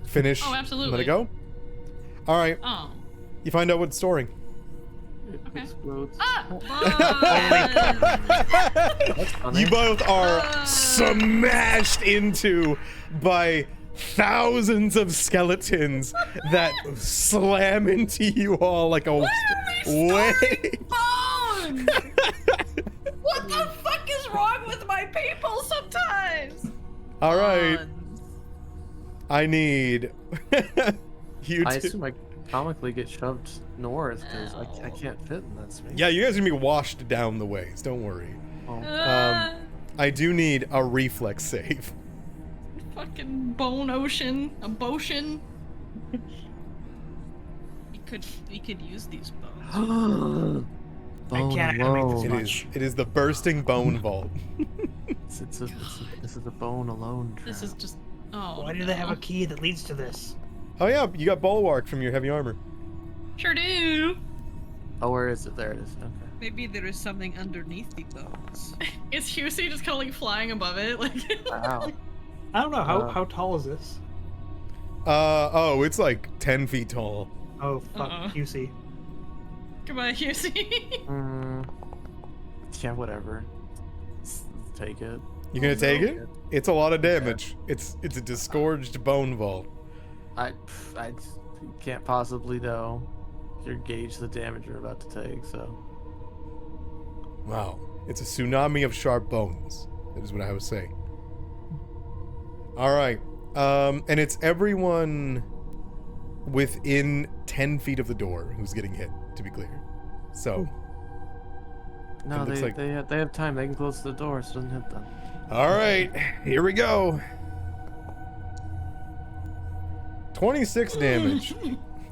finish? Oh, absolutely. Let it go? Alright. Oh. You find out what it's storing. It Okay. explodes. You both are smashed into by thousands of skeletons that slam into you all like a wave. Bones! What the fuck is wrong with my people sometimes? All right. I need you I to. assume I comically get shoved north because I can't fit in that space. Yeah, you guys are gonna be washed down the ways. Don't worry. Oh. I do need a reflex save. Fucking bone ocean. A botion. We could use these bones. I can't animate this It much. is the bursting bone vault. This is a bone alone trap. This is just. Oh. Why do they have a key that leads to this? Oh yeah, you got bulwark from your heavy armor. Sure do. Oh, where is it? There it is. Okay. Maybe there is something underneath the bones. Is Husey just kind of like flying above it? Like. Wow. I don't know how tall is this? Oh, it's like 10 feet tall. Oh fuck, QC. Goodbye, Husey. Yeah, whatever. Let's take it. You gonna take it? It's a lot of damage. It's a disgorged bone vault. I can't possibly know. You gauge the damage you're about to take, so. Wow. It's a tsunami of sharp bones. That is what I was saying. All right. And it's everyone within 10 feet of the door who's getting hit, to be clear. So. No, It looks like- they have time. They can close the door so it doesn't hit them. All right. Here we go. 26 damage.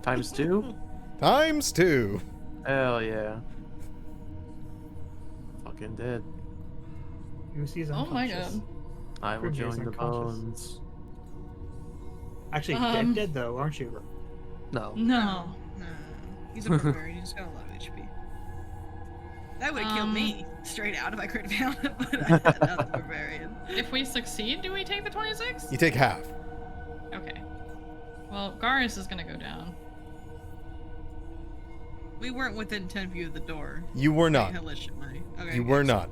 Times 2? Times 2. Hell yeah. Fucking dead. Lucy's Oh my unconscious. god. I will Grimnir's join the unconscious. bones. Actually, dead though, aren't you? No. No. No. He's a barbarian. He's got a lot of HP. That would have killed me straight out if I could have found him, but I'm not the barbarian. If we succeed, do we take the 26? You take half. Okay. Well, Garrus is gonna go down. We weren't within 10 feet of the door. You were not. Hellish, am I? Okay, You good. were not.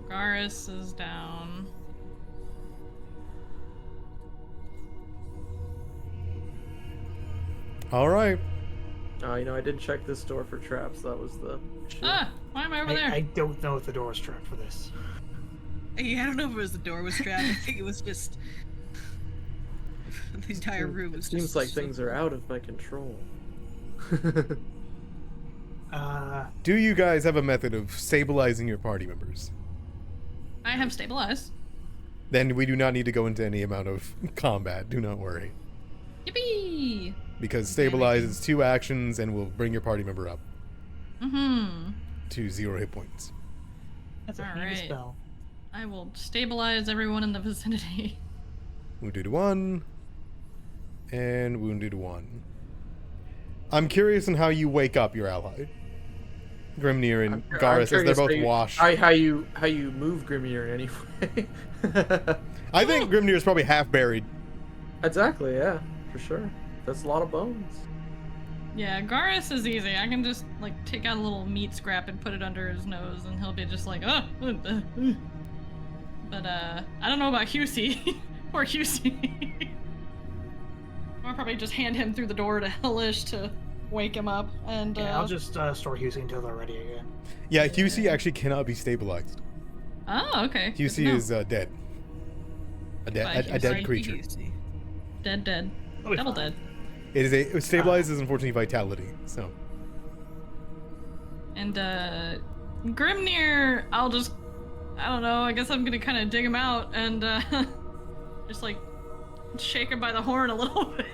Garrus is down. All right. You know, I did check this door for traps. That was the issue. Ah! Why am I over there? I don't know if the door is trapped for this. Yeah, I don't know if it was the door was trapped. I think it was just the entire room was Seems just like things are out of my control. Do you guys have a method of stabilizing your party members? I have stabilized. Then we do not need to go into any amount of combat. Do not worry. Yippee! Because stabilize is 2 actions and will bring your party member up Mm-hmm. to 0 hit points. That's a handy Alright. spell. I will stabilize everyone in the vicinity. Wounded 1. And wounded 1. I'm curious on how you wake up your ally. Grimnir and Garrus, as they're both washed. How you move Grimnir anyway. I think Grimnir is probably half buried. Exactly, yeah, for sure. That's a lot of bones. Yeah, Garrus is easy. I can just, like, take out a little meat scrap and put it under his nose, and he'll be just like, oh. But, I don't know about Husey. Poor Husey. I'll probably just hand him through the door to Hellish to wake him up, and, Yeah, I'll just store Husey until they're ready again. Yeah, Husey actually cannot be stabilized. Oh, okay. Good to Husey know. is dead. A dead Husey. creature. Dead. He'll be Double fine. dead. It stabilizes unfortunately vitality. So And, Grimnir, I don't know, I guess I'm gonna kind of dig him out and, just, like, shake him by the horn a little bit.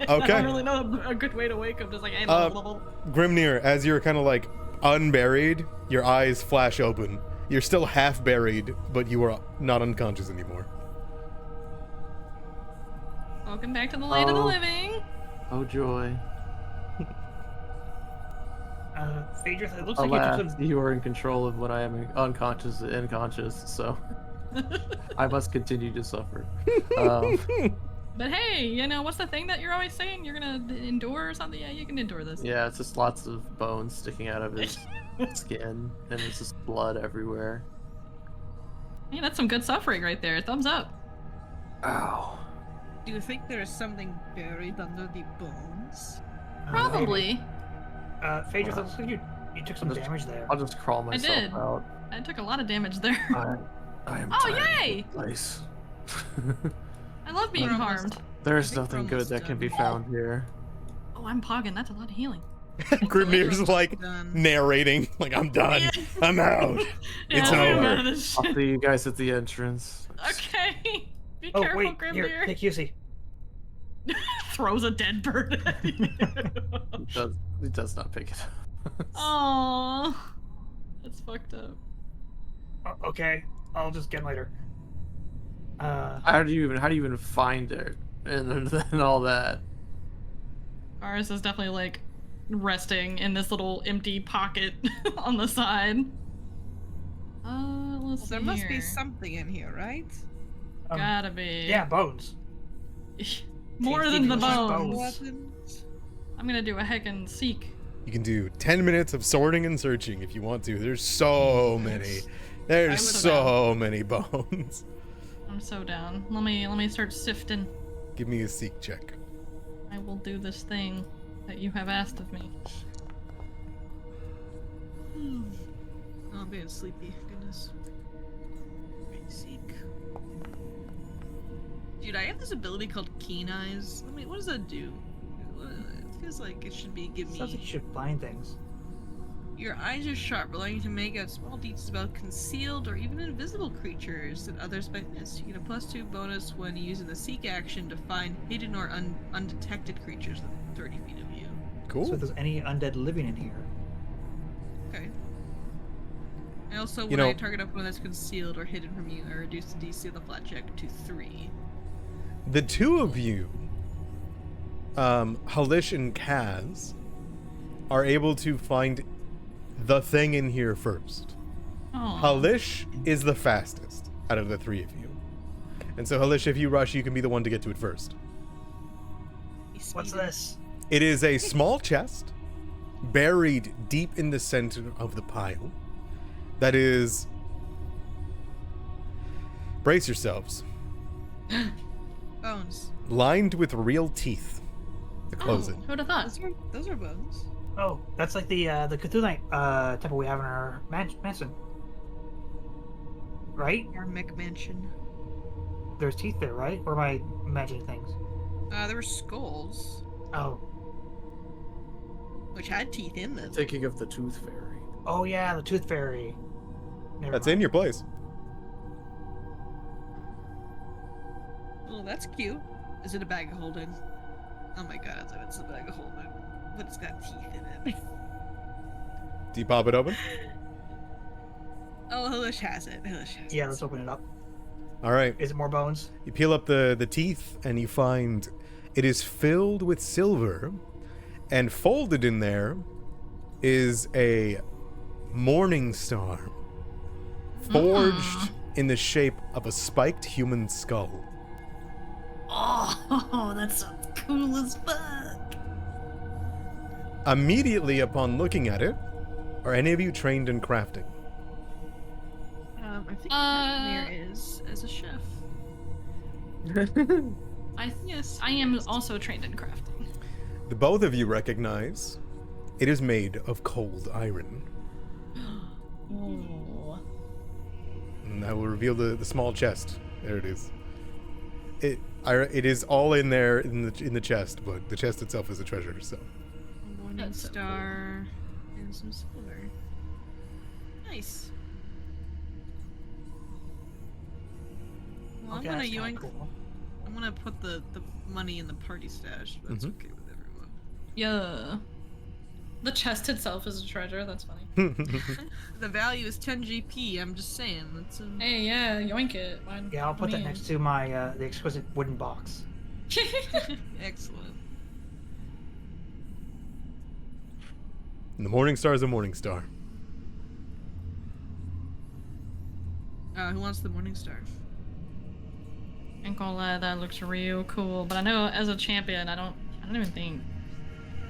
I Okay. don't really know a good way to wake him, just like, hey, blah, blah, blah, blah. Grimnir, as you're kind of like unburied, your eyes flash open. You're still half buried, but you are not unconscious anymore. Welcome back to the land of the Oh. living. Oh joy. Phaedrus, it looks like you took Alas, some... you are in control of what I am unconscious and conscious, so I must continue to suffer. But hey, you know, what's the thing that you're always saying? You're gonna endure or something? Yeah, you can endure this. Yeah, it's just lots of bones sticking out of his skin, and it's just blood everywhere. Yeah, that's some good suffering right there. Thumbs up. Ow. Do you think there is something buried under the bones? Probably. Phaedrus, it looks like you took some I'll just- damage there. I'll just crawl I myself did. out. I took a lot of damage there. I am Oh, tired of yay! this place. I love being We're almost- harmed. There's I think nothing we're good almost that can done. be found here. Oh, I'm pogging. That's a lot of healing. Grimnir's like Done. narrating, like I'm done. I'm out. Yeah, It's I'm over. out of this I'll shit. see you guys at the entrance. Okay. Be Oh, careful, wait, Grimnir. here, take Husey. Throws a dead bird at you. He does not pick it up. Aww. That's fucked up. Okay, I'll just get him later. How do you even find it and all that? Garrus is definitely like resting in this little empty pocket on the side. Let's Well, see there must be here. something in here, right? Gotta be. Yeah, bones. More Tasty than the delicious bones. bones. Weapons? I'm gonna do a heckin' seek. You can do 10 minutes of sorting and searching if you want to. There's so many. There's would so many bones. I'm so down. Let me start sifting. Give me a seek check. I will do this thing that you have asked of me. Oh, I'm getting sleepy. Goodness. Great seek. Dude, I have this ability called Keen Eyes. What does that do? It feels like it should be give Sounds like you me. should find things. Your eyes are sharp, allowing you to make out small details about concealed or even invisible creatures that others might miss. You get a +2 bonus when using the seek action to find hidden or undetected creatures within 30 feet of you. Cool. So if there's any undead living in here. Okay. And also, You when know- I target up one that's concealed or hidden from you, I reduce the DC of the flat check to 3. The two of you, Halish and Kaz, are able to find the thing in here first. Oh. Halish is the fastest out of the three of you. And so, Halish, if you rush, you can be the one to get to it first. What's this? It is a small chest buried deep in the center of the pile that is... Brace yourselves. Bones. Lined with real teeth to close it. Who'd have thought? Those are bones. Oh, that's like the Cthulhu temple we have in our mansion. Right? Our McMansion. There's teeth there, right? Or am I imagining things? There were skulls, Oh. which had teeth in them. Thinking of the Tooth Fairy. Oh yeah, the tooth fairy. Never That's mind. in your place. Oh, that's cute. Is it a bag of holding? Oh my god, it's a bag of holding. But it's got teeth in it. Do you pop it open? Oh, Halish has it. Halish has Yeah, it. let's open it up. All right. Is it more bones? You peel up the teeth and you find it is filled with silver, and folded in there is a morning star forged in the shape of a spiked human skull. Oh, that's so cool as fuck. Immediately upon looking at it, are any of you trained in crafting? I think Mir is as a chef. Yes, I am also trained in crafting. The both of you recognize it is made of cold iron. Oh. And I will reveal the small chest. There it is. It is all in there in the chest, but the chest itself is a treasure. So A morning That's so star and some silver. Nice. Well, Okay, I'm that's gonna kinda yoink. cool. I'm gonna put the money in the party stash. But that's Mhm. okay with everyone. Yeah. The chest itself is a treasure. That's funny. The value is 10 GP. I'm just saying. That's a... Hey, yeah, yoink it. Why- Yeah, I'll put I that mean- next to my the exquisite wooden box. Excellent. And the morning star is a morning star. Who wants the morning star? Ain't gonna lie, that looks real cool. But I know as a champion, I don't even think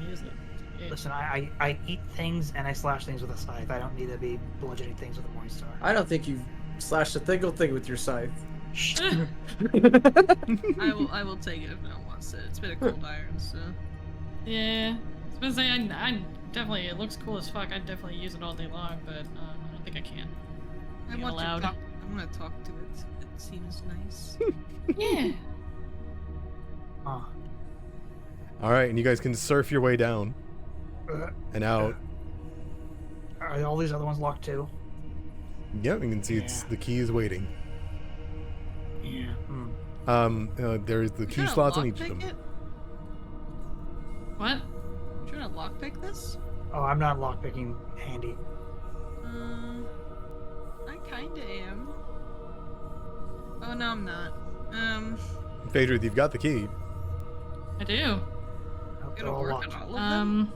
use it. Listen, I eat things and I slash things with a scythe. I don't need to be bludgeoning things with a morning star. I don't think you've slashed a single thing with your scythe. I will take it if no one wants it. It's been a cold iron, so. Yeah, I was gonna say I definitely it looks cool as fuck. I'd definitely use it all day long, but I don't think I can. I Being want allowed. to talk. I want to talk to it. It seems nice. Yeah. Huh. All right, and you guys can surf your way down and out. Are all these other ones locked too? Yep, you can see it's Yeah. the key is waiting. Yeah. Hmm. There's the You key trying to slots on each of lockpick them. it? What? You trying to lockpick this? Oh, I'm not lockpicking handy. I kinda am. Oh no, I'm not. Phaedra, you've got the key. I do. Nope, they're It'll all work locked. on all of them.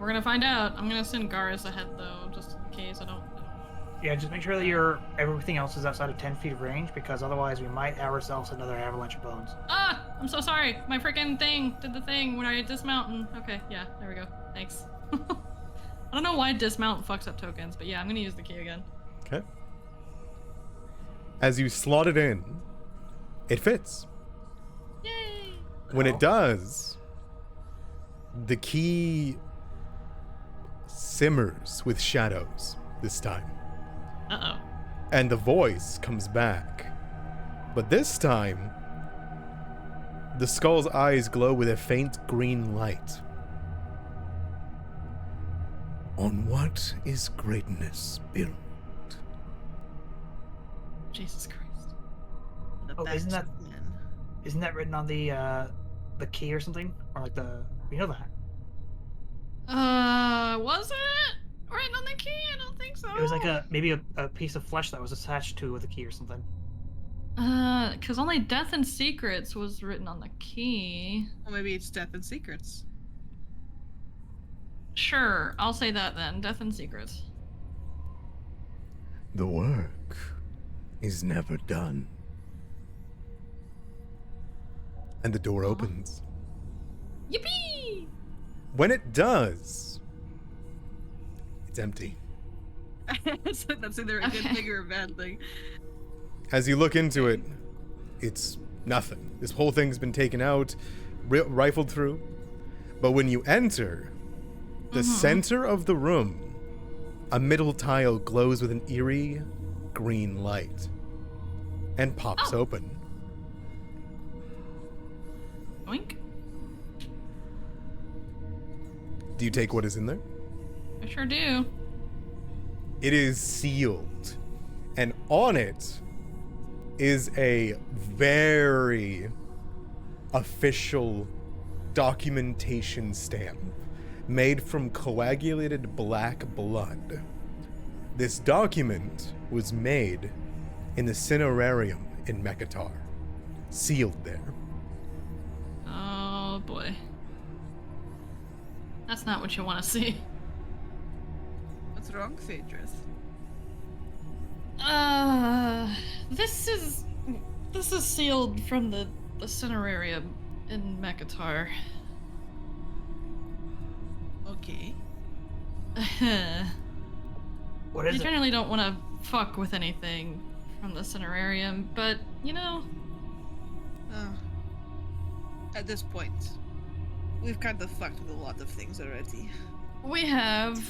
We're gonna find out. I'm gonna send Garrus ahead though, just in case I don't. Yeah, just make sure that everything else is outside of 10 feet of range, because otherwise we might have ourselves another avalanche of bones. Ah! I'm so sorry. My freaking thing did the thing when I dismount. Okay, yeah, there we go. Thanks. I don't know why dismount fucks up tokens, but yeah, I'm gonna use the key again. Okay. As you slot it in, it fits. Yay! When it does, the key simmers with shadows this time. Uh-oh. And the voice comes back. But this time, The skull's eyes glow with a faint green light. On what is greatness built? Jesus Christ. The Oh, best isn't that- of men. Isn't that written on the key or something? Or like you know that? Was it written on the key? I don't think so. It was like maybe a piece of flesh that was attached to with a key or something. Because only Death and Secrets was written on the key. Well, maybe it's Death and Secrets. Sure, I'll say that then. Death and Secrets. The work is never done. And the door opens. Yippee! When it does, it's empty. So that's either a good Okay. thing or a bad thing. As you look into it, it's nothing. This whole thing's been taken out, rifled through. But when you enter, the center of the room, a middle tile glows with an eerie green light and pops open. Oink. Do you take what is in there? I sure do. It is sealed, and on it is a very official documentation stamp made from coagulated black blood. This document was made in the Cinerarium in Mekatar, sealed there. Oh boy. That's not what you want to see. What's wrong, Phaedrus? This is sealed from the Cinerarium in Mekatar. Okay. What I is it? generally don't want to fuck with anything from the Cinerarium, but you know, At this point, we've kind of fucked with a lot of things already. we have.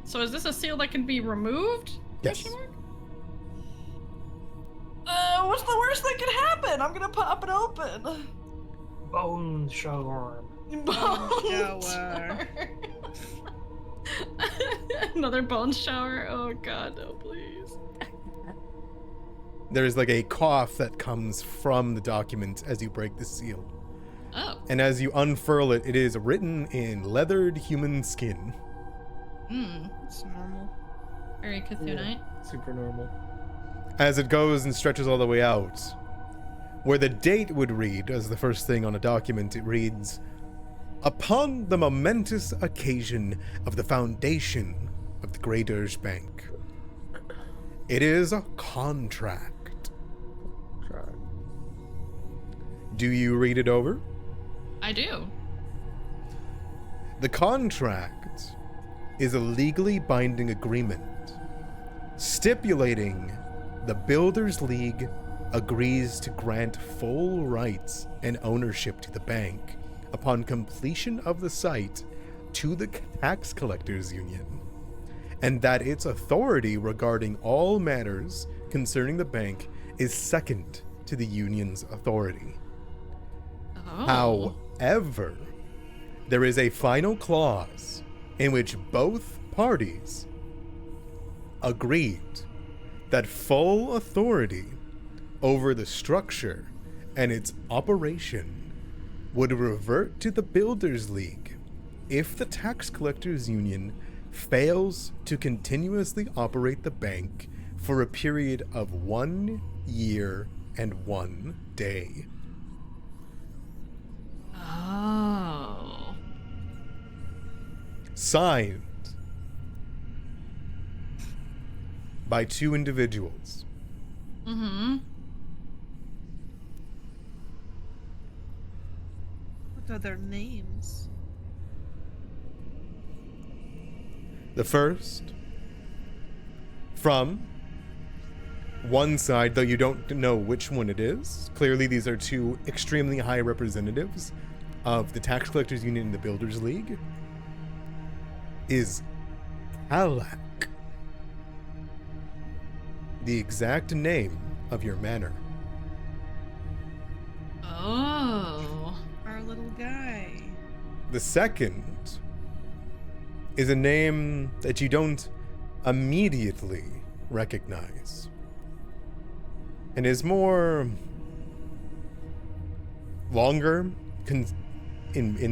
So is this a seal that can be removed? Yes. Question mark? What's the worst that could happen? I'm gonna pop it open. Bone shower. Bone shower. Another bone shower? Oh god, no, please. There is like a cough that comes from the document as you break the seal. Oh. And as you unfurl it, it is written in leathered human skin. It's normal. Very Cthulhuite. Super normal. As it goes and stretches all the way out, where the date would read as the first thing on a document, it reads, "Upon the momentous occasion of the foundation of the Graydirge Bank." It is a contract. Do you read it over? I do. The contract is a legally binding agreement stipulating the Builders League agrees to grant full rights and ownership to the bank upon completion of the site to the Tax Collectors Union, and that its authority regarding all matters concerning the bank is second to the union's authority. Oh. However, there is a final clause in which both parties agreed that full authority over the structure and its operation would revert to the Builders League if the Tax Collectors Union fails to continuously operate the bank for a period of 1 year and 1 day. Oh. Signed by 2 individuals. Mm-hmm. What are their names? The first, from one side, though you don't know which one it is. Clearly, these are 2 extremely high representatives of the Tax Collectors Union and the Builders League, is Halak, the exact name of your manor. The second is a name that you don't immediately recognize, and is more longer in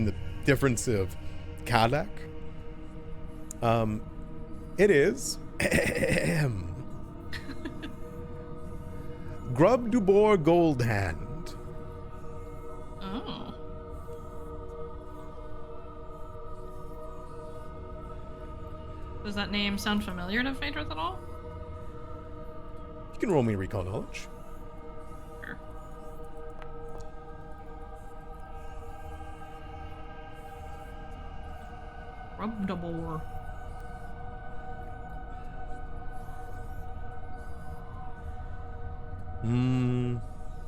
the difference of Kadak. It is Grub Dubor Goldhand. Oh. Does that name sound familiar to Phaedrus at all? You can roll me recall knowledge. Sure. Rubdabor.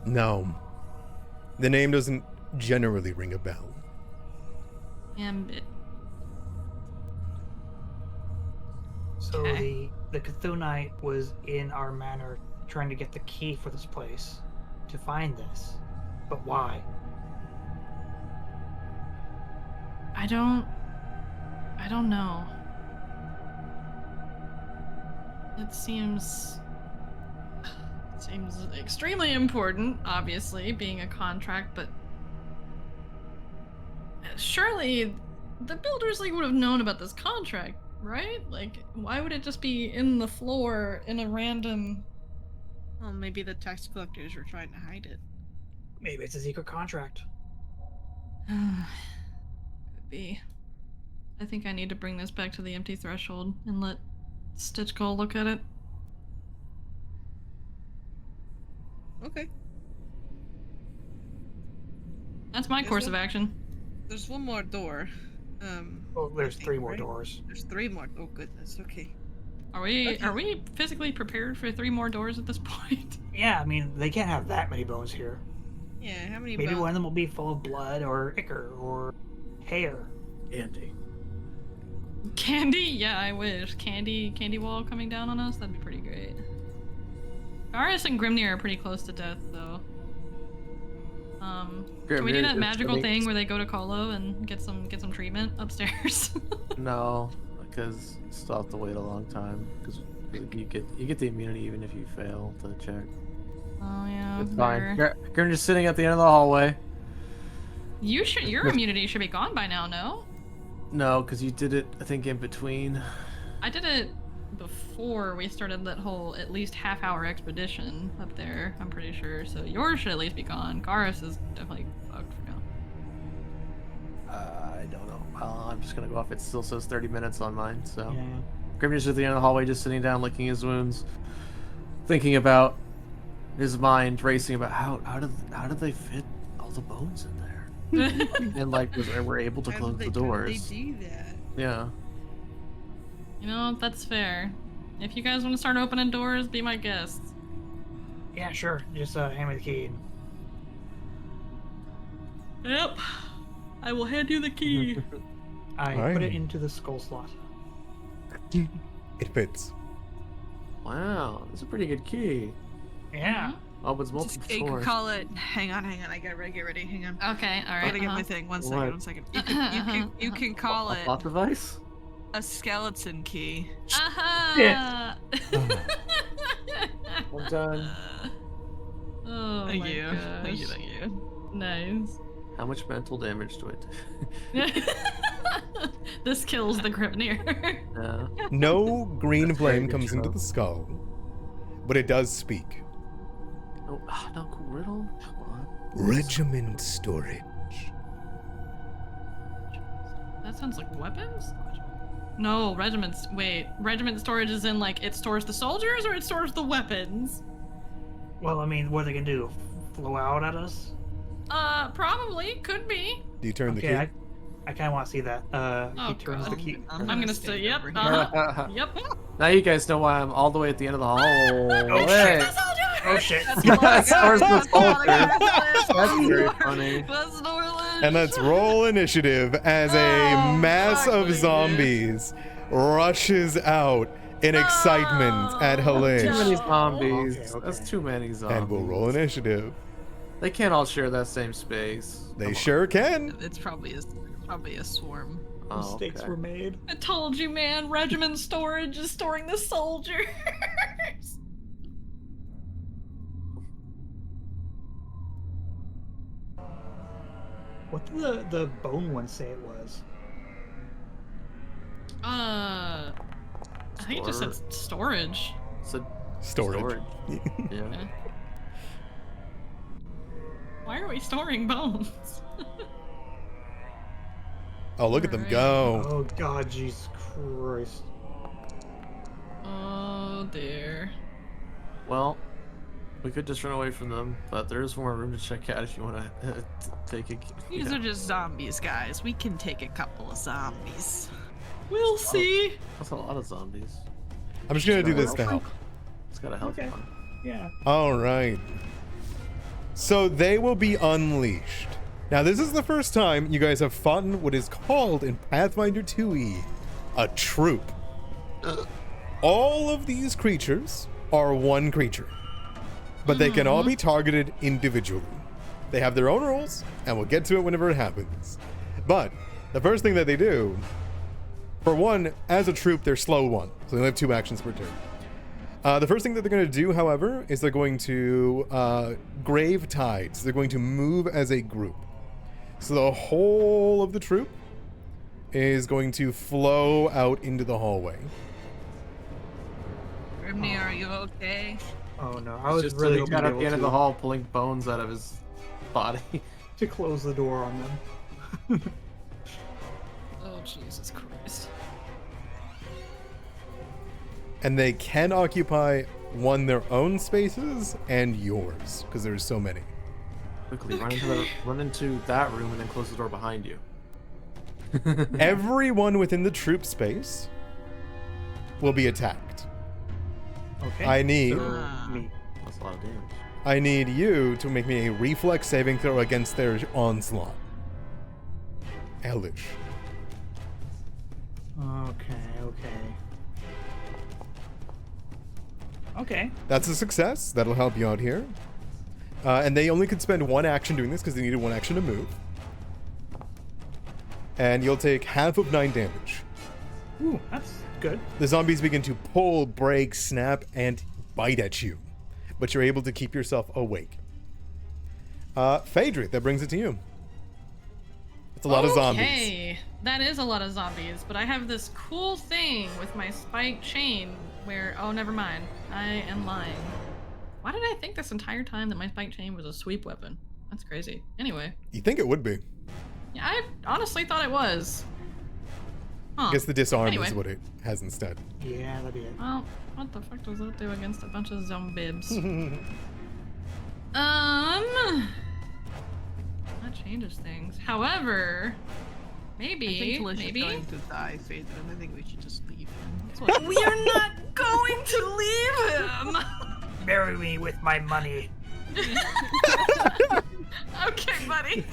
No. The name doesn't generally ring a bell. Ambit. So Okay. the Cthulhite was in our manor trying to get the key for this place to find this. But why? I don't know. It seems extremely important, obviously, being a contract, but surely the Builders League would have known about this contract, right? Like, why would it just be in the floor in a random... Well, maybe the tax collectors were trying to hide it. Maybe it's a secret contract. Could be. I think I need to bring this back to the empty threshold and let Stitch Skull look at it. Okay. That's my Yes, course well- of action. There's one more door. Well, there's I think, 3 more right? doors. There's 3 more. Oh goodness. Okay. Are we physically prepared for 3 more doors at this point? Yeah, I mean, they can't have that many bones here. Yeah. How many? Maybe bones? one of them will be full of blood or ichor or hair. Andy. Candy? Yeah, I wish. Candy wall coming down on us? That'd be pretty great. Varus and Grimnir are pretty close to death, though. Can we do Grimnir that just magical makes- thing where they go to Colo and get some treatment upstairs? No, because you still have to wait a long time. Because you get the immunity even if you fail to check. Oh yeah. It's fine. fair. You're just sitting at the end of the hallway. Your immunity should be gone by now, no? No, because you did it, I think, in between. I did it before we started that whole at least half-hour expedition up there, I'm pretty sure. So yours should at least be gone. Garrus is definitely fucked for now. I don't know. I'm just gonna go off. It still says 30 minutes on mine, so. Yeah. Grimnir's at the end of the hallway, just sitting down, licking his wounds, thinking about his mind racing about how did they fit all the bones in there, and like we're able to How close did the doors. They do that. Yeah. You know, that's fair. If you guys want to start opening doors, be my guest. Yeah, sure. Just hand me the key. Yep. I will hand you the key. I Alright. put it into the skull slot. It fits. Wow, that's a pretty good key. Yeah. Opens Just multiple you can doors. call it. Hang on. I gotta get ready. Hang on. Okay, I alright. gotta get my thing. One second. What? 1 second. You can call A it plot device? a skeleton key. Aha! I'm done. Oh Thank my you. gosh. Thank you. Nice. How much mental damage do I do? This kills the Grimnir. Yeah. No green That's very flame good comes into show. the skull, but it does speak. No, no, riddle? Come on. Regiment storage. That sounds like weapons? No, regiments. Wait, regiment storage is in like it stores the soldiers or it stores the weapons? Well, I mean, what are they gonna do? Flow out at us? Probably. Could be. Do you turn the Okay, key? I kind of want to see that. Oh, He turns the God. key. I'm gonna say, stand yep. over here. Yep. Now you guys know why I'm all the way at the end of the hallway. Oh, shit. Oh shit. That's stores the soldiers. That's That's very funny. That's Norland. And let's roll initiative as a mass of zombies rushes out in excitement at Too many Halish. zombies. Okay. That's too many zombies. And we'll roll initiative. They can't all share that same space. They Come on. sure can. It's probably as Probably a swarm. Oh, Mistakes okay. were made. I told you, man. Regiment storage is storing the soldiers. What did the bone one say it was? I think it just said storage. So Storage. Yeah. Why are we storing bones? Oh, look at them Alright. go. Oh God, Jesus Christ! Oh dear. Well, we could just run away from them, but there is more room to check out if you want to take a. These are just zombies, guys. We can take a couple of zombies. We'll see. That's a lot of zombies. I'm just gonna do this now. It's got a health Okay. bar. Yeah. All right. So they will be unleashed. Now, this is the first time you guys have fought in what is called in Pathfinder 2e a troop. All of these creatures are one creature, but they can all be targeted individually. They have their own rules, and we'll get to it whenever it happens. But the first thing that they do, for one, as a troop, they're slow one, so they only have 2 actions per turn. The first thing that they're going to do, however, is they're going to grave tides. They're going to move as a group. So the whole of the troop is going to flow out into the hallway. Grimney, are you okay? Oh no, I was Just really sitting hoping down to at be the end able of the hall, pulling bones out of his body. to close the door on them. Oh Jesus Christ. And they can occupy their own spaces and yours, because there's so many. Quickly, run into that room and then close the door behind you. Everyone within the troop space will be attacked. Okay. I need Me. That's a lot of damage. I need you to make me a reflex saving throw against their onslaught. Elish. Okay. That's a success. That'll help you out here. And they only could spend 1 action doing this because they needed 1 action to move. And you'll take half of 9 damage. Ooh, that's good. The zombies begin to pull, break, snap, and bite at you. But you're able to keep yourself awake. Phaedra, that brings it to you. It's a lot of zombies. Okay, that is a lot of zombies, but I have this cool thing with my spike chain where, oh, never mind. I am lying. Why did I think this entire time that my spike chain was a sweep weapon? That's crazy. Anyway. You think it would be. Yeah, I honestly thought it was. Huh. I guess the disarm Anyway. is what it has instead. Yeah, that'd be it. Well, what the fuck does that do against a bunch of zombies? That changes things. However, I maybe, think Lish is maybe. going to die, Phaedra, and I think we should just leave him. That's what We are not going to leave him! Marry me with my money. Okay, buddy.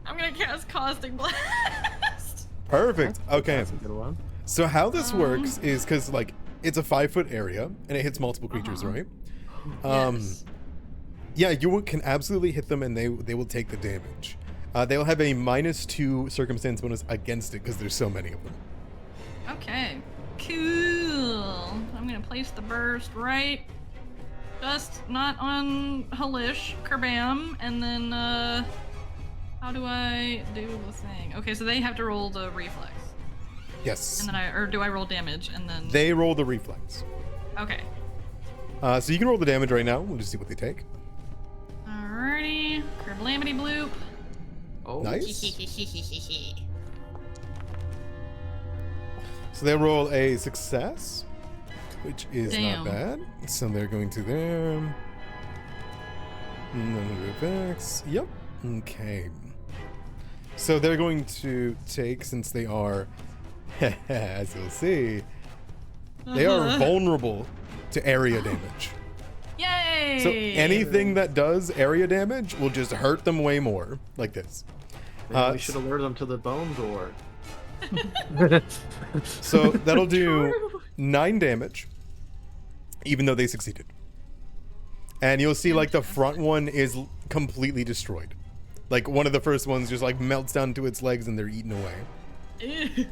I'm gonna cast Caustic Blast. Perfect. Okay. That's a good one. So how this works is because, like, it's a 5-foot area and it hits multiple creatures, right? Yes. Yeah, you can absolutely hit them and they will take the damage. They'll have a -2 circumstance bonus against it because there's so many of them. Okay. Cool. I'm gonna place the burst right, just not on Halish, Kerbam, and then how do I do the thing? Okay, so they have to roll the reflex, Yes. and then or do I roll damage and then? They roll the reflex. Okay. So you can roll the damage right now. We'll just see what they take. Alrighty. Kerblamity bloop. Oh, Nice. So they roll a success, which is Damn. not bad. So they're going to there. None of the effects. Yep. Okay. So they're going to take, since they are, as you'll see, they are vulnerable to area damage. Yay! So anything that does area damage will just hurt them way more, like this. maybe we should alert them to the bone door. So that'll do 9 damage, even though they succeeded. And you'll see, like, the front one is completely destroyed. Like one of the first ones just like melts down to its legs and they're eaten away. Ew.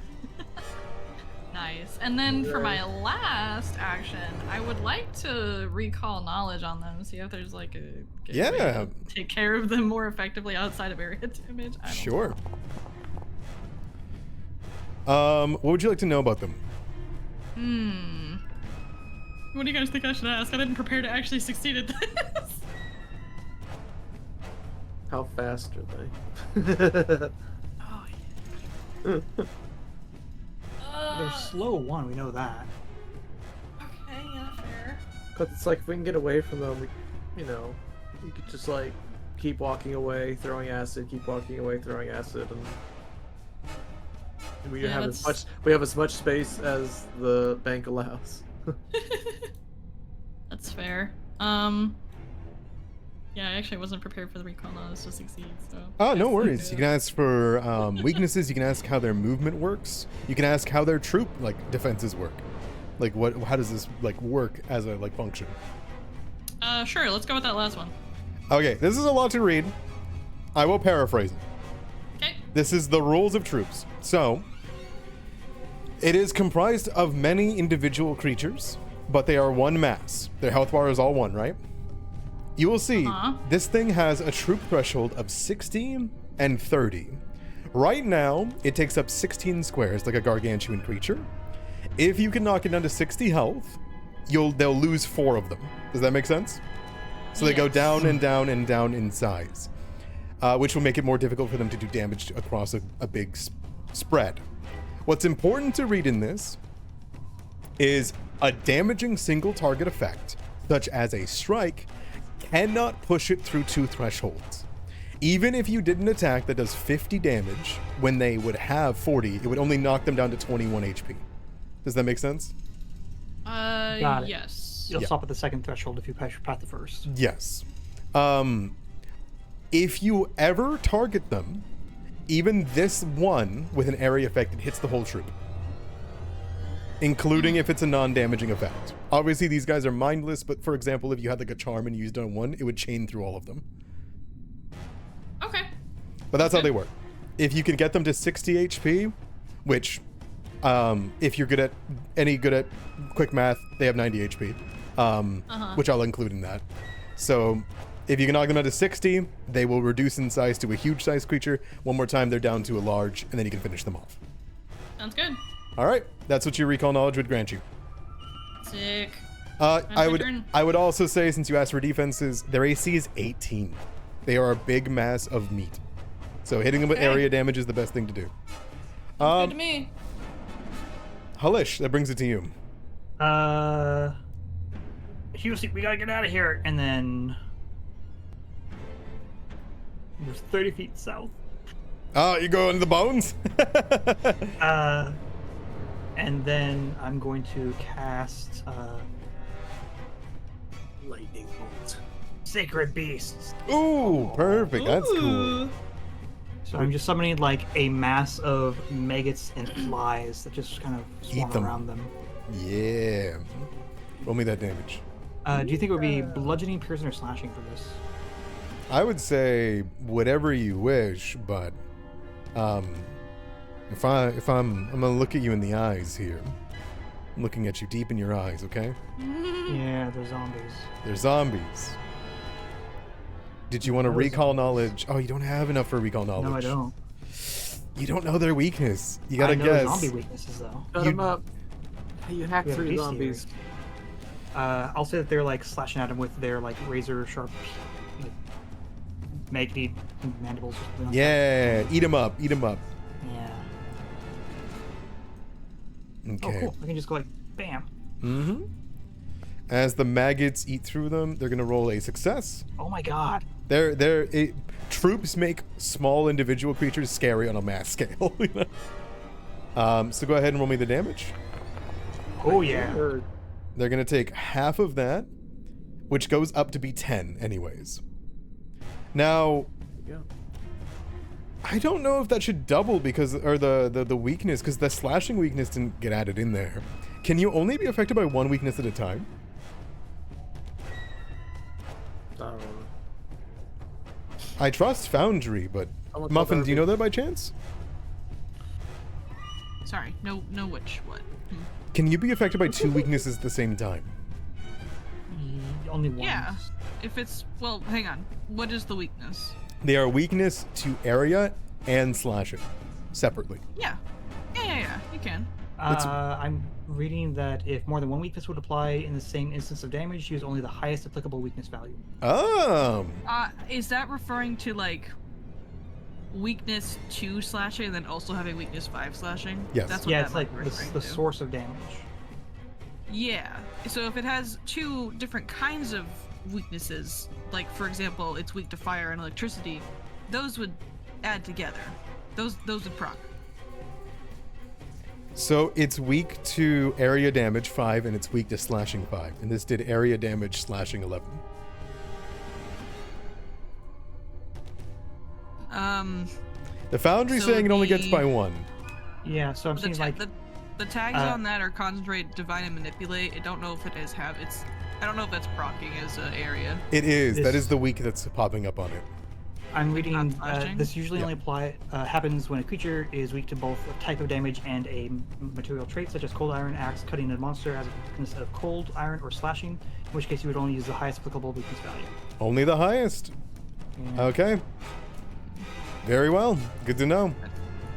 Nice. And then for my last action, I would like to recall knowledge on them, see if there's like a good way to take care of them more effectively outside of area damage. I don't Sure. What would you like to know about them? What do you guys think I should ask? I didn't prepare to actually succeed at this. How fast are they? Oh, yeah. They're slow one, we know that. Okay, yeah, fair. But it's like if we can get away from them, we could just like keep walking away, throwing acid, keep walking away, throwing acid, and we have as much space as the bank allows. That's fair. Yeah, I actually wasn't prepared for the recall knowledge to succeed, so... Oh, no worries. You can ask for weaknesses. You can ask how their movement works. You can ask how their troop defenses work. Like how does this work as a function? Sure. Let's go with that last one. Okay, this is a lot to read. I will paraphrase it. Okay. This is the rules of troops. So, it is comprised of many individual creatures, but they are one mass. Their health bar is all one, right? You will see this thing has a troop threshold of 60 and 30. Right now, it takes up 16 squares like a gargantuan creature. If you can knock it down to 60 health, they'll lose 4 of them. Does that make sense? So they go down and down and down in size, which will make it more difficult for them to do damage across a big spread. What's important to read in this is a damaging single target effect, such as a strike, cannot push it through 2 thresholds. Even if you did an attack that does 50 damage when they would have 40, it would only knock them down to 21 HP. Does that make sense? Got it. Yes. You'll stop at the second threshold if you pass the first. Yes. If you ever target them, even this one with an area effect, it hits the whole troop. Including if it's a non-damaging effect. Obviously, these guys are mindless, but for example, if you had a charm and you used it on one, it would chain through all of them. Okay. But that's how they work. If you can get them to 60 HP, which, if you're good at quick math, they have 90 HP, which I'll include in that. So, if you can knock them down to 60, they will reduce in size to a huge-sized creature. One more time, they're down to a large, and then you can finish them off. Sounds good. All right, that's what your recall knowledge would grant you. Sick. I would also say, since you asked for defenses, their AC is 18. They are a big mass of meat, so hitting them with area damage is the best thing to do. Good to me. Halish, that brings it to you. Houston, we gotta get out of here, and then there's 30 feet south. Oh, you go into the bones? And then I'm going to cast Lightning bolt. Sacred Beasts. Ooh, perfect. That's cool. So I'm just summoning a mass of maggots and flies that just kind of swarm around them. Yeah. Roll me that damage. Do you think it would be bludgeoning, piercing, or slashing for this? I would say whatever you wish, but I'm gonna look at you in the eyes here. I'm looking at you deep in your eyes, okay? Yeah, they're zombies. They're zombies. Did you want to recall knowledge? Oh, you don't have enough for recall knowledge. No, I don't. You don't know their weakness. You gotta I know guess. zombie weaknesses though. Shut them up. You hack We have 3 beast zombies. I'll say that they're slashing at him with their razor sharp, maggoty mandibles. Or something like Yeah, eat them up. Eat them up. that. Yeah. Okay. Oh, cool. I can just go bam. Mm-hmm. As the maggots eat through them, they're gonna roll a success. Oh my god. Troops make small individual creatures scary on a mass scale. So go ahead and roll me the damage. Oh yeah. They're gonna take half of that, which goes up to be 10 anyways. Now, I don't know if that should double the weakness, because the slashing weakness didn't get added in there. Can you only be affected by one weakness at a time? I trust Foundry, but Someone call Muffin, do you Darby. know that by chance? Sorry, no, which what? Can you be affected by 2 weaknesses at the same time? Only one. Yeah, if it's well, hang on. What is the weakness? They are weakness to area and slashing, separately. Yeah, you can. I'm reading that if more than one weakness would apply in the same instance of damage, use only the highest applicable weakness value. Oh. Is that referring to like weakness 2 slashing and then also having weakness 5 slashing? Yes. That's what Yeah, that it's might like be referring the to. source of damage. Yeah. So if it has 2 different kinds of weaknesses, like for example, it's weak to fire and electricity, those would add together. Those would proc. So it's weak to area damage 5 and it's weak to slashing 5. And this did area damage slashing 11. The Foundry's So saying it only gets the- by 1. Yeah, so I'm The, seeing ta- like the tags on that are concentrate, divine, and manipulate. I don't know if it is I don't know if that's procking as an area. It is. That This- is the weak that's popping up on it. I'm reading. Not slashing? This usually Yep. only happens when a creature is weak to both a type of damage and a material trait, such as cold iron, axe, cutting a monster has a weakness of cold iron or slashing, in which case you would only use the highest applicable weakness value. Only the highest. Yeah. Okay. Very well. Good to know.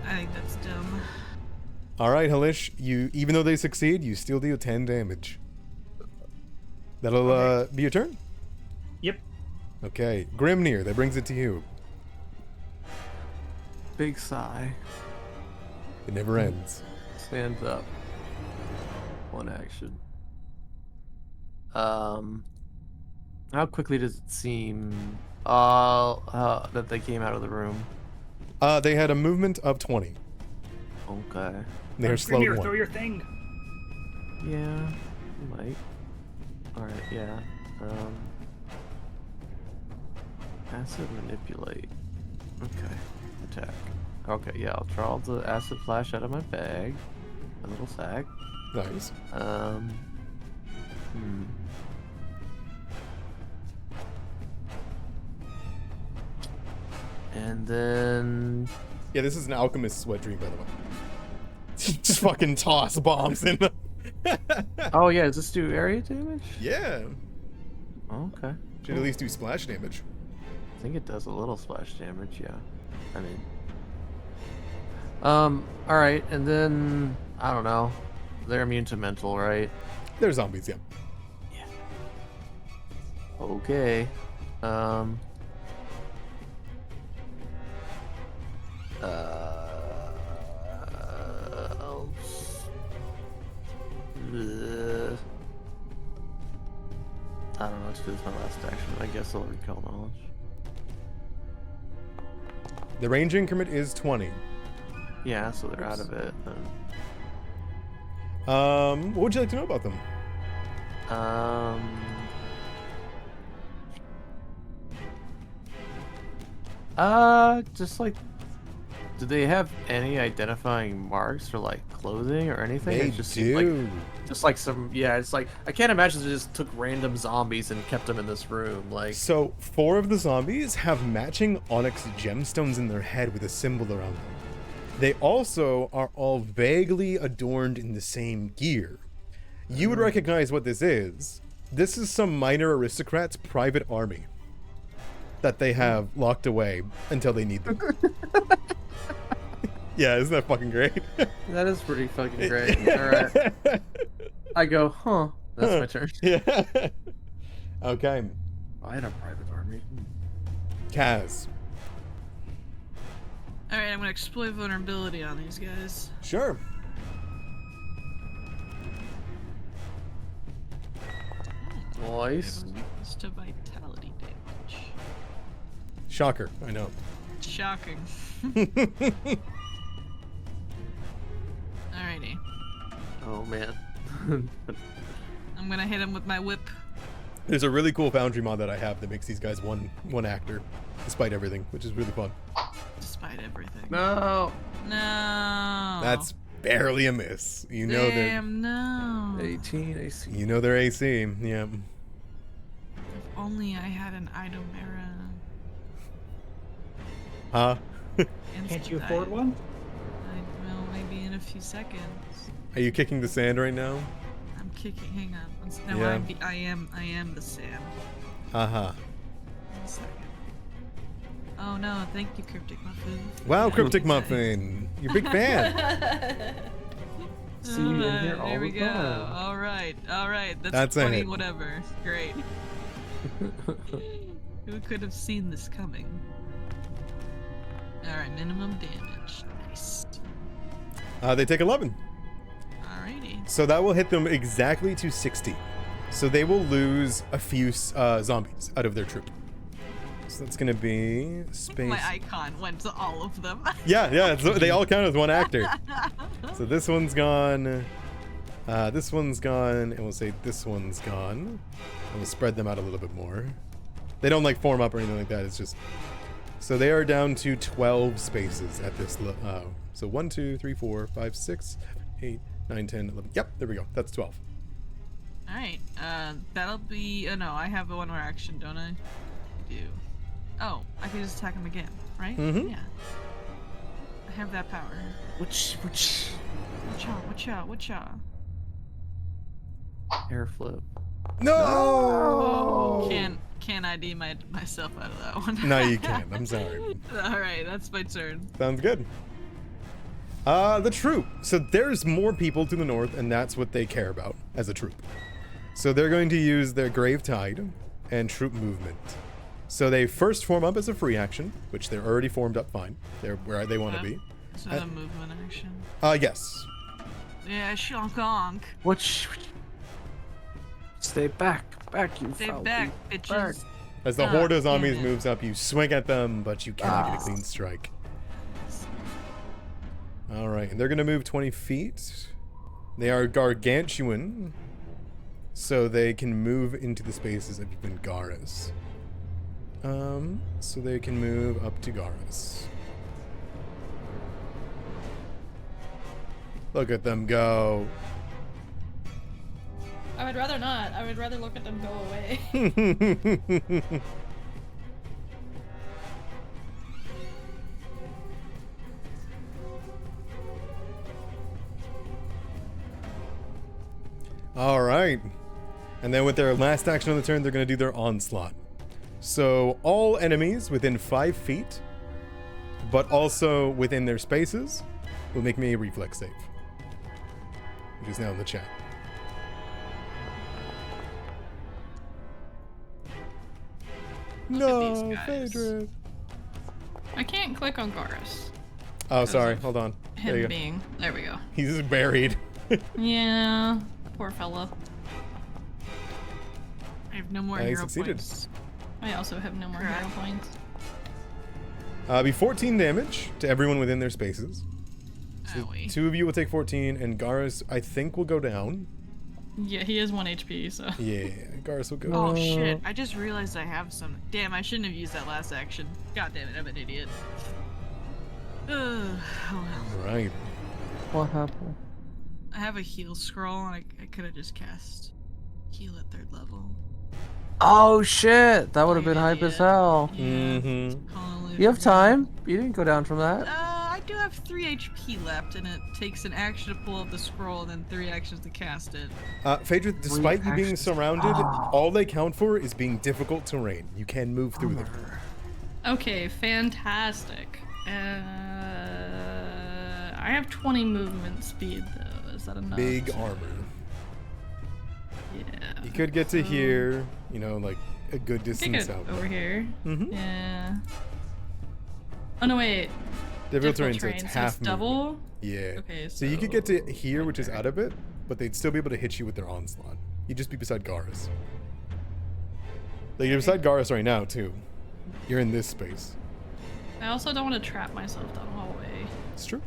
I think that's dumb. All right, Halish, even though they succeed, you still deal 10 damage. That'll be your turn? Yep. Okay. Grimnir, that brings it to you. Big sigh. It never ends. Stands up. One action. How quickly does it seem that they came out of the room? They had a movement of 20. Okay. They're slowed Grimnir, 1. throw your thing. Yeah, you might. Alright, yeah. Acid manipulate. Okay. Attack. Okay, yeah, I'll draw the acid flash out of my bag. My little sack. Nice. And then Yeah, this is an alchemist's wet dream, by the way. Just fucking toss bombs in them. oh yeah, does this do area damage? Yeah. Okay. Should at least do splash damage. I think it does a little splash damage, yeah. I mean alright, and then I don't know. They're immune to mental, right? They're zombies, yeah. Okay. I don't know what to do with my last action. I guess I'll recall knowledge. The range increment is 20. Yeah, so they're out of it. What would you like to know about them? Just like, do they have any identifying marks for like clothing or anything? They It just seemed do. just like some, yeah. It's like I can't imagine they just took random zombies and kept them in this room. Like, So, 4 of the zombies have matching onyx gemstones in their head with a symbol around them. They also are all vaguely adorned in the same gear. You would recognize what this is. This is some minor aristocrat's private army that they have locked away until they need them. Yeah, isn't that fucking great? that is pretty fucking great. All right, I go, huh? That's my turn. Yeah. Okay. I had a private army. Kaz. Alright, I'm gonna exploit vulnerability on these guys. Sure. Nice. Weakness to vitality damage. Shocker, I know. Shocking. Alrighty. Oh man. I'm gonna hit him with my whip. There's a really cool Foundry mod that I have that makes these guys one actor, despite everything, which is really fun. Despite everything. No. No. That's barely a miss. You know that. Damn, no. 18 AC. You know their AC. Yeah. If only I had an item era. Huh? Can't you afford one? Well, maybe in a few seconds. Are you kicking the sand right now? I'm kicking. Hang on. No, Yeah. I am the sand. Uh-huh. 1 second. Oh no! Thank you, Cryptic Muffin. Wow, Yeah, Cryptic okay. Muffin. You're a big fan. See you in here all There we the go. time. All right. That's a 20 hit. whatever. Great. Who could have seen this coming? All right, minimum damage. Nice. They take 11. Alrighty. So that will hit them exactly to 60. So they will lose a few zombies out of their troop. So that's gonna be space. My icon went to all of them. Yeah, they all count as one actor. So this one's gone. This one's gone, and we'll say this one's gone. And we'll spread them out a little bit more. They don't like form up or anything like that. It's just. So they are down to 12 spaces at this. So 1, 2, 3, 4, 5, 6, 8, 9, 10, 11. Yep, there we go. That's 12. Alright, that'll be. Oh no, I have a 1 more action, don't I? I do. Oh, I can just attack him again, right? Mhm. Yeah. I have that power. Which Watch out. Air flip. No! Can ID myself out of that one? No, you can't. I'm sorry. Alright, that's my turn. Sounds good. The troop. So there's more people to the north, and that's what they care about as a troop. So they're going to use their Grave Tide and troop movement. So they first form up as a free action, which they're already formed up fine. They're where they want to be. Is that a movement action? Yes. Yeah, shonk. Which? Stay back, you Stay foul back, people. bitches. As the Ah, horde of zombies damn it. moves up, you swing at them, but you cannot get a clean strike. All right, and they're gonna move 20 feet. They are gargantuan, so they can move into the spaces of even Garrus. So they can move up to Garrus. Look at them go. I would rather not. I would rather look at them go away. All right. And then with their last action on the turn, they're going to do their onslaught. So all enemies within 5 feet, but also within their spaces, will make me a reflex save. Which is now in the chat. Look at No, these guys. Phaedrus. I can't click on Garrus. Oh, sorry. of Hold on. There you Him go. being. There we go. He's just buried. Yeah. Poor fella. I have no more Yeah, he hero succeeded. points. I also have no more hero Correct. points. Be 14 damage to everyone within their spaces. So Owie. 2 of you will take 14, and Garrus, I think, will go down. Yeah, he is 1 HP, so. Yeah, Garrus will go Oh down. shit, I just realized I have some. Damn, I shouldn't have used that last action. God damn it, I'm an idiot. Ugh, oh well. Right. What happened? I have a heal scroll and I could have just cast heal at 3rd level. Oh shit! That would have You been hype as idiot. hell. Yeah. Mm-hmm. Holy You have fuck. time. You didn't go down from that. I do have 3 HP left, and it takes an action to pull up the scroll, and then 3 actions to cast it. Phaedrus, despite you being actions. surrounded, Ah. all they count for is being difficult terrain. You can move through them. Okay, fantastic. I have 20 movement speed, though. Is that enough? Big armor. Yeah. You could get to here, you know, like a good I think distance it out. over here. Mm-hmm. Yeah. Oh no, wait. Difficult terrain, so terrain, it's so half it's double. movement. Yeah. Okay, So you could get to so here, right which is there. out of it, but they'd still be able to hit you with their onslaught. You'd just be beside Garrus. Like you're beside Garrus right now too. You're in this space. I also don't want to trap myself down the hallway. It's true.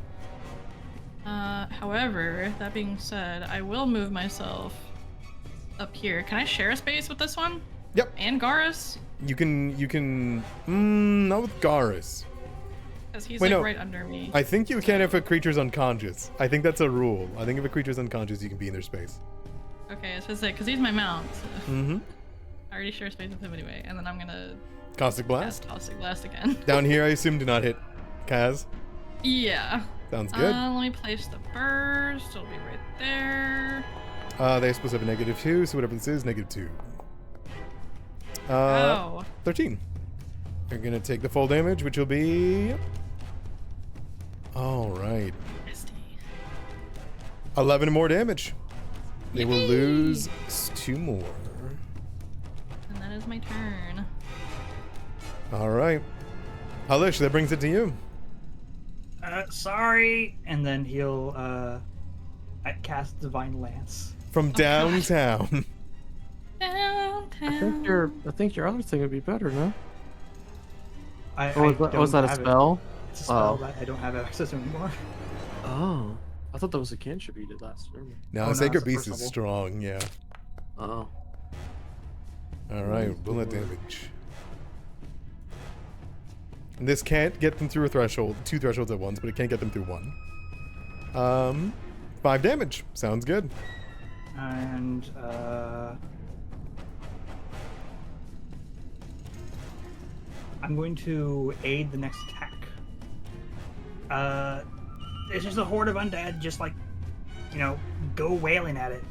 However, that being said, I will move myself up here. Can I share a space with this one? Yep. And Garrus? You can. Not with Garrus. Because he's Wait, like no. right under me. I think you can if a creature's unconscious. I think that's a rule. I think if a creature's unconscious, you can be in their space. Okay, I was gonna say, because he's my mount. So Mm-hmm. I already share space with him anyway. And then I'm gonna Caustic Blast. Cast Toxic Blast again. Down here, I assume do not hit Kaz. Yeah. Sounds good. Let me place the burst. It'll be right there. They're supposed to have a -2, so whatever this is, -2. Oh. 13. You're gonna take the full damage, which will be... Alright. 11 more damage. They will lose 2 more. And that is my turn. Alright. Halish, that brings it to you. Sorry. And then he'll cast Divine Lance. From downtown. Downtown. I think your other thing would be better, no? I Was that a have it. spell? It's a spell that I don't have access to anymore. Oh. I thought that was a cantrip you did last turn. No, Oh, no, Sacred it's the Beast first is level. strong, yeah. Oh. Alright, bullet damage. And this can't get them through a threshold, 2 thresholds at once, but it can't get them through 1. 5 damage. Sounds good. And I'm going to aid the next attack. It's just a horde of undead, just like, go wailing at it.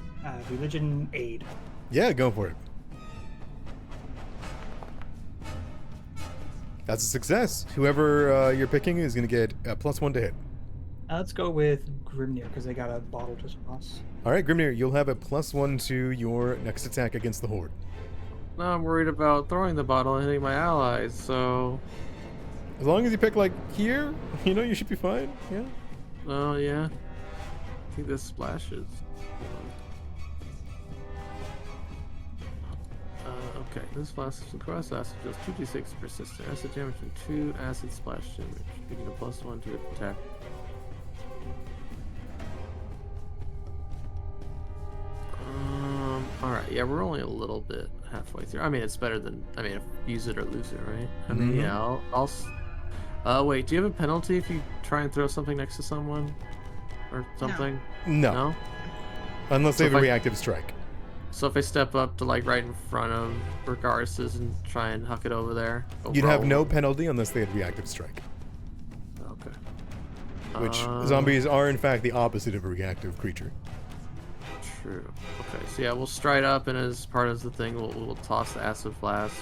Religion aid. Yeah, go for it. That's a success. Whoever you're picking is going to get a +1 to hit. Let's go with Grimnir because they got a bottle to toss. Alright, Grimnir, you'll have a +1 to your next attack against the Horde. No, I'm worried about throwing the bottle and hitting my allies, so... As long as you pick, like, here, you should be fine. Yeah. Oh, yeah. I think this splashes. Okay, this flash across acid deals 2d6 persistent acid damage and 2 acid splash damage, giving a +1 to attack. Alright, yeah, we're only a little bit halfway through. I mean, it's better than, if use it or lose it, right? I mean, yeah, wait, do you have a penalty if you try and throw something next to someone? Or something? No. Unless they So have a if I- reactive strike. So if I step up to, like, right in front of Regarces and try and huck it over there? You'd have overall- no penalty unless they had reactive strike. Okay. Which zombies are, in fact, the opposite of a reactive creature. True. Okay, so yeah, we'll stride up, and as part of the thing, we'll toss the acid blast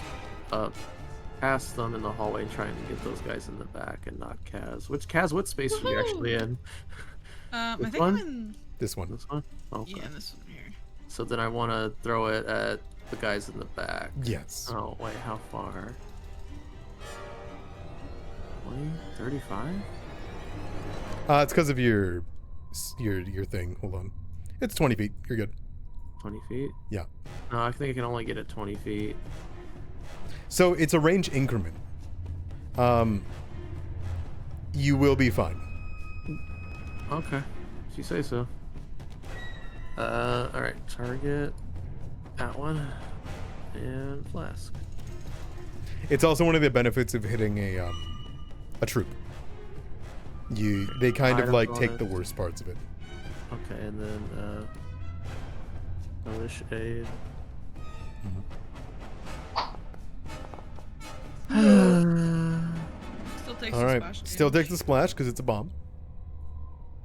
up past them in the hallway, trying to get those guys in the back and not Kaz. Kaz, what space are you actually in? I This think one? I'm in. This one. This one? Okay. Yeah, this one here. So then I want to throw it at the guys in the back. Yes. Oh, wait, how far? 20? 35? It's because of your thing. Hold on. It's 20 feet. You're good. 20 feet? Yeah. No, I think I can only get it 20 feet. So it's a range increment. You will be fine. Okay, if you say so. Alright, target that one and flask. It's also one of the benefits of hitting a troop. They kind of Item like take the bonus. worst parts of it. Okay, and then Elish aid. Still takes All the right. splash Still damage. takes the splash because it's a bomb.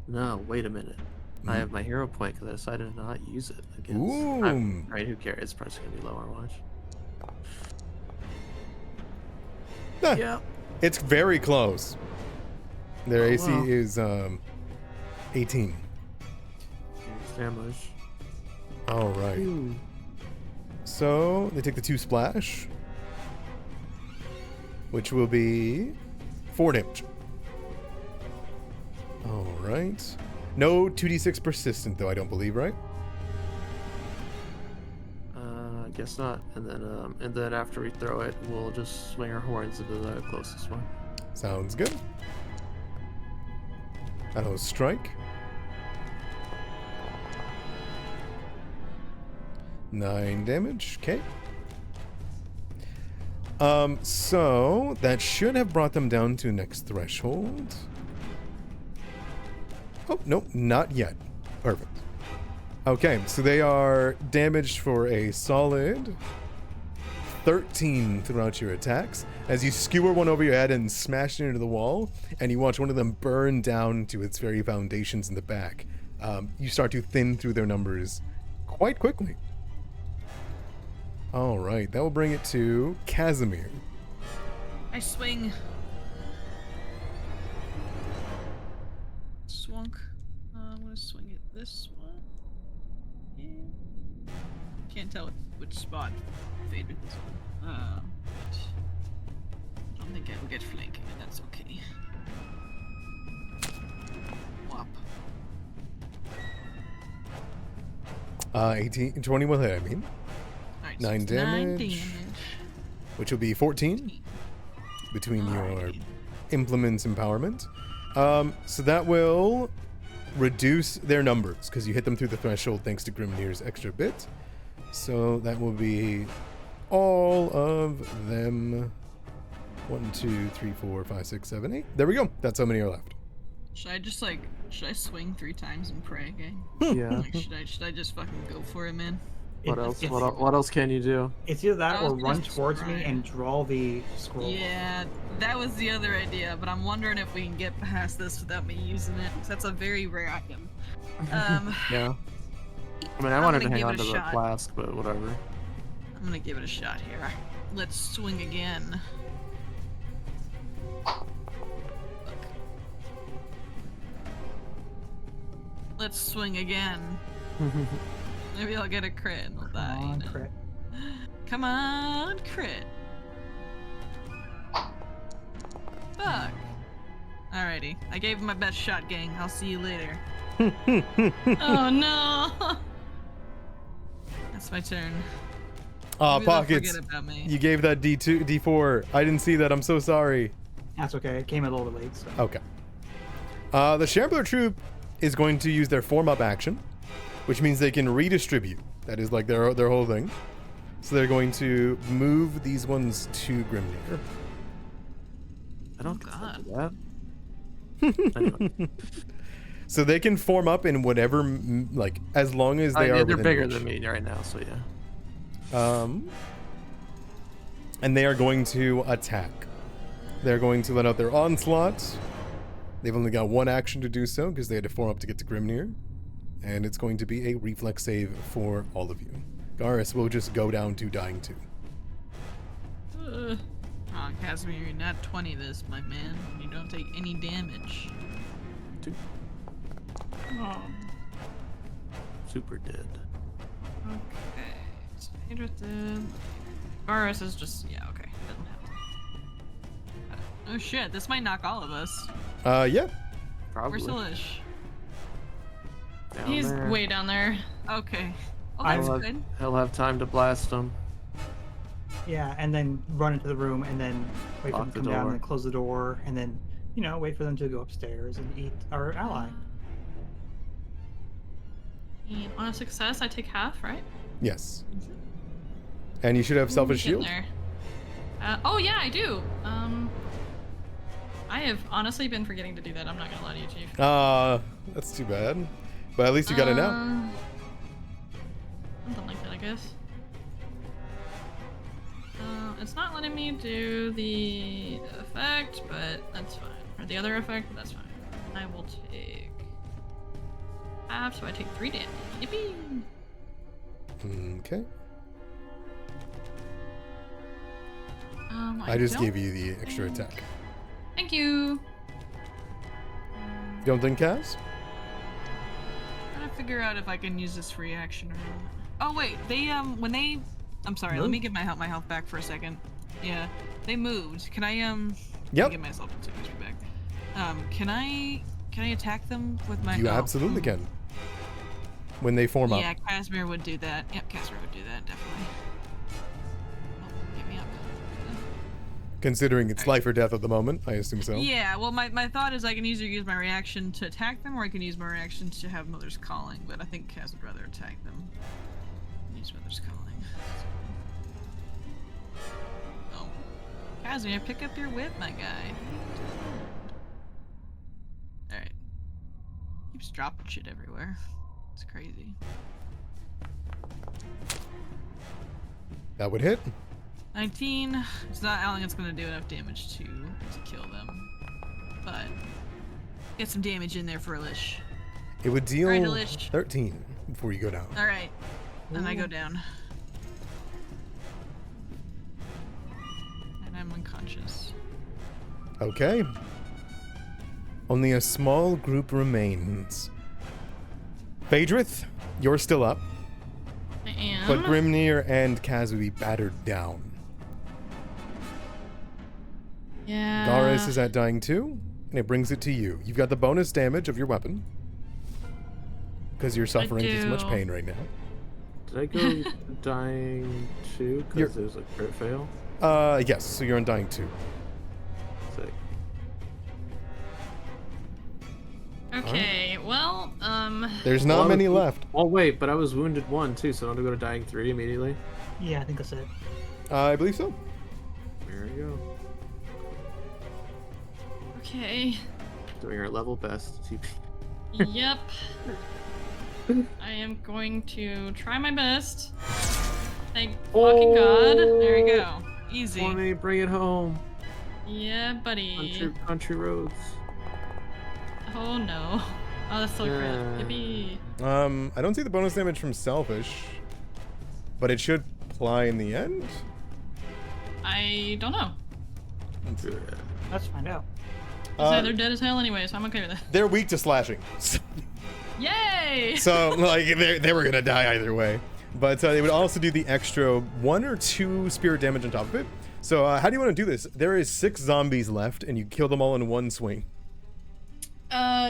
No, wait a minute. I have my hero point because I decided to not use it against. Ooh. Right, who cares? It's probably gonna be lower. Watch. Ah, Yeah. It's very close. Their Oh, AC wow. is 18. Here's damage. All right. Ooh. So they take the 2 splash, which will be 4 damage. All right. No 2d6 persistent though, I don't believe, right? I guess not. And then after we throw it, we'll just swing our horns into the closest one. Sounds good. That'll strike. 9 damage. Okay. So that should have brought them down to next threshold. Oh, nope, not yet. Perfect. Okay, so they are damaged for a solid 13 throughout your attacks as you skewer one over your head and smash it into the wall, and you watch one of them burn down to its very foundations in the back. You start to thin through their numbers quite quickly. All right, that will bring it to Casimir. I swing. Swunk. I'm gonna swing it this one. Yeah. Can't tell which spot faded this one. I don't think I will get flanking, and that's okay. Whop. 20 will hit, I mean. Alright, 9 so damage. Which will be 14 between your implements empowerment. So that will reduce their numbers because you hit them through the threshold thanks to Grimnir's extra bit. So that will be all of them. 1, 2, 3, 4, 5, 6, 7, 8. There we go. That's how many are left. Should I just should I swing 3 times and pray again? Yeah. Like, should I just fucking go for it, man? What else? What else can you do? It's either that I was or gonna run towards me try. and draw the scroll. Yeah, that was the other idea, but I'm wondering if we can get past this without me using it, 'cause that's a very rare item. Yeah. I mean, I I'm wanted to gonna hang give on it to a the shot. flask, but whatever. I'm gonna give it a shot here. Let's swing again. Let's swing again. Maybe I'll get a crit and I'll die. Come on, crit. Come on, crit. Fuck. Alrighty. I gave him my best shot, gang. I'll see you later. Oh no! That's my turn. Aw, Maybe they'll Pockets. forget about me. You gave that D2, D4. I didn't see that. I'm so sorry. That's okay. It came a little bit late. So. Okay. The Shambler Troop is going to use their form up action, which means they can redistribute. That is like their whole thing. So they're going to move these ones to Grimnir. I don't God. do that. Anyway. So they can form up in whatever, like, as long as they are They're within bigger reach. than me right now, so yeah. And they are going to attack. They're going to let out their onslaught. They've only got one action to do so because they had to form up to get to Grimnir. And it's going to be a reflex save for all of you. Garrus will just go down to dying 2. Come on, Casimir, you're not 20 this, my man. You don't take any damage. 2. Oh. Super dead. Okay. So Phaedra did. Varus is just okay. Doesn't have to. Oh shit, this might knock all of us. Yeah. Probably. Where's Elish? Down He's there. way down there. Okay. Oh, that's He'll good. have, he'll have time to blast them. Yeah, and then run into the room and then wait for Lock them to the come down door. and close the door and then, wait for them to go upstairs and eat our ally. And on a success, I take half, right? Yes. And you should have Selfish Getting Shield. there. Oh yeah, I do. I have honestly been forgetting to do that. I'm not gonna lie to you, Chief. That's too bad. But at least you got it now. Something like that, I guess. It's not letting me do the effect, but that's fine. Or the other effect, but that's fine. I will take half, so I take 3 damage. Yippee! Okay. I I just don't gave you the extra attack. Thank you. You don't think, Kaz? Trying to figure out if I can use this reaction or not. Oh wait, they when they I'm sorry, let me get my health back for a second. Yeah. They moved. Can I Yep. let me get myself into HP back. Can I attack them with my You absolutely can. When they form Yeah, up. Casimir would do that. Yep, Casimir would do that, definitely. Oh, get me up. Considering it's life or death at the moment, I assume so. Yeah, well, my thought is I can either use my reaction to attack them, or I can use my reaction to have Mother's Calling, but I think Kaz would rather attack them. Use Mother's Calling. Oh. Casimir, pick up your whip, my guy. Alright. Keeps dropping shit everywhere. It's crazy. That would hit. 19. It's not. I don't think it's gonna do enough damage to kill them, but get some damage in there for Elish. It would deal Alright, Elish. 13 before you go down. All right, and I go down, and I'm unconscious. Okay. Only a small group remains. Phaedrith, you're still up, I am. but Grimnir and Kaz will be battered down. Yeah. Garis is at dying 2, and it brings it to you. You've got the bonus damage of your weapon, because you're suffering too much do. pain right now. Did I go dying too? You're- Because there's a crit fail. Yes, so you're on dying 2. Sick. Okay, well, There's not Well, I many was- left. Oh wait, but I was wounded 1 too, so I don't have to go to dying 3 immediately. Yeah, I think that's it. I believe so. There we go. okay. Doing our level best. TP. Yep. I am going to try my best. Thank fucking God. There we go. Easy. 20, bring it home. Yeah, buddy. Country roads. Oh no. Oh, that's so great. Yeah. Yippee. I don't see the bonus damage from Selfish, but it should apply in the end. I don't know. Let's find out. They're dead as hell anyway, so I'm okay with it. They're weak to slashing. Yay! So, like, they were gonna die either way. But they would also do the extra 1 or 2 spirit damage on top of it. So, how do you want to do this? There is 6 zombies left, and you kill them all in one swing.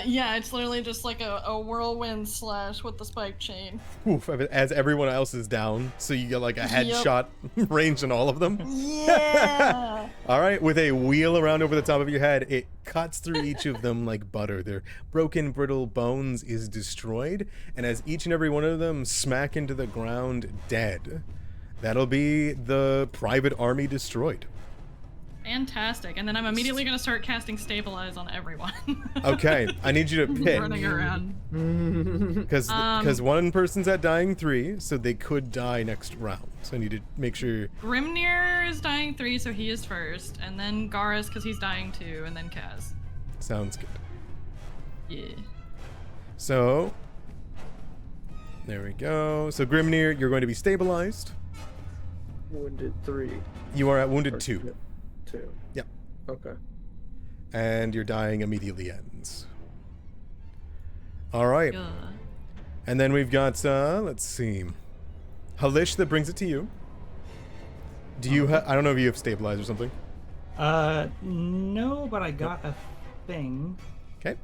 Yeah, it's literally just like a whirlwind slash with the spike chain. Oof, as everyone else is down, so you get like a Yep. headshot range on all of them. Yeah! All right, with a wheel around over the top of your head, it cuts through each of them like butter. Their broken, brittle bones is destroyed, and as each and every one of them smack into the ground dead, that'll be the private army destroyed. Fantastic. And then I'm immediately gonna start casting Stabilize on everyone. Okay, I need you to pick. Running around. Because one person's at dying 3, so they could die next round. So I need to make sure. Grimnir is dying 3, so he is first. And then Garis, because he's dying 2, and then Kaz. Sounds good. Yeah. So there we go. So Grimnir, you're going to be stabilized. Wounded 3. You are at wounded 2. 2. Yep. Okay. And your dying immediately ends. All right. Yeah. And then we've got, let's see. Halish, that brings it to you. Do you I don't know if you have stabilized or something. No, but I got a thing. Okay.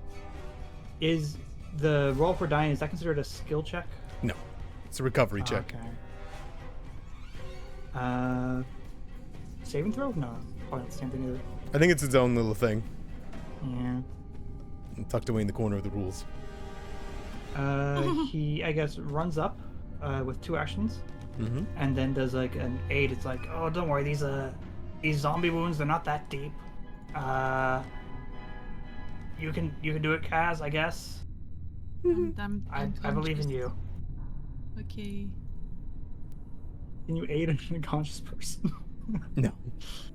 Is the roll for dying, is that considered a skill check? No. It's a recovery check. Okay. Saving throw? No, probably not the same thing either. I think it's its own little thing. Yeah. Tucked away in the corner of the rules. He, I guess, runs up with 2 actions, Mm-hmm. and then does like an 8. It's like, oh, don't worry, these zombie wounds, they're not that deep. You can do it, Kaz, I guess. I'm I believe in you. Okay. Can you aid an unconscious person? No.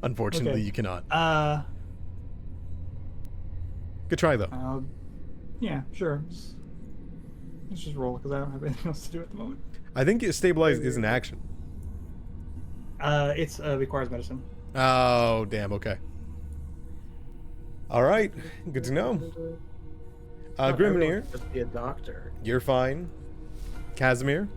Unfortunately, Okay. you cannot. Good try, though. Yeah, sure. Let's just roll because I don't have anything else to do at the moment. I think stabilize is an action. It's requires medicine. Oh, damn. Okay. All right. Good to know. Grimnir, Just be a doctor. you're fine. Casimir,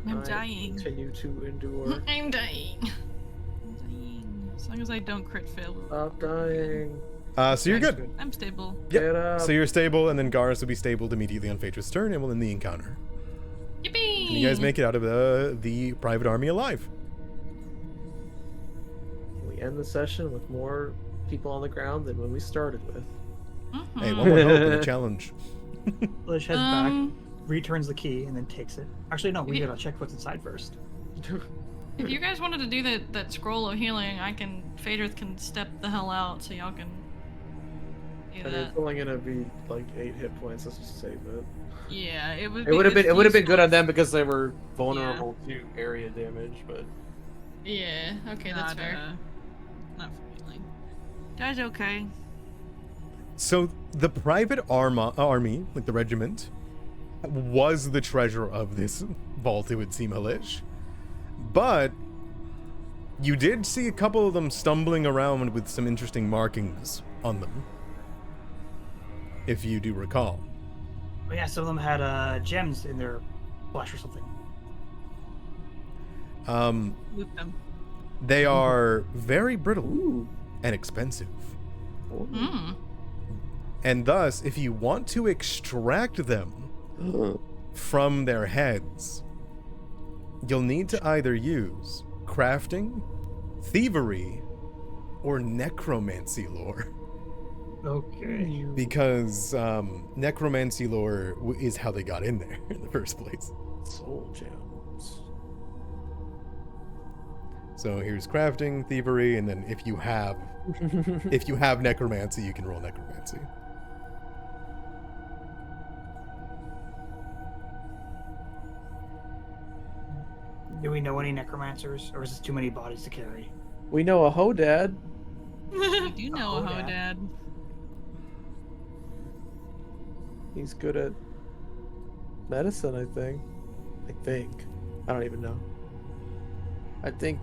I'm dying. Continue to endure. I'm dying. I'm dying. As long as I don't crit fail. Stop dying. so you're good. I'm stable. Get Yep. up. So you're stable, and then Garis will be stabled immediately on Phaedra's turn, and we'll end the encounter. Yippee! And you guys make it out of the private army alive. We end the session with more people on the ground than when we started with. Hey, one more hope in the challenge. Lish heads back, returns the key, and then takes it. Actually, no, we Yeah. gotta check what's inside first. If you guys wanted to do that scroll of healing, Phaedrith can step the hell out so y'all can do And that. it's only gonna be like 8 hit points. Let's just save it. Yeah, it would. It would have been good on them. them because they were vulnerable to area damage, but Yeah. Okay, that's fair. Not feeling. That's okay. So the private army, like the regiment, was the treasure of this vault, it would seem, Halish. But you did see a couple of them stumbling around with some interesting markings on them, if you do recall. Oh, yeah, some of them had gems in their flesh or something. Loot them. They are very brittle and expensive. Hmm. And thus, if you want to extract them from their heads, you'll need to either use crafting, thievery, or necromancy lore. Okay. Because necromancy lore is how they got in there in the first place. Soul gems. So here's crafting, thievery, and then if you have necromancy, you can roll necromancy. Do we know any necromancers, or is this too many bodies to carry? We know a Hodad. We do know a Hodad. Hodad. He's good at medicine, I think. I don't even know. I think,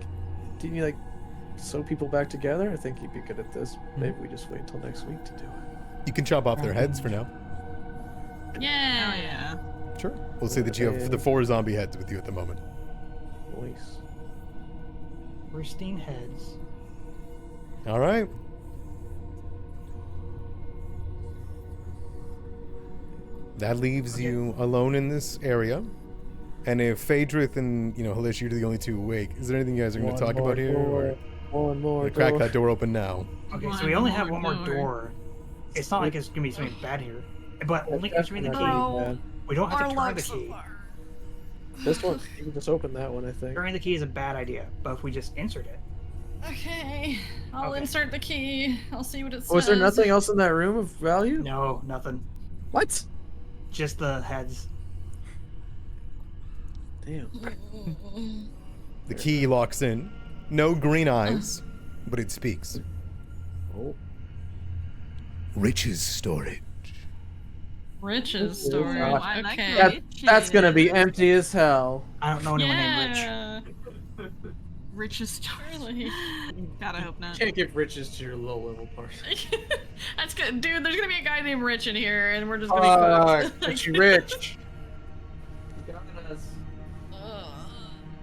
didn't you like sew people back together? I think he'd be good at this. Maybe we just wait until next week to do it. You can chop off their heads for now. Yeah. Oh yeah. Sure. We'll say that you have the 4 zombie heads with you at the moment. Nice. Pristine heads. All right. That leaves you alone in this area. And if Phaedrith and, Halish, you're the only two awake, is there anything you guys are going to talk about here? Or One more crack that door open now. Okay, so we only have one more door. It's not like it's gonna be something bad here, but only entering the key. Bro. We don't have Our to turn the lives key. This one, you can just open that one, I think. Turning the key is a bad idea, but if we just insert it, Okay. I'll Okay. insert the key. I'll see what it says. Was there nothing else in that room of value? no, nothing. What? Just the heads. Damn. The key locks in. No green eyes, but it speaks. Oh. Riches storage. Riches story. Oh, I like Okay. that. That's gonna be empty as hell. I don't know anyone named Rich. Yeah. Richest Really? God, I hope not. Can't give riches to your low level person. That's good, dude. There's gonna be a guy named Rich in here, and we're just gonna be cooked. Richie Rich.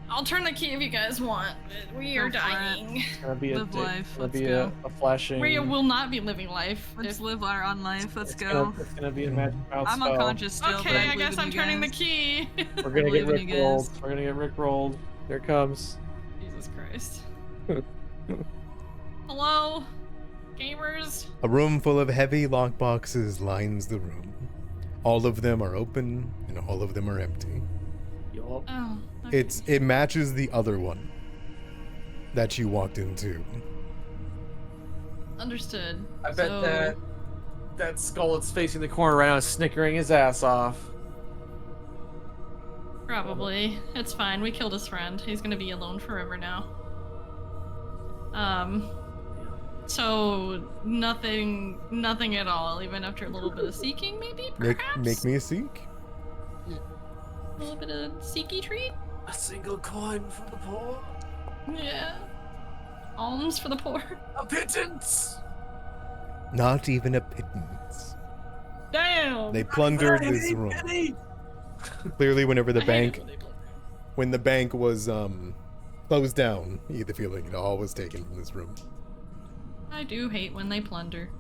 I'll turn the key if you guys want. But we are Go for it. dying. It's gonna be a Live dick. life, It's gonna let's be go. a flashing. We will not be living life. Let's if- live our own life. Let's it's go. Gonna, it's gonna be a magic mouth I'm spell. unconscious still. but Okay, I believe guess in I'm you turning the guys. key. We're gonna get believe in you Rick rolled. guys. We're gonna get Rick rolled. Here it comes. Jesus Christ. Hello, gamers. A room full of heavy lockboxes lines the room. All of them are open, and all of them are empty. Yup. Oh. Okay. It matches the other one that you walked into. Understood. I bet So- that skull that's facing the corner right now is snickering his ass off. Probably. It's fine. We killed his friend. He's gonna be alone forever now. So nothing at all, even after a little bit of seeking, maybe, perhaps? Make me a seek. A little bit of seeky treat? A single coin for the poor. Yeah. Alms for the poor. A pittance. Not even a pittance. Damn! They plundered this room. Clearly, whenever the I hate bank, it when they plunder. when the bank was closed down, you get the feeling it all was taken from this room. I do hate when they plunder.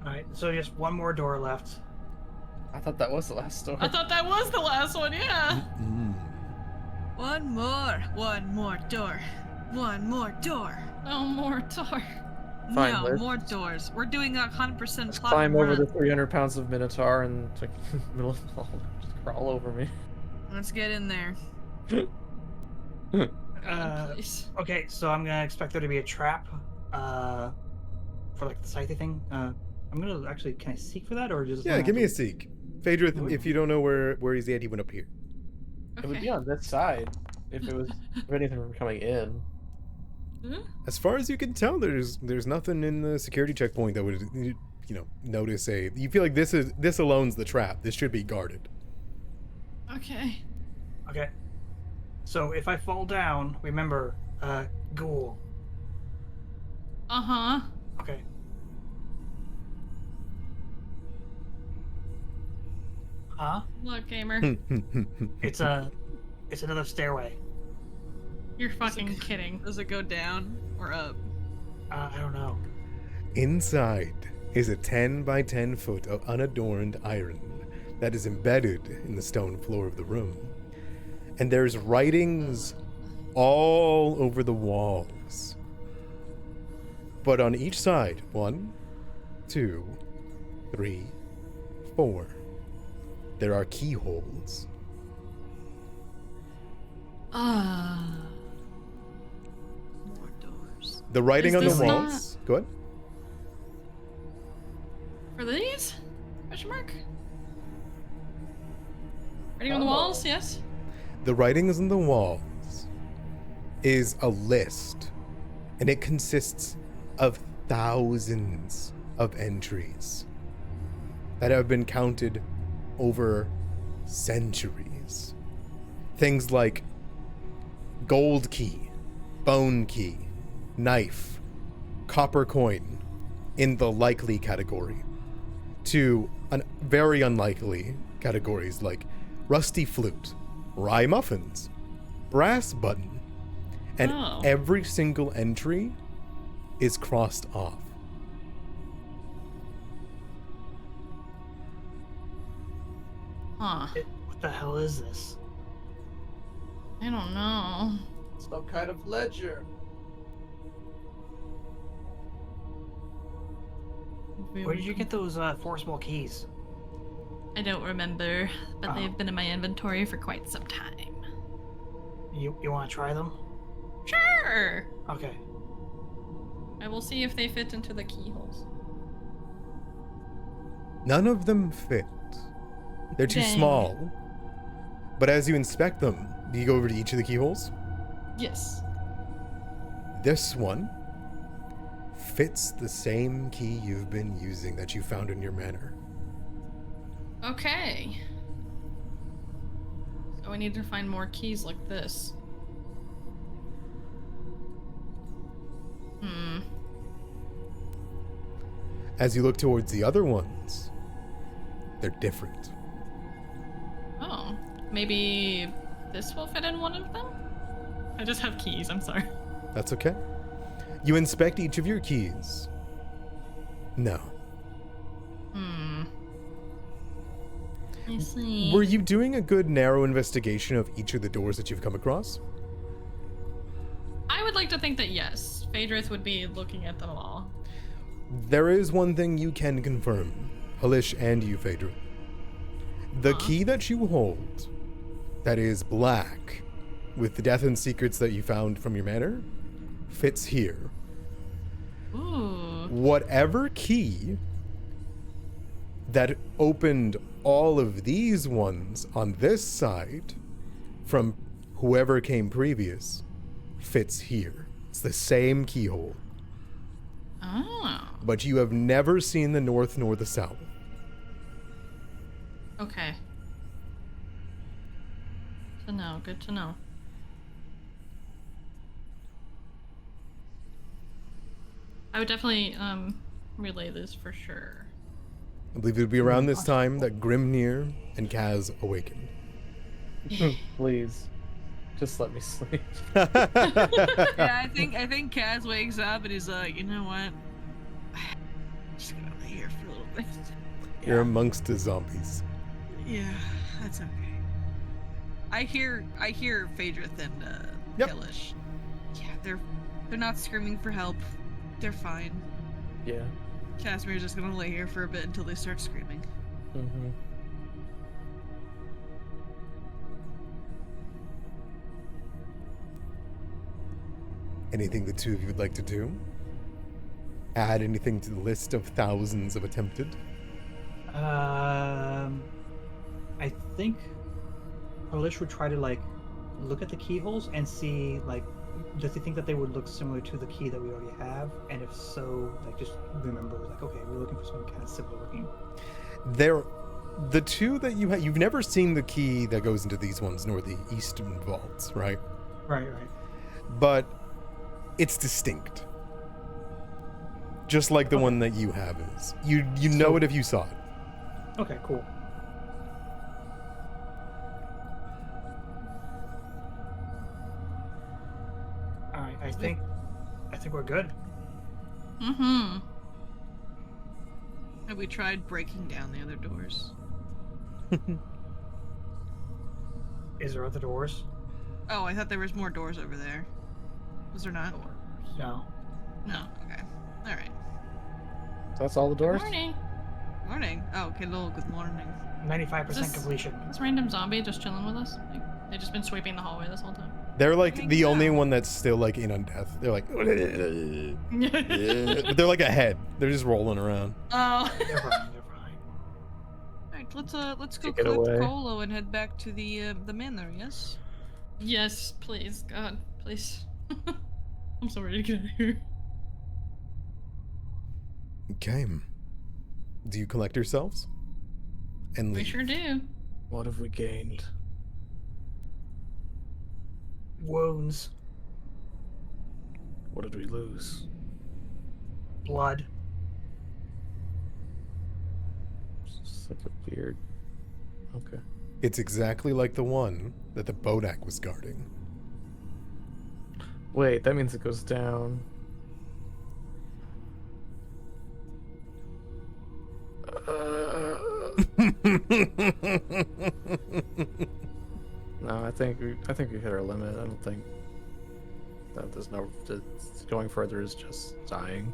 Alright, so just one more door left. I thought that was the last story. I thought that was the last one, yeah! One more door. One more door. No more door. Fine, no Liz. more doors. We're doing a 100% Just plot. climb over run. the 300 pounds of Minotaur and like middle of the hall. Just crawl over me. Let's get in there. Please. Okay, so I'm gonna expect there to be a trap, for like the scythe thing. I'm gonna actually, can I seek for that or just? Yeah, give me a seek. Phaedrith, if you don't know where he's at, he went up here. It would be Okay. on this side if it was if anything were coming in. As far as you can tell, there's nothing in the security checkpoint that would notice a. You feel like this alone's the trap. This should be guarded. Okay. Okay. So if I fall down, remember, ghoul. Uh-huh. Okay. Huh? Look, gamer. It's another stairway. You're fucking kidding. Does it go down or up? I don't know. Inside is a 10 by 10 foot of unadorned iron that is embedded in the stone floor of the room. And there's writings all over the walls. But on each side, 1, 2, 3, 4, there are keyholes. More doors. The writing Is on the this walls. Go ahead. For these? Question mark? Writing on the walls, yes? The writings on the walls is a list, and it consists of thousands of entries that have been counted over centuries. Things like gold key, bone key, knife, copper coin in the likely category, to very unlikely categories like rusty flute, rye muffins, brass button, and Oh. every single entry is crossed off. Huh. What the hell is this? I don't know. Some kind of ledger. Where did you get those 4 small keys? I don't remember, but Oh. they've been in my inventory for quite some time. You want to try them? Sure! Okay. I will see if they fit into the keyholes. None of them fit. They're too Dang. small. But as you inspect them, do you go over to each of the keyholes? Yes. This one fits the same key you've been using that you found in your manor. Okay. So we need to find more keys like this. As you look towards the other ones, they're different. Oh. Maybe this will fit in one of them? I just have keys, I'm sorry. That's okay. You inspect each of your keys. No. I see. Were you doing a good narrow investigation of each of the doors that you've come across? I would like to think that yes. Phaedrith would be looking at them all. There is one thing you can confirm, Halish and you, Phaedra. The key that you hold, that is black, with the death and secrets that you found from your manor, fits here. Ooh. Whatever key that opened all of these ones on this side from whoever came previous fits here. It's the same keyhole. Oh. But you have never seen the north nor the south. Okay. To know. Good to know. I would definitely relay this for sure. I believe it would be around this time that Grimnir and Kaz awakened. Please, just let me sleep. Yeah, I think Kaz wakes up and he's like, you know what? I'm just gonna lay here for a little bit. You're amongst the zombies. Yeah, that's okay. I hear Phaedrith and Yep. Kalish. Yeah, they're not screaming for help. They're fine. Yeah. Casimir's just gonna lay here for a bit until they start screaming. Mm-hmm. Anything the two of you would like to do? Add anything to the list of thousands of attempted? I think Polish would try to like look at the keyholes and see like, does he think that they would look similar to the key that we already have? And if so, like just remember, like, okay, we're looking for something kind of similar looking. The two that you've never seen the key that goes into these ones, nor the eastern vaults, right? Right. But it's distinct. Just like the one that you have is. You know it if you saw it. Okay, cool. All right, I think we're good. Mm-hmm. Have we tried breaking down the other doors? Is there other doors? Oh, I thought there was more doors over there. Was there not? No. No. Okay. All right. So that's all the doors? Morning. Morning. Oh, okay. Little good morning. 95% This- completion. This random zombie just chilling with us. Like, they just been sweeping the hallway this whole time. They're like think the so. only one that's still like in undeath. They're like, but they're like ahead. They're just rolling around. Oh. They're fine. All right. Let's go Take it collect away. Colo and head back to the manor. Yes. Yes, please, God, please. I'm so ready to get out of here. Okay. Do you collect yourselves? And We leave? sure do. What have we gained? Wounds, What did we lose? blood. It's like a weird. Okay. It's exactly like the one that the Bodak was guarding. Wait, that means it goes down. No, I think we hit our limit. I don't think that there's no going further is just dying.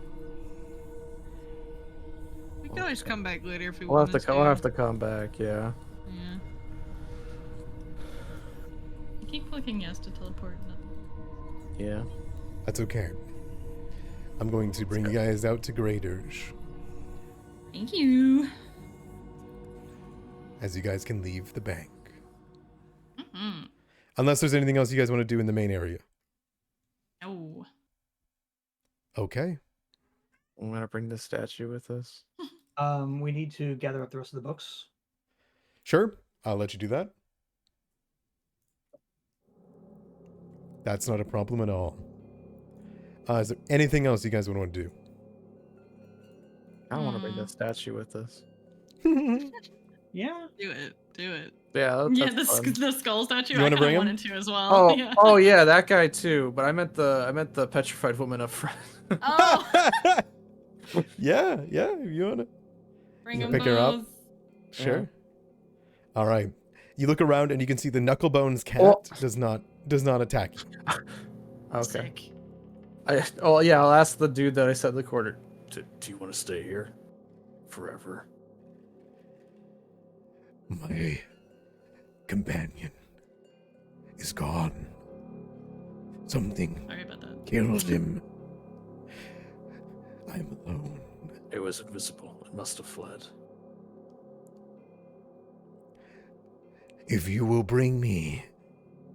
We can always come back later if we We'll want have to. We'll have to come back. Yeah. Yeah. I keep clicking yes to teleport. No. Yeah. That's okay. I'm going to bring you guys out to Graydirge, Thank you. as you guys can leave the bank. Mm-hmm. Unless there's anything else you guys want to do in the main area. No. Okay. I'm gonna bring the statue with us. We need to gather up the rest of the books. Sure. I'll let you do that. That's not a problem at all. Is there anything else you guys would want to do? I don't want to bring that statue with us. Yeah. Do it. Do it. Yeah. Yeah, That's fun. the skull statue. You I wanna kind bring of him? wanted to as well. Oh, Yeah. oh yeah, that guy too. But I meant the petrified woman up front. Oh. yeah. You want to? Bring You them pick her up? both. Sure. All right. You look around and you can see the Knucklebones cat Oh. does not attack you. Okay. Sick. I'll ask the dude that I said in the corner. Do you want to stay here forever? My companion is gone. Something Sorry about that. killed him. I'm alone. It was invisible. It must have fled. If you will bring me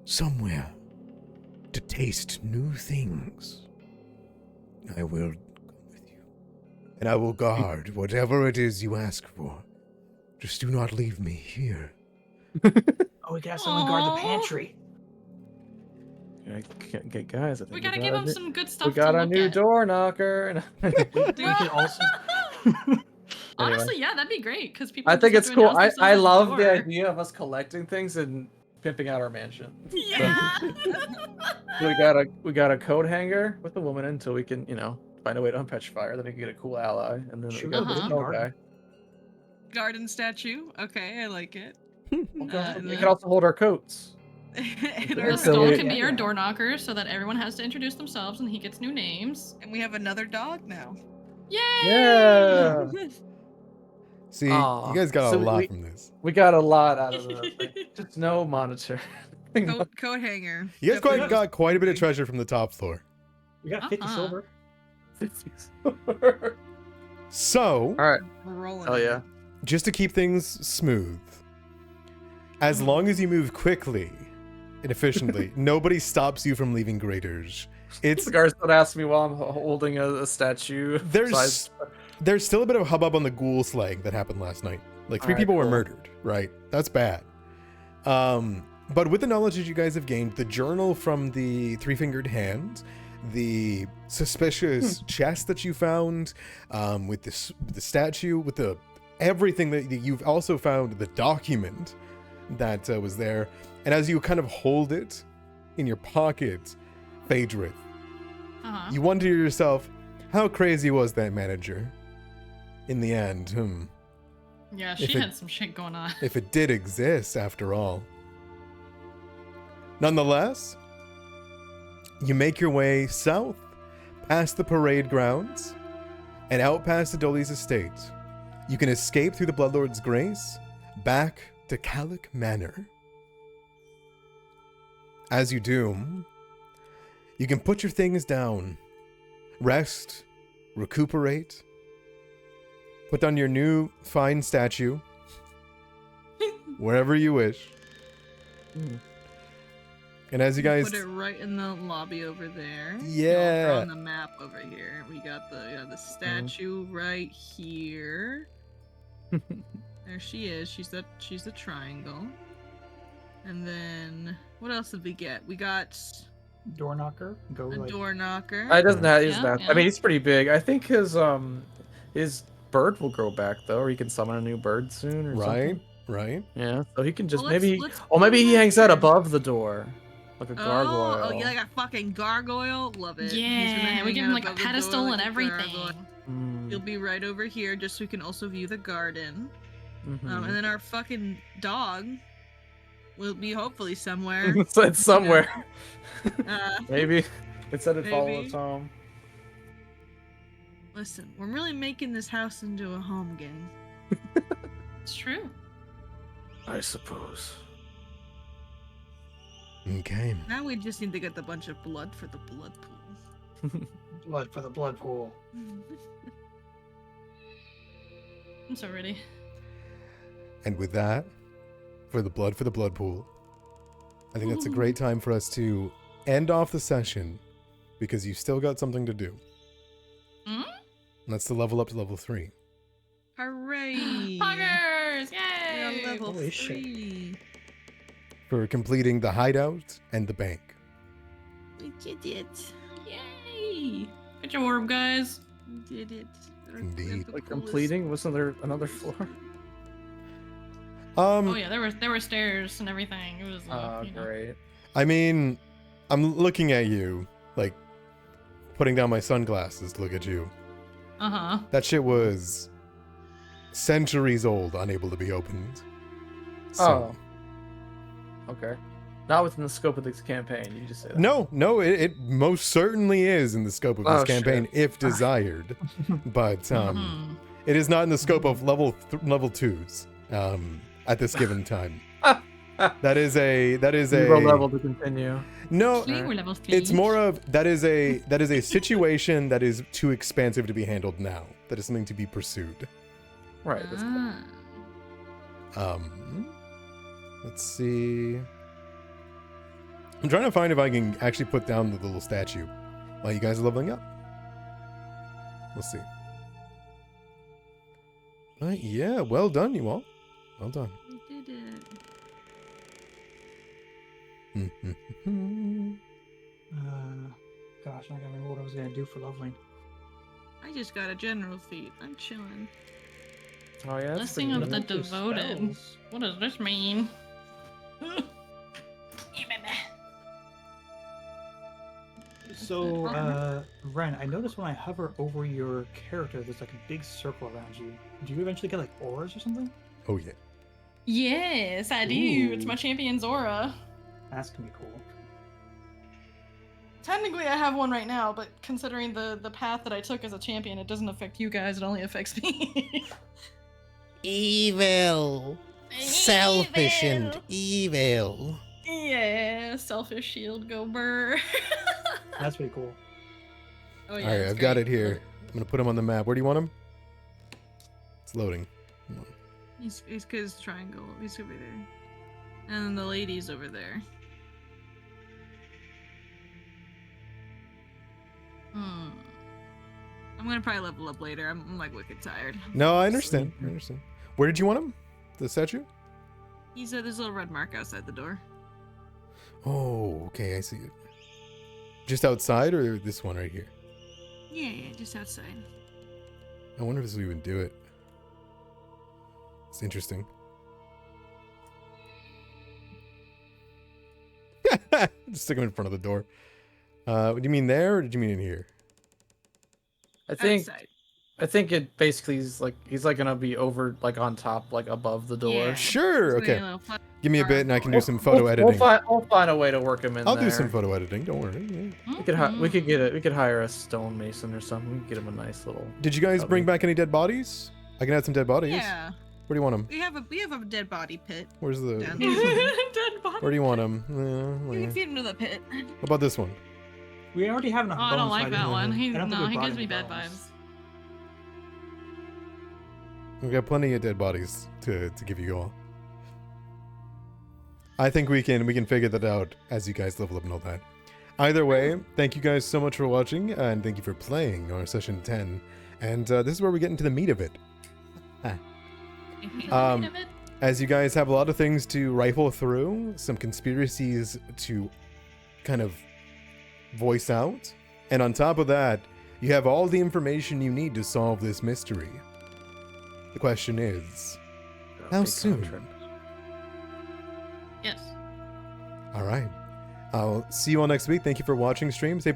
somewhere to taste new things, I will come with you. And I will guard whatever it is you ask for. Just do not leave me here. Oh, we got someone guard the pantry. Yeah, guys, I think We gotta got give a him new- some good stuff We got to a look new at. door knocker. We can also. Honestly, yeah, that'd be great because people. I think just it's have to cool. announce I themselves at love the door. idea of us collecting things and pimping out our mansion. Yeah. We got a coat hanger with a woman until we can, find a way to unpetrify her. Then we can get a cool ally, and then Should we we got go the to skull garden? guy. Garden statue. Okay, I like it. We and can also hold our coats. and, The our- skull we- can be our Yeah. door knocker so that everyone has to introduce themselves and he gets new names. and we have another dog now. Yay! Yeah. See, Aw. you guys got So a lot we- from this. We got a lot out of it. Just no monitor. Coat hanger. You guys Definitely. got quite a bit of treasure from the top floor. We got 50 silver. So, All right. We're rolling. Oh yeah. just to keep things smooth, As long as you move quickly and efficiently, nobody stops you from leaving Graydirge. It's The guards don't ask me while I'm holding a statue. there's still a bit of hubbub on the ghoul slaying that happened last night. Like 3 Alright, people were cool. murdered, right? That's bad. But with the knowledge that you guys have gained, the journal from the 3-fingered hand, the suspicious chest that you found, with the statue, with the everything that you've also found, the document that was there, and as you kind of hold it in your pocket, Phaedrith, you wonder to yourself, how crazy was that manager? In the end, Yeah, she had some shit going on. if it did exist after all. Nonetheless, you make your way south, past the parade grounds, and out past Haldoli's estate. You can escape through the Bloodlord's Grace, back to Calic Manor. As you do, you can put your things down, rest, recuperate, put on your new fine statue, wherever you wish. And as you guys... Put it right in the lobby over there. Yeah. Draw on the map over here. We got the statue right here. There she is. She's the triangle. And then what else did we get? We got Door knocker. Go a like door knocker. It doesn't have. Yeah. I mean, he's pretty big. I think his bird will grow back though, or he can summon a new bird soon, or something. Right. Yeah. So he can just Well, maybe. let's Maybe put he him hangs out here. above the door, like a gargoyle. Oh, yeah, like a fucking gargoyle. Love it. He's gonna Yeah, we hang give out him like a above the door pedestal like and a everything. gargoyle. Mm. He'll be right over here, just so we can also view the garden. Mhm. And then our fucking dog will be hopefully somewhere. So it's somewhere. Uh, Maybe it said it follow Maybe. its home. listen, we're really making this house into a home, gang. It's true. I suppose. Okay. Now we just need to get a bunch of blood for the blood pool. blood for the blood pool. I'm so ready. And with that, for the blood pool, I think that's a great time for us to end off the session, because you've still got something to do. Hmm? And that's to level up to level 3. Hooray! Poggers! We're Yay! on level Holy shit. 3. For completing the hideout and the bank. We did it. Yay! Get your orb, guys. We did it. Indeed. Like completing? Wasn't there another floor? Oh yeah, there were stairs and everything. It was Oh, you know. great. I mean, I'm looking at you, like, putting down my sunglasses to look at you. Uh-huh. That shit was centuries old, unable to be opened. So, Okay. Not within the scope of this campaign. You just say that. No, it most certainly is in the scope of this Oh, campaign, shit. if desired. But Mhm. it is not in the scope of level 2s at this given time. That is a Zero level to continue. no. We're level 3. It's more of that is a situation that is too expansive to be handled now. That is something to be pursued. Right. That's Ah. Let's see. I'm trying to find if I can actually put down the little statue while you guys are leveling up. We'll see. Yeah, well done, you all. Well done. We did it. Gosh, I can't remember what I was gonna do for leveling. I just got a general feat. I'm chilling. Oh yeah. That's Blessing pretty of the good. Do devoted. spells. What does this mean? So, Ren, I noticed when I hover over your character, there's like a big circle around you. Do you eventually get like auras or something? Oh yeah. Yes, I do. It's Ooh. my champion Zora. That's gonna be cool. Technically, I have one right now, but considering the path that I took as a champion, it doesn't affect you guys. It only affects me. Evil. Selfish and evil. Yeah, selfish shield go burr. That's pretty cool. Oh yeah. All right, it's I've got great. it here. I'm gonna put him on the map. Where do you want him? It's loading. Come on. He's because triangle. He's over there. And the lady's over there. I'm gonna probably level up later. I'm like wicked tired. No, I understand. I understand. Where did you want him? The statue? He's at this little red mark outside the door. Oh, okay, I see it. Just outside or this one right here? Yeah, just outside. I wonder if this will even do it. It's interesting. Just stick him in front of the door. Do you mean there or did you mean in here? Outside. I think it basically is like he's like gonna be over like on top, like above the door. Yeah. Sure, It's gonna be okay. a little fun- Give me a bit and I can do some photo We'll editing. we'll find a way to work him in I'll there. do some photo editing, don't worry. Yeah. We could hire a stonemason or something. We could get him a nice little. Did you guys bring cubby. back any dead bodies? I can add some dead bodies. Yeah. Where do you want them? We have a dead body pit. Where's the... Down Dead body. Where do you want them? You can feed him to the pit. What about this one? We already have enough Oh, I bones. don't so like that didn't- one. I don't think we He brought gives me any bad bones. vibes. We've got plenty of dead bodies to give you all. I think we can figure that out as you guys level up and all that. Either way, thank you guys so much for watching, and thank you for playing our session 10. And this is where we get into the meat of it. As you guys have a lot of things to rifle through, some conspiracies to kind of voice out, and on top of that, you have all the information you need to solve this mystery. The question is, how Big soon? contract. Yes. All right. I'll see you all next week. Thank you for watching stream. Say bye.